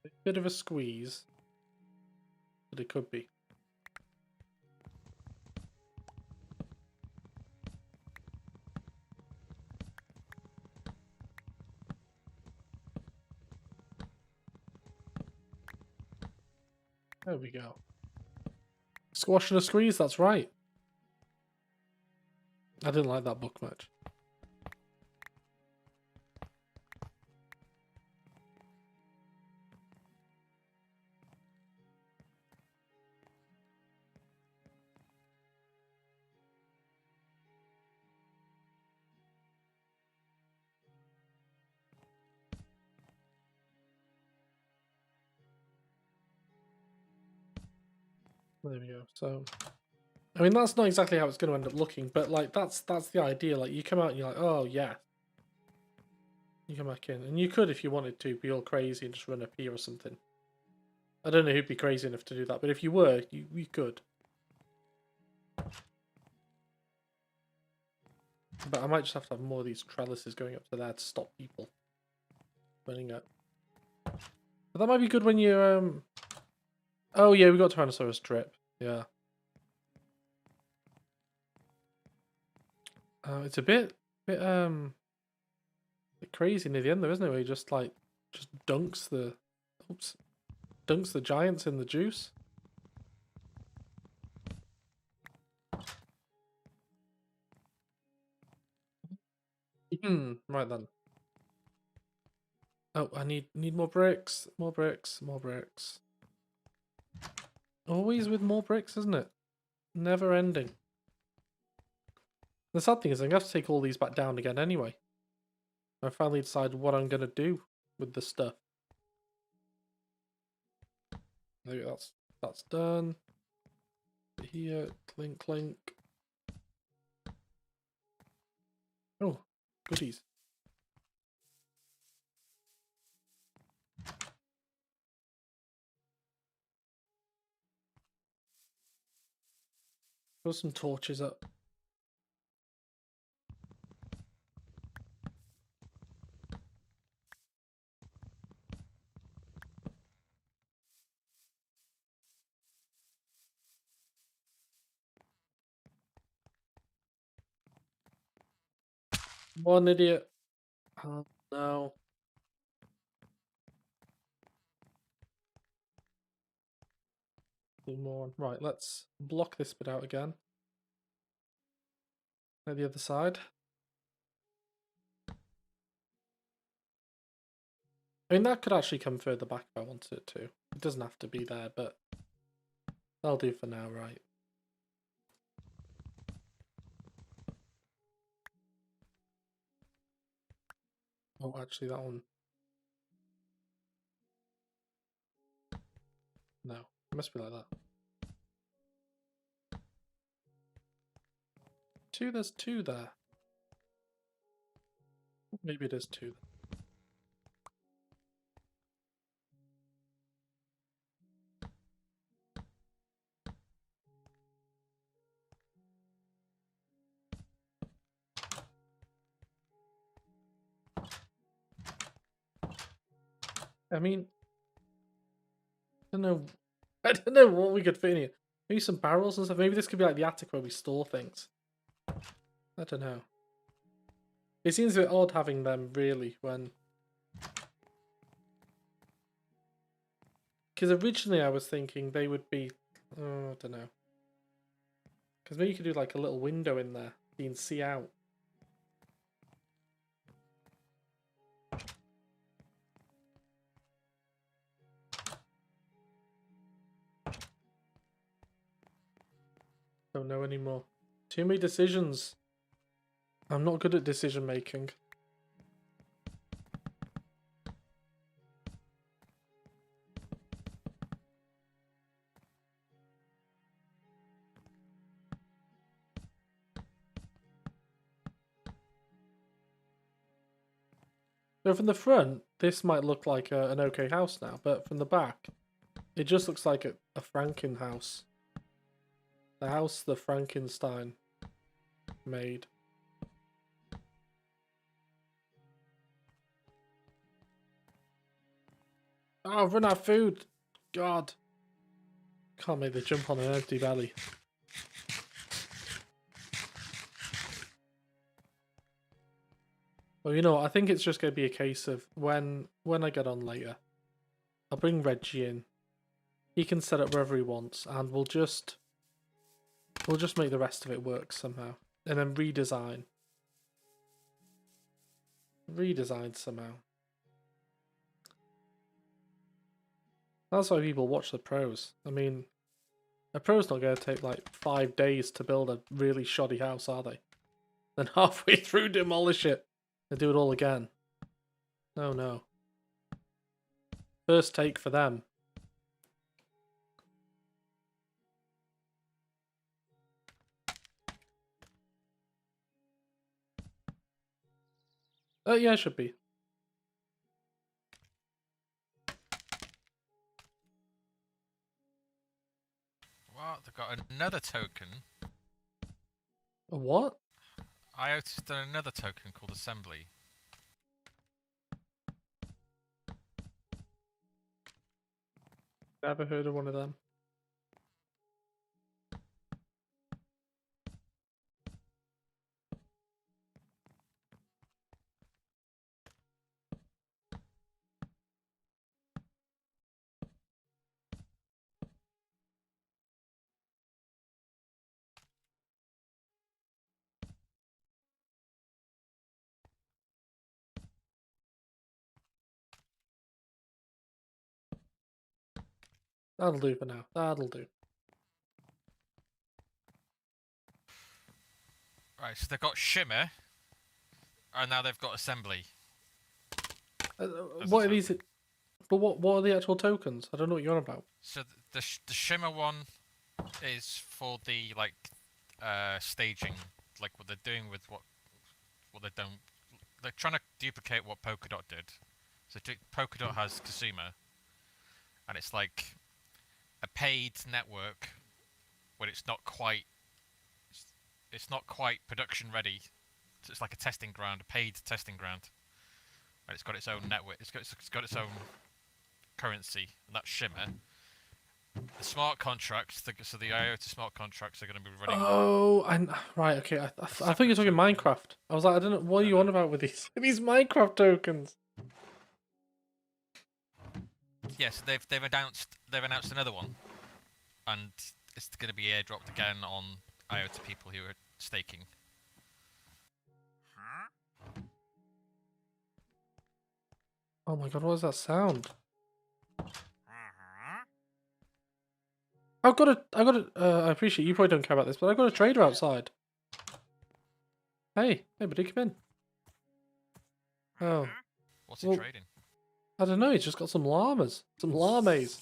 A bit of a squeeze. But it could be. There we go. Squash and a squeeze, that's right. I didn't like that book much. There we go. So, I mean, that's not exactly how it's going to end up looking, but like that's the idea. Like, you come out and you're like, oh yeah. You come back in, and you could, if you wanted to, be all crazy and just run up here or something. I don't know who'd be crazy enough to do that, but if you were, you could. But I might just have to have more of these trellises going up to there to stop people running up. But that might be good when you're oh yeah, we got Tyrannosaurus drip. Yeah. It's a bit crazy near the end though, isn't it? Where he just dunks the giants in the juice. Right then. Oh, I need more bricks, more bricks, more bricks. Always with more bricks, isn't it? Never ending. The sad thing is I'm going to have to take all these back down again anyway. I finally decide what I'm going to do with the stuff. Maybe that's done. Here, clink, clink. Oh, goodies. Put some torches up. One idiot. Oh no. Two more. Right, let's block this bit out again. At the other side. I mean, that could actually come further back if I wanted it to. It doesn't have to be there, but that'll do for now, right? Oh, actually, that one. No, it must be like that. There's two there. Maybe it is two. I mean, I don't know. I don't know what we could fit in here. Maybe some barrels and stuff. Maybe this could be like the attic where we store things. I don't know. It seems a bit odd having them, really, when... Because originally I was thinking they would be... Oh, I don't know. Because maybe you could do like a little window in there. You can see out. Don't know anymore. Too many decisions. I'm not good at decision making. So from the front, this might look like an okay house now, but from the back, it just looks like a Franken house. The house the Frankenstein made. Oh, I've run out of food. God. Can't make the jump on an empty belly. Well, you know what? I think it's just going to be a case of when I get on later, I'll bring Reggie in. He can set up wherever he wants, and we'll just make the rest of it work somehow, and then redesign somehow. That's why people watch the pros. I mean, a pro's not going to take like 5 days to build a really shoddy house, are they? Then halfway through demolish it and do it all again. No, no. First take for them. Yeah, it should be. What? They've got another token. A what? I noticed another token called Assembly. Never heard of one of them. That'll do for now. That'll do. Right, so they've got shimmer, and now they've got assembly. What are these? But what are the actual tokens? I don't know what you're on about. So the shimmer one is for the like staging, like what they're doing with what they don't. They're trying to duplicate what Polkadot did. So Polkadot has Kasuma, and it's like a paid network, but it's not quite production ready. So it's like a testing ground, a paid testing ground, and it's got its own network. It's got its own currency, and that's shimmer. The smart contracts, so the IOTA smart contracts are going to be running. Oh, right. Okay, I think you're talking Minecraft. I was like, I don't know. What are you on about with these Minecraft tokens? Yes, they've announced another one, and it's going to be airdropped again on IOTA people who are staking. Oh my god, what does that sound? I appreciate you probably don't care about this, but I've got a trader outside. Hey, buddy, come in. Oh. What's he trading? I don't know, he's just got some llamas. Some llamas.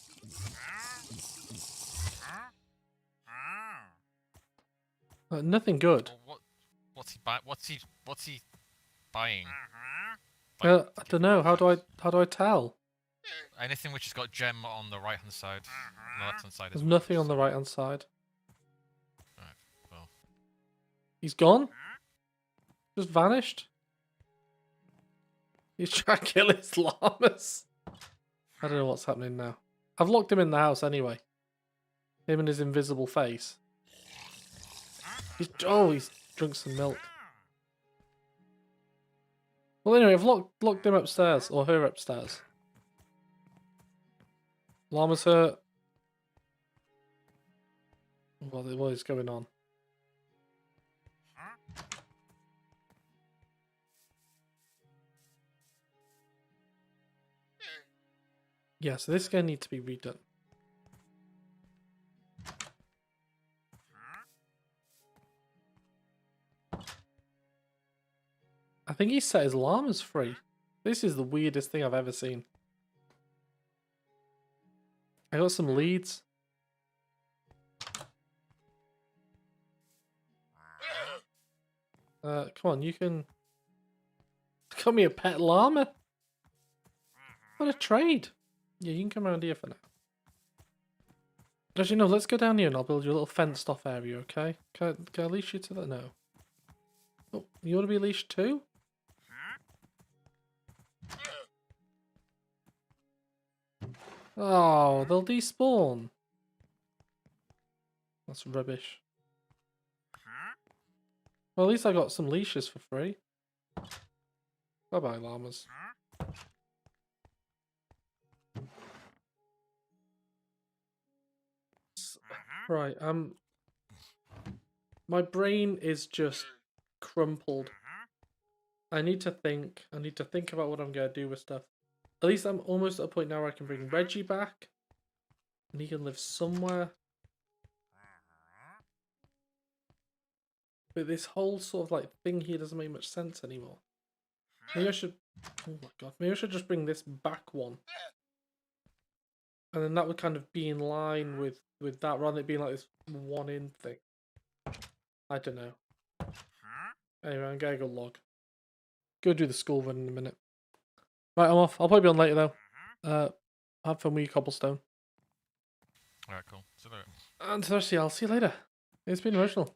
Nothing good. Well, what's he buying? I don't know, how do I tell? Anything which has got gem on the right hand side. On the left hand side. There's nothing on the right hand side. Right, well. He's gone? Just vanished? He's trying to kill his llamas. I don't know what's happening now. I've locked him in the house anyway. Him and his invisible face. He's drunk some milk. Well, anyway, I've locked him upstairs, or her upstairs. Llama's hurt. What is going on? Yeah, so this guy needs to be redone. I think he set his llamas free. This is the weirdest thing I've ever seen. I got some leads. Come on, you can... Got me a pet llama? What a trade. Yeah, you can come around here for now. Actually, no, let's go down here and I'll build you a little fenced off area, okay? Can I leash you to that? No. Oh, you want to be leashed too? Oh, they'll despawn. That's rubbish. Well, at least I got some leashes for free. Bye-bye, llamas. Right, my brain is just crumpled. I need to think about what I'm going to do with stuff. At least I'm almost at a point now where I can bring Reggie back. And he can live somewhere. But this whole sort of like thing here doesn't make much sense anymore. Maybe I should... Oh my god. Maybe I should just bring this back one. And then that would kind of be in line with that, rather than it being like this one-in thing. I don't know. Anyway, I'm going to go log. Go do the school run in a minute. Right, I'm off. I'll probably be on later though. Have fun with your cobblestone. Alright, cool. See you later. And seriously, I'll see you later. It's been emotional.